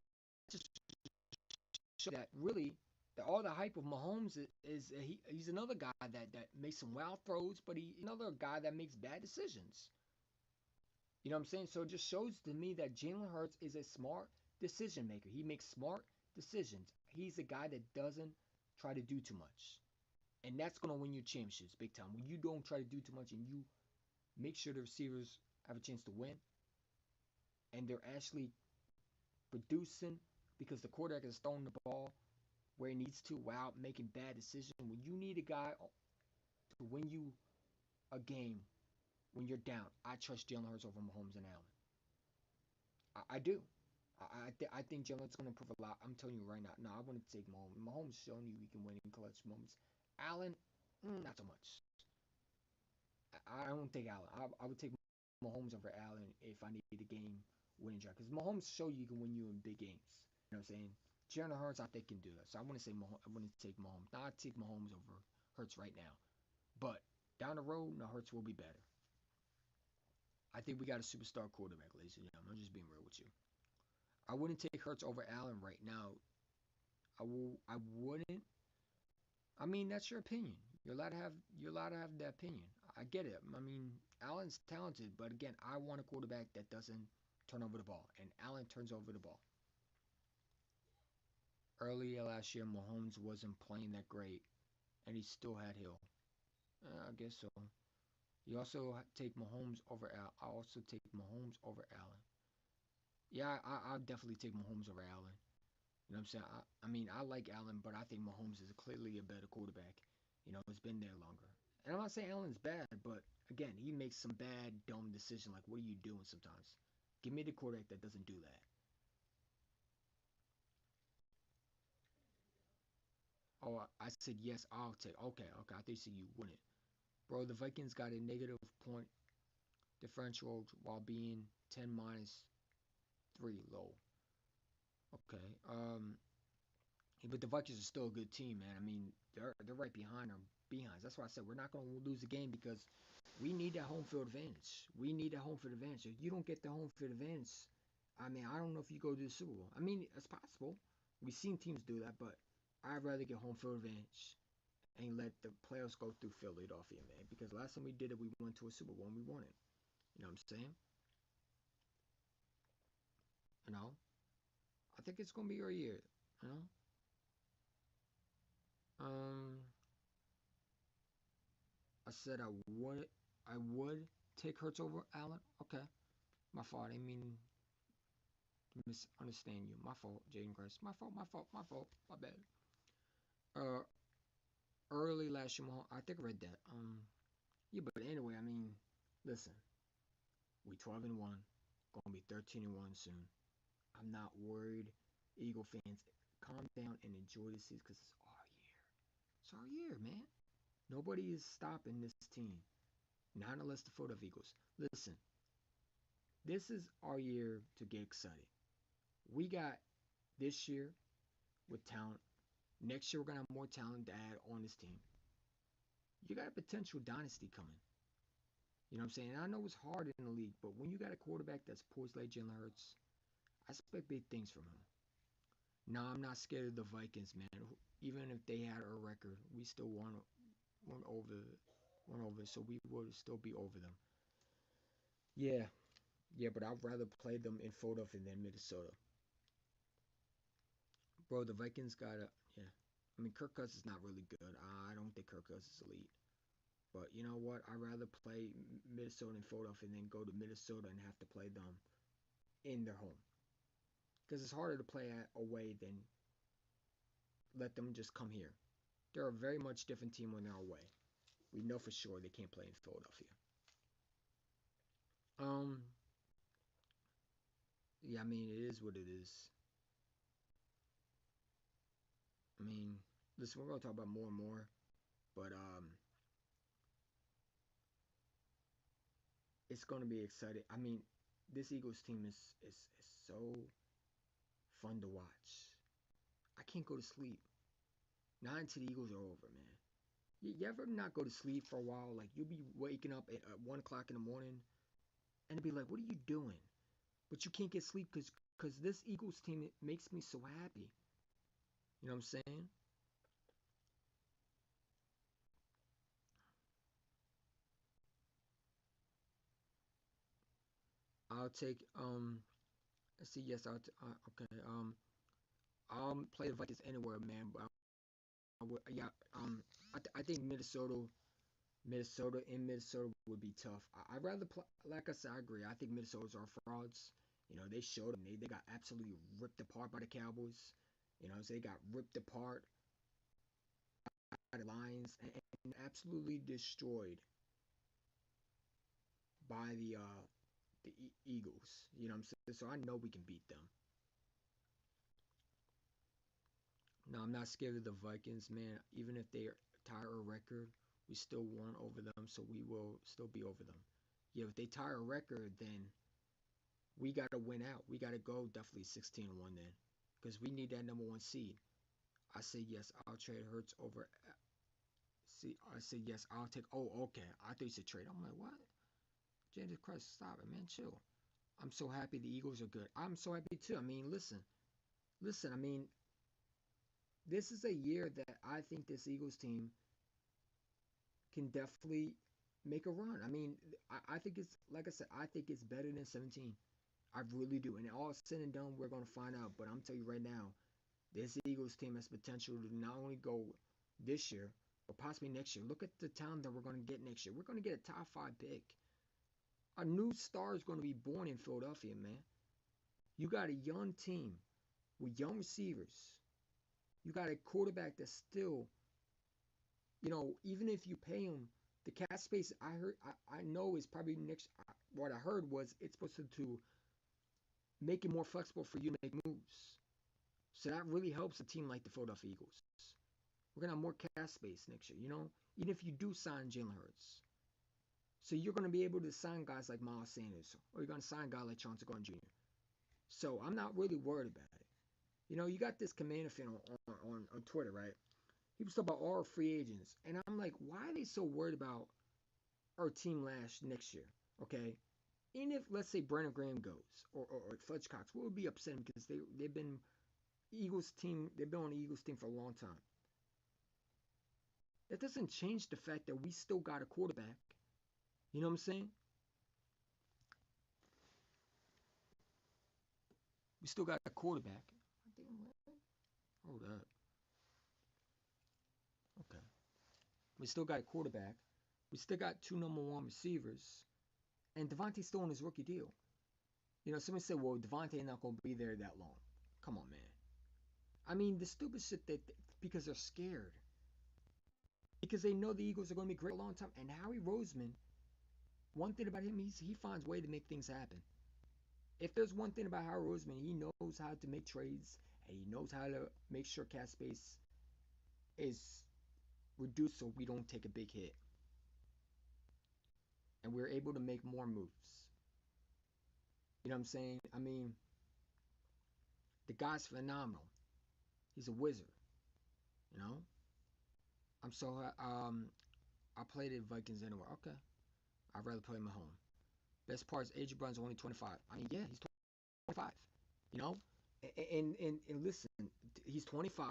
just shows that really all the hype of Mahomes is he's another guy that makes some wild throws, but he's another guy that makes bad decisions. You know what I'm saying? So it just shows to me that Jalen Hurts is a smart decision maker. He makes smart decisions. He's a guy that doesn't try to do too much. And that's going to win you championships big time. When you don't try to do too much and you make sure the receivers have a chance to win and they're actually producing because the quarterback is throwing the ball where he needs to without making bad decisions. When you need a guy to win you a game when you're down, I trust Jalen Hurts over Mahomes and Allen. I do. I think Jalen's going to improve a lot. I'm telling you right now. No, I want to take Mahomes. Mahomes showing you he can win in clutch moments. Allen, not so much. I don't take Allen. I would take Mahomes over Allen if I need a game winning drive. Because Mahomes show you can win you in big games. You know what I'm saying? Jalen Hurts, I think can do that. So I want to say I want to take Mahomes. Now I take Mahomes over Hurts right now. But down the road, no, Hurts will be better. I think we got a superstar quarterback, ladies and gentlemen. I'm just being real with you. I wouldn't take Hurts over Allen right now. I wouldn't. I mean, that's your opinion. You're allowed to have that opinion. I get it. I mean, Allen's talented, but again, I want a quarterback that doesn't turn over the ball, and Allen turns over the ball. Earlier last year, Mahomes wasn't playing that great, and he still had Hill. I guess so. You also take Mahomes over Al. I also take Mahomes over Allen. Yeah, I'll definitely take Mahomes over Allen. You know what I'm saying? I mean, I like Allen, but I think Mahomes is clearly a better quarterback. You know, it's been there longer. And I'm not saying Allen's bad, but again, he makes some bad, dumb decisions. Like, what are you doing sometimes? Give me the quarterback that doesn't do that. Oh, I said yes, I'll take. Okay, okay. I think so. You wouldn't, bro. The Vikings got a negative point differential while being 10-3 low. Okay. But the Vikings are still a good team, man. I mean, they're right behind our behinds. That's why I said we're not going to lose the game because we need that home field advantage. We need that home field advantage. If you don't get the home field advantage, I mean, I don't know if you go to the Super Bowl. I mean, it's possible. We've seen teams do that, but I'd rather get home field advantage and let the playoffs go through Philadelphia, man. Because last time we did it, we went to a Super Bowl and we won it. You know what I'm saying? You know, I think it's gonna be our year. You know, um, I said I would take Hurts over Allen. Okay, my fault. I didn't mean to misunderstand you. My fault, Jaden Grace. My fault. My fault. My fault. My bad. Uh, early last year, I think I read that. Yeah, but anyway, I mean, listen, we 12-1, gonna be 13-1 soon. I'm not worried. Eagle fans, calm down and enjoy the season because it's our year. It's our year, man. Nobody is stopping this team. Not unless the Philadelphia Eagles. Listen, this is our year to get excited. We got this year with talent. Next year, we're going to have more talent to add on this team. You got a potential dynasty coming. You know what I'm saying? I know it's hard in the league, but when you got a quarterback that's poised like Jalen Hurts, I expect big things from him. No, I'm not scared of the Vikings, man. Even if they had a record, we still won over, so we would still be over them. Yeah, yeah, but I'd rather play them in Philadelphia than Minnesota. Bro, the Vikings got a yeah. I mean, Kirk Cousins is not really good. I don't think Kirk Cousins is elite. But you know what? I'd rather play Minnesota and Philadelphia than go to Minnesota and have to play them in their home. Because it's harder to play away than let them just come here. They're a very much different team when they're away. We know for sure they can't play in Philadelphia. Um, yeah, I mean, it is what it is. I mean, listen, we're gonna talk about more and more, but it's gonna be exciting. I mean, this Eagles team is so fun to watch. I can't go to sleep. Not until the Eagles are over, man. You ever not go to sleep for a while? Like you'll be waking up at 1 o'clock in the morning and be like, "What are you doing?" But you can't get sleep because this Eagles team it makes me so happy. You know what I'm saying? I'll take let's see. Yes, okay. I'll play the Vikings anywhere, man. But yeah. I think Minnesota would be tough. I'd rather play. Like I said, I agree. I think Minnesota's are frauds. You know, they showed them. They got absolutely ripped apart by the Cowboys. You know, so they got ripped apart by the Lions and absolutely destroyed by the Eagles. You know what I'm saying? So I know we can beat them. No, I'm not scared of the Vikings, man. Even if they tie a record, we still won over them, so we will still be over them. Yeah, if they tie a record, then we got to win out. We got to go definitely 16-1 then, because we need that number one seed. I say yes. I'll trade Hurts over. See, I said yes. I'll take. Oh, okay. I thought you said trade. I'm like, what? Jesus Christ, stop it, man. Chill. I'm so happy the Eagles are good. I'm so happy too. I mean, listen. I mean, this is a year that I think this Eagles team can definitely make a run. I mean, I think it's like I said. I think it's better than 17. I really do. And all said and done, we're gonna find out. But I'm telling you right now, this Eagles team has potential to not only go this year, but possibly next year. Look at the talent that we're going to get next year. We're going to get a top 5 pick. A new star is going to be born in Philadelphia, man. You got a young team with young receivers. You got a quarterback that's still, even if you pay him, the cap space I know is probably next. What I heard was it's supposed to make it more flexible for you to make moves. So that really helps a team like the Philadelphia Eagles. We're gonna have more cap space next year. Even if you do sign Jalen Hurts, so you're gonna be able to sign guys like Miles Sanders, or you're gonna sign a guy like Chauncey Gardner Jr. So I'm not really worried about it. You got this Commander fan on Twitter, right? He was talking about all free agents, and I'm like, why are they so worried about our team next year? Okay, and if let's say Brandon Graham goes or Fletch Cox, what would be upsetting because they've been Eagles team, they've been on the Eagles team for a long time. That doesn't change the fact that we still got a quarterback. You know what I'm saying? We still got a quarterback. Hold up. Okay. We still got a quarterback. We still got two number one receivers. And Devontae's still on his rookie deal. Somebody said, well, Devontae not going to be there that long. Come on, man. I mean, the stupid shit because they're scared. Because they know the Eagles are going to be great a long time. And Howie Roseman, one thing about him, he finds a way to make things happen. If there's one thing about Howie Roseman, he knows how to make trades and he knows how to make sure cap space is reduced so we don't take a big hit. And we're able to make more moves. You know what I'm saying? I mean, the guy's phenomenal. He's a wizard. You know? I'm so I played the Vikings anyway. Okay. I'd rather play him at home. Best part is AJ Brown's only 25. I mean, yeah, he's 25. You know? And listen, he's 25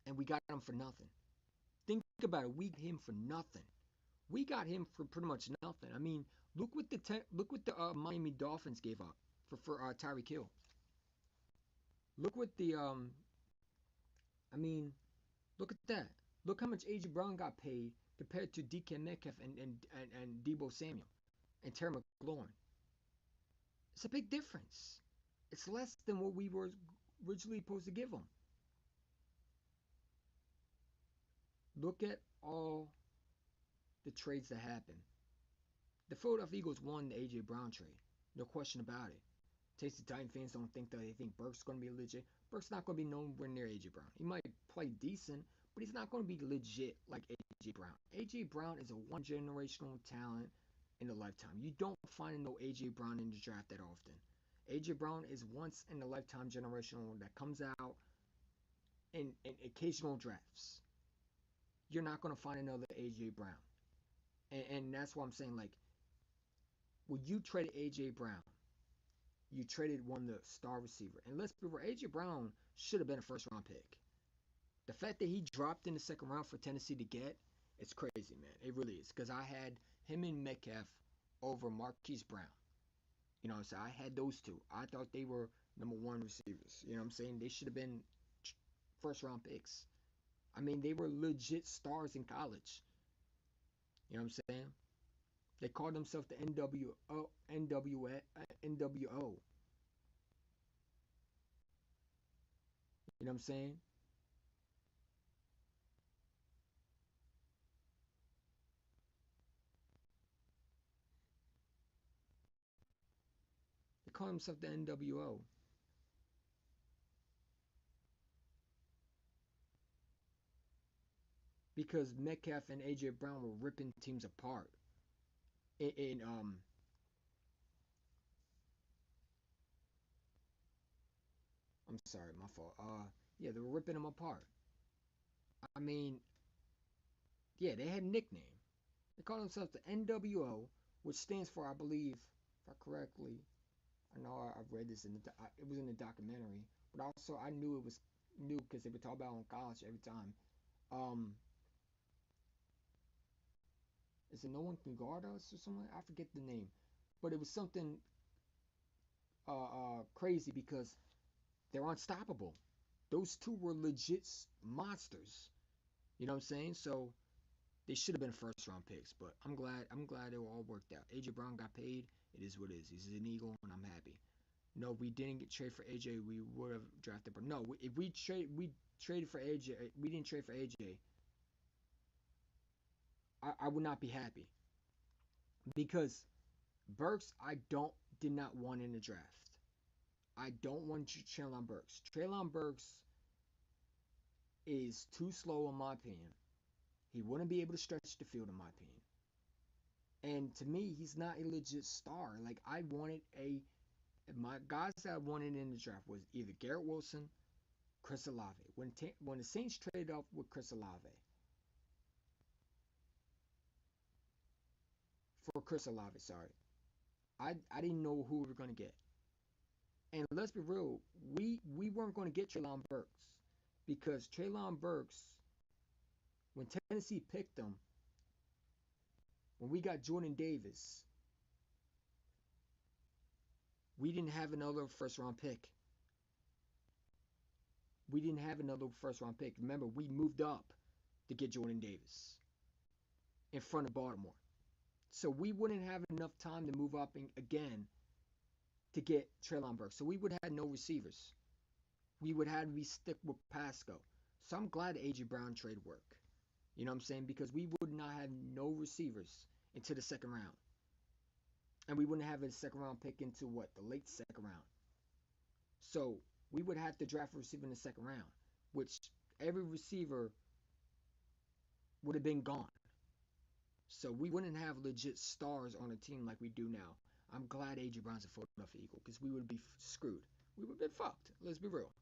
and we got him for nothing. Think about it. We got him for nothing. We got him for pretty much nothing. I mean, look what the Miami Dolphins gave up for Tyreek Hill. Look what the I mean, look at that. Look how much AJ Brown got paid compared to DK Metcalf and Debo Samuel and Terry McLaurin. It's a big difference. It's less than what we were originally supposed to give them. Look at all the trades that happened. The Philadelphia Eagles won the AJ Brown trade. No question about it. Tasty Titan fans don't think that they think Burke's going to be legit. Burke's not going to be nowhere near AJ Brown. He might play decent, but he's not going to be legit like AJ Brown. AJ Brown is a one generational talent in a lifetime. You don't find no AJ Brown in the draft that often. AJ Brown is once in a lifetime generational that comes out in occasional drafts. You're not going to find another AJ Brown. And that's why I'm saying, like, when you traded AJ Brown, you traded one of the star receiver. And let's be real, AJ Brown should have been a first round pick. The fact that he dropped in the second round for Tennessee to get, it's crazy, man. It really is. Because I had him and Metcalf over Marquise Brown. You know what I'm saying? I had those two. I thought they were number one receivers. You know what I'm saying? They should have been first round picks. I mean, they were legit stars in college. You know what I'm saying? They called themselves the NWO. You know what I'm saying? They called themselves the NWO because Metcalf and AJ Brown were ripping teams apart. In I'm sorry, my fault. Yeah, they were ripping them apart. I mean, yeah, they had a nickname. They called themselves the NWO, which stands for, I believe, if I correctly, I know I've read this it was in the documentary, but also I knew it was new because they would talk about it on college every time. Um, is it No One Can Guard Us or something? I forget the name, but it was something crazy because they're unstoppable. Those two were legit monsters. You know what I'm saying? So they should have been first round picks, but I'm glad it all worked out. AJ Brown got paid. It is what it is. He's an Eagle, and I'm happy. No, we didn't get trade for AJ. We would have drafted. But no, if we traded for AJ, we didn't trade for AJ. I would not be happy because Burks, I don't did not want in the draft. I don't want Traylon Burks. Traylon Burks is too slow in my opinion. He wouldn't be able to stretch the field in my opinion. And to me, he's not a legit star. Like I wanted my guys that I wanted in the draft was either Garrett Wilson, Chris Olave. When the Saints traded up with Chris Olave for Chris Olave, sorry, I didn't know who we were gonna get. And let's be real, we weren't gonna get Traylon Burks because Traylon Burks, when Tennessee picked him, when we got Jordan Davis, we didn't have another first round pick. We didn't have another first round pick. Remember, we moved up to get Jordan Davis in front of Baltimore. So we wouldn't have enough time to move up again to get Traylon Burks. So we would have no receivers. We would have to be stick with Pasco. So I'm glad the AJ Brown trade worked. You know what I'm saying? Because we would not have no receivers into the second round. And we wouldn't have a second round pick into what? The late second round. So we would have to draft a receiver in the second round, which every receiver would have been gone. So we wouldn't have legit stars on a team like we do now. I'm glad AJ Brown's a Philadelphia Eagle because we would be screwed. We would have been fucked. Let's be real.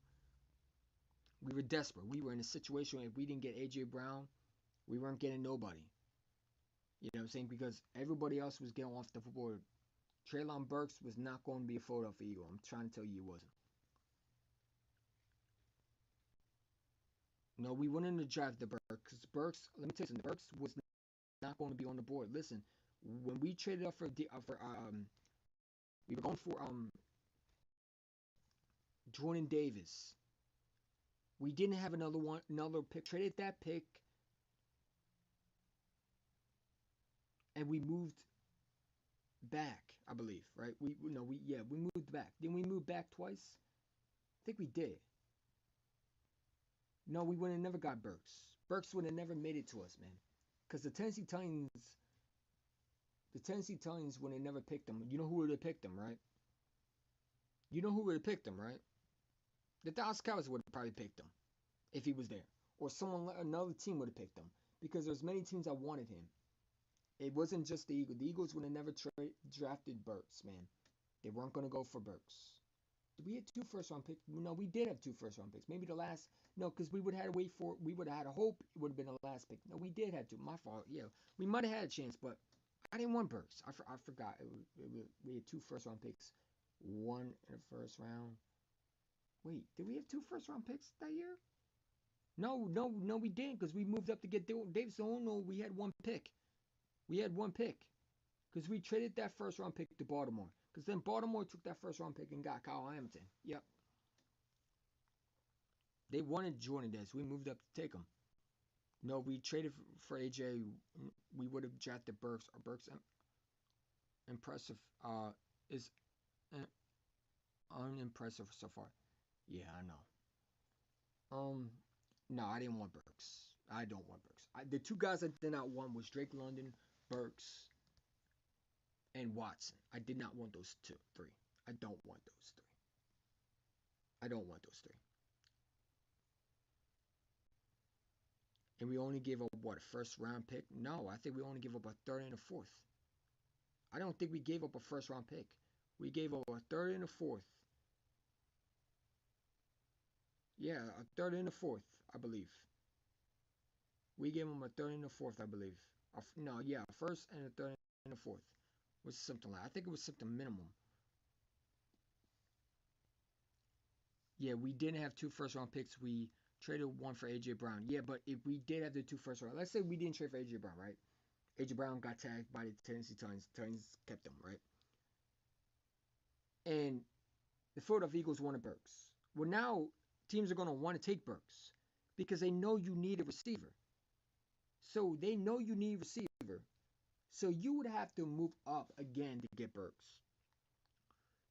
We were desperate. We were in a situation where if we didn't get AJ Brown, we weren't getting nobody. You know what I'm saying? Because everybody else was getting off the board. Traylon Burks was not going to be a Philadelphia Eagle. I'm trying to tell you he wasn't. No, we went in to draft the Burks because Burks, let me tell you something, Burks was not going to be on the board. Listen, when we traded up we were going for Jordan Davis. We didn't have another pick. Traded that pick, and we moved back. I believe, right? We moved back. Didn't we move back twice? I think we did. No, we would have never got Burks. Burks would have never made it to us, man. Because the Tennessee Titans, when they never picked him, you know who would have picked him, right? You know who would have picked him, right? The Dallas Cowboys would have probably picked him if he was there, or another team would have picked him because there's many teams that wanted him. It wasn't just the Eagles. The Eagles would have never drafted Burks, man. They weren't going to go for Burks. Did we have 2 first round picks? No, we did have 2 first round picks. Maybe the last. No, because we would have had to wait for. We would have had a hope it would have been the last pick. No, we did have 2. My fault. Yeah, we might have had a chance, but I didn't want Burks. I forgot. We had 2 first round picks. 1 in the first round. Wait, did we have 2 first round picks that year? No, we didn't because we moved up to get Davis. Oh no, we had 1 pick. We had 1 pick because we traded that first round pick to Baltimore. Because then Baltimore took that first round pick and got Kyle Hamilton. Yep. They wanted Jordan Davis. We moved up to take him. No, we traded for AJ. We would have drafted Burks. Or Burks impressive. Is unimpressive so far. Yeah, I know. No, I didn't want Burks. I don't want Burks. The 2 guys I did not want was Drake London, Burks, and Watson. I did not want those 3. I don't want those 3. I don't want those 3. And we only gave up what, a first round pick? No, I think we only gave up a third and a fourth. I don't think we gave up a first round pick. We gave up a third and a fourth. Yeah, a third and a fourth, I believe. We gave them a third and a fourth, I believe. No, yeah, a first and a third and a fourth. Was something like, I think it was something minimum. Yeah, we didn't have 2 first round picks. We traded 1 for AJ Brown. Yeah, but if we did have the 2 first round, let's say we didn't trade for AJ Brown, right? AJ Brown got tagged by the Tennessee Titans. Titans kept him, right? And the Philadelphia Eagles wanted Burks. Well, now teams are going to want to take Burks because they know you need a receiver. So they know you need a receiver. So you would have to move up again to get Burks.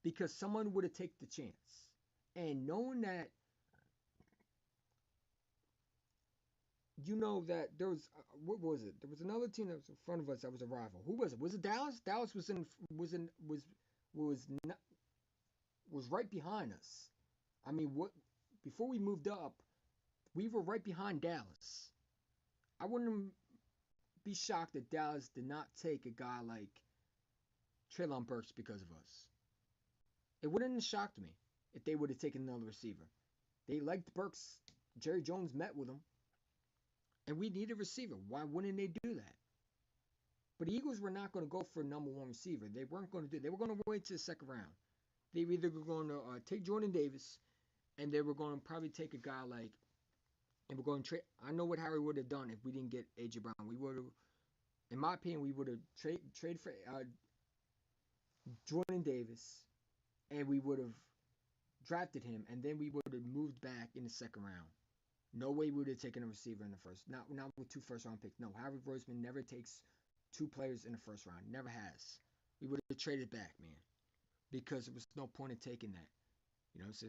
because someone would have taken the chance. And knowing that, that there was what was it? There was another team that was in front of us that was a rival. Who was it? Was it Dallas? Dallas was not, was right behind us. I mean, what before we moved up, we were right behind Dallas. I wouldn't be shocked if Dallas did not take a guy like Treylon Burks because of us. It wouldn't have shocked me if they would have taken another receiver. They liked Burks. Jerry Jones met with him, and we need a receiver. Why wouldn't they do that? But the Eagles were not going to go for a number one receiver. They weren't going to do it. They were going to wait to the second round. They were either going to take Jordan Davis, and they were going to probably take a guy like, and we're going to trade. I know what Harry would have done if we didn't get AJ Brown. We would have, in my opinion, we would have trade for Jordan Davis, and we would have drafted him, and then we would have moved back in the second round. No way we would have taken a receiver in the first. Not with 2 first-round picks. No, Harry Roseman never takes 2 players in the first round. Never has. We would have traded back, man, because there was no point in taking that.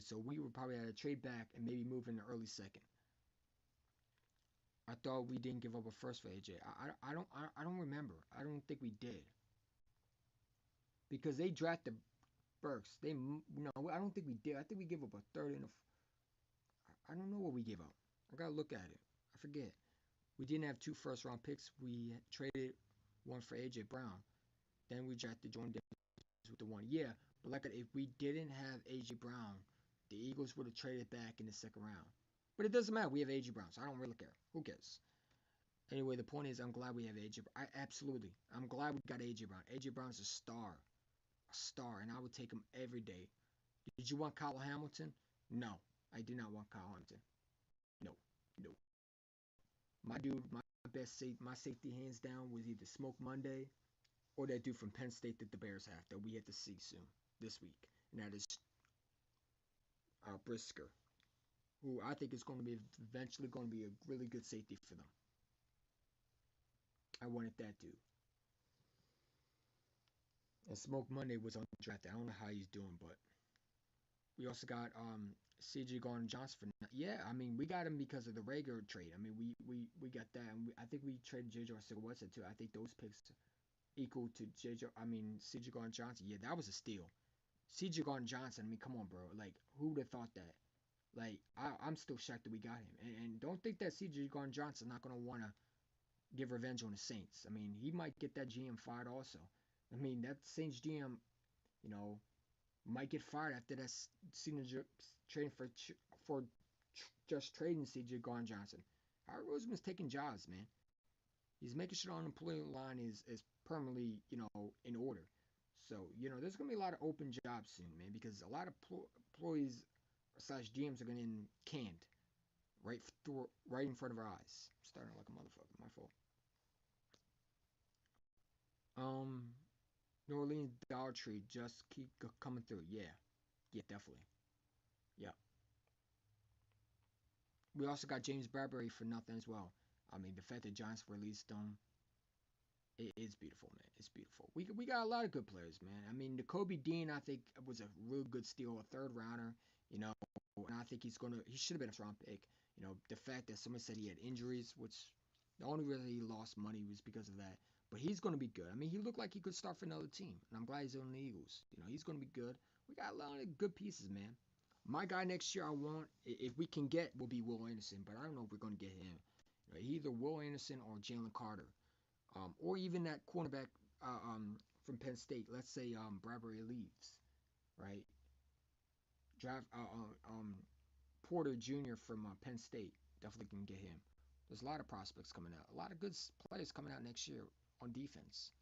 So we would probably have to trade back and maybe move in the early second. I thought we didn't give up a first for AJ. I don't remember. I don't think we did because they drafted Burks. They no, I don't think we did. I think we gave up a third and I don't know what we gave up. I gotta look at it. I forget. We didn't have 2 first-round picks. We traded one for AJ Brown. Then we drafted Jordan Davis with the one. Yeah, but like if we didn't have AJ Brown, the Eagles would have traded back in the second round. But it doesn't matter. We have AJ Brown, so I don't really care. Who cares? Anyway, the point is, I'm glad we have AJ. Absolutely, I'm glad we got AJ Brown. AJ Brown's a star, and I would take him every day. Did you want Kyle Hamilton? No, I did not want Kyle Hamilton. No, no. My dude, my safety hands down was either Smoke Monday or that dude from Penn State that the Bears have that we have to see soon this week, and that is Brisker, who I think is going to be eventually going to be a really good safety for them. I wanted that dude. And Smoke Monday was undrafted. I don't know how he's doing, but we also got CJ Gardner Johnson for yeah. I mean, we got him because of the Rager trade. I mean, we got that, and I think we traded JJ Arcega too. I think those picks equal to JJ. I mean, CJ Gardner Johnson. Yeah, that was a steal. CJ Gardner Johnson. I mean, come on, bro. Like, who would have thought that? Like, I'm still shocked that we got him. And don't think that CJ Gardner Johnson not gonna want to give revenge on the Saints. I mean, he might get that GM fired also. I mean, that Saints GM, you know, might get fired after that signature trading for just trading CJ Gardner Johnson. Howard Roseman's taking jobs, man. He's making sure the unemployment line is permanently, in order. So, there's gonna be a lot of open jobs soon, man, because a lot of employees slash GMs are getting canned right in front of our eyes. I'm starting like a motherfucker. My fault. Um, New Orleans Dollar Tree just keep coming through. Yeah, yeah, definitely. Yeah. We also got James Bradbury for nothing as well. I mean, the fact that Giants released him, it's beautiful, man. It's beautiful. We got a lot of good players, man. I mean, the Kobe Dean, I think, was a real good steal, a third rounder, and I think he should have been a first round pick. The fact that someone said he had injuries, which the only reason he lost money was because of that. But he's going to be good. I mean, he looked like he could start for another team, and I'm glad he's on the Eagles. He's going to be good. We got a lot of good pieces, man. My guy next year, I want, if we can get, will be Will Anderson, but I don't know if we're going to get him. Either Will Anderson or Jalen Carter, or even that cornerback from Penn State. Let's say Bradbury leaves, right? Draft Porter Jr. from Penn State. Definitely can get him. There's a lot of prospects coming out. A lot of good players coming out next year on defense.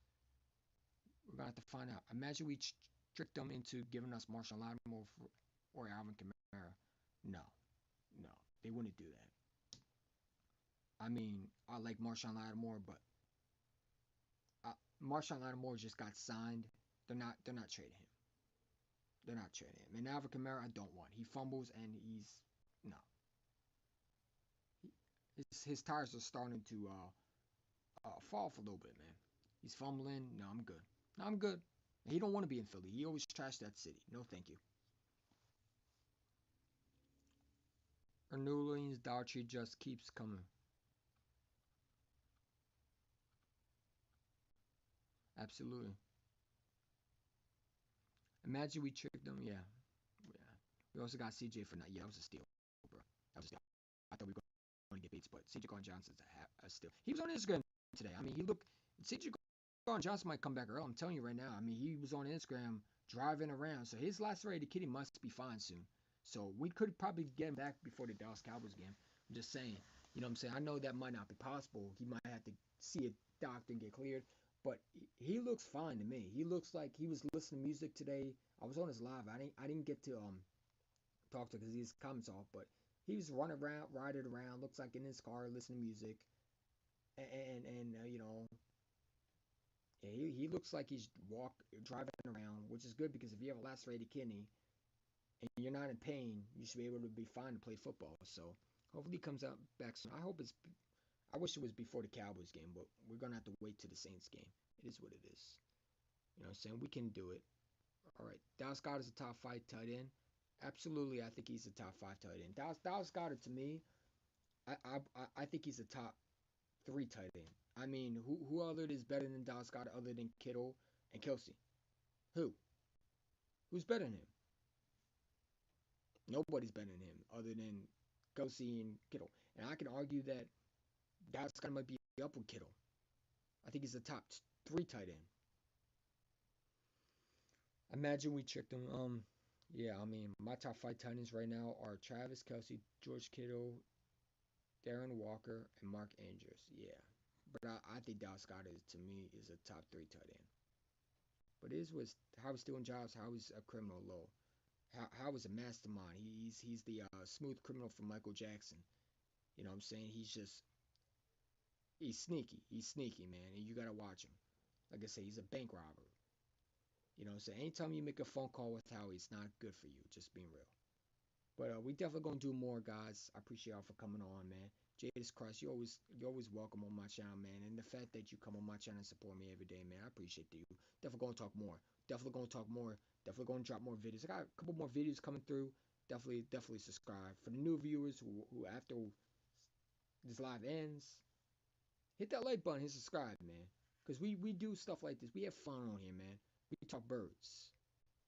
We're going to have to find out. Imagine we tricked them into giving us Marshall Lattimore or Alvin Kamara. No, no, they wouldn't do that. I mean, I like Marshawn Lattimore, but Marshawn Lattimore just got signed. They're not trading him. They're not trading him. And Alvin Kamara, I don't want. He fumbles and he's no. His tires are starting to fall off a little bit, man. He's fumbling. No, I'm good. No, I'm good. He don't want to be in Philly. He always trashed that city. No, thank you. Our New Orleans Dollar Tree just keeps coming. Absolutely. Imagine we tricked them. Yeah. Yeah. We also got CJ for night. Yeah, that was a steal, bro. That was a steal. I thought we were going to get beats, but CJ Gardner Johnson's a steal. He was on Instagram today. I mean, he looked. CJ Gardner Johnson might come back early. I'm telling you right now. I mean, he was on Instagram driving around. So his lacerated kidney must be fine soon. So we could probably get him back before the Dallas Cowboys game. I'm just saying. You know what I'm saying? I know that might not be possible. He might have to see a doctor and get cleared. But he looks fine to me. He looks like he was listening to music today. I was on his live. I didn't get to talk to because his comments off, but he was running around, riding around. Looks like in his car, listening to music, and you know, yeah, he looks like he's driving around, which is good because if you have a lacerated kidney and you're not in pain, you should be able to be fine to play football. So hopefully he comes out back soon. I hope it's. I wish it was before the Cowboys game, but we're gonna have to wait to the Saints game. It is what it is. You know what I'm saying? We can do it. All right. Dallas Scott is a top five tight end. Absolutely, I think he's a top five tight end. Dallas Scott to me, I think he's a top three tight end. I mean, who other is better than Dallas Scott other than Kittle and Kelsey? Who? Who's better than him? Nobody's better than him other than Kelsey and Kittle. And I can argue that Dallas Scott might be up with Kittle. I think he's a top three tight end. Imagine we tricked him. Yeah, I mean, my top five tight ends right now are Travis Kelsey, George Kittle, Darren Walker, and Mark Andrews. Yeah, but I think Dallas Scott is to me is a top three tight end. But it is was how he's doing jobs, how he's a criminal low, how he's a mastermind. He's the smooth criminal from Michael Jackson. You know what I'm saying? He's sneaky. He's sneaky, man, and you gotta watch him. Like I say, he's a bank robber. You know what I'm saying? Anytime you make a phone call with Howie, it's not good for you. Just being real. But we definitely gonna do more, guys. I appreciate y'all for coming on, man. Jadis Christ, you always welcome on my channel, man. And the fact that you come on my channel and support me every day, man, I appreciate you. Definitely gonna talk more. Definitely gonna talk more. Definitely gonna drop more videos. I got a couple more videos coming through. Definitely subscribe. For the new viewers who after this live ends, hit that like button, hit subscribe, man. Cause we do stuff like this. We have fun on here, man. We talk birds.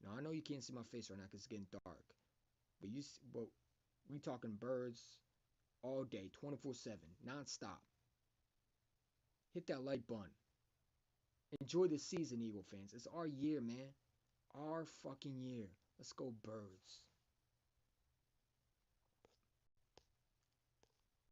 Now I know you can't see my face right now because it's getting dark. But we talking birds all day, 24/7, non-stop. Hit that like button. Enjoy the season, Eagle fans. It's our year, man. Our fucking year. Let's go birds.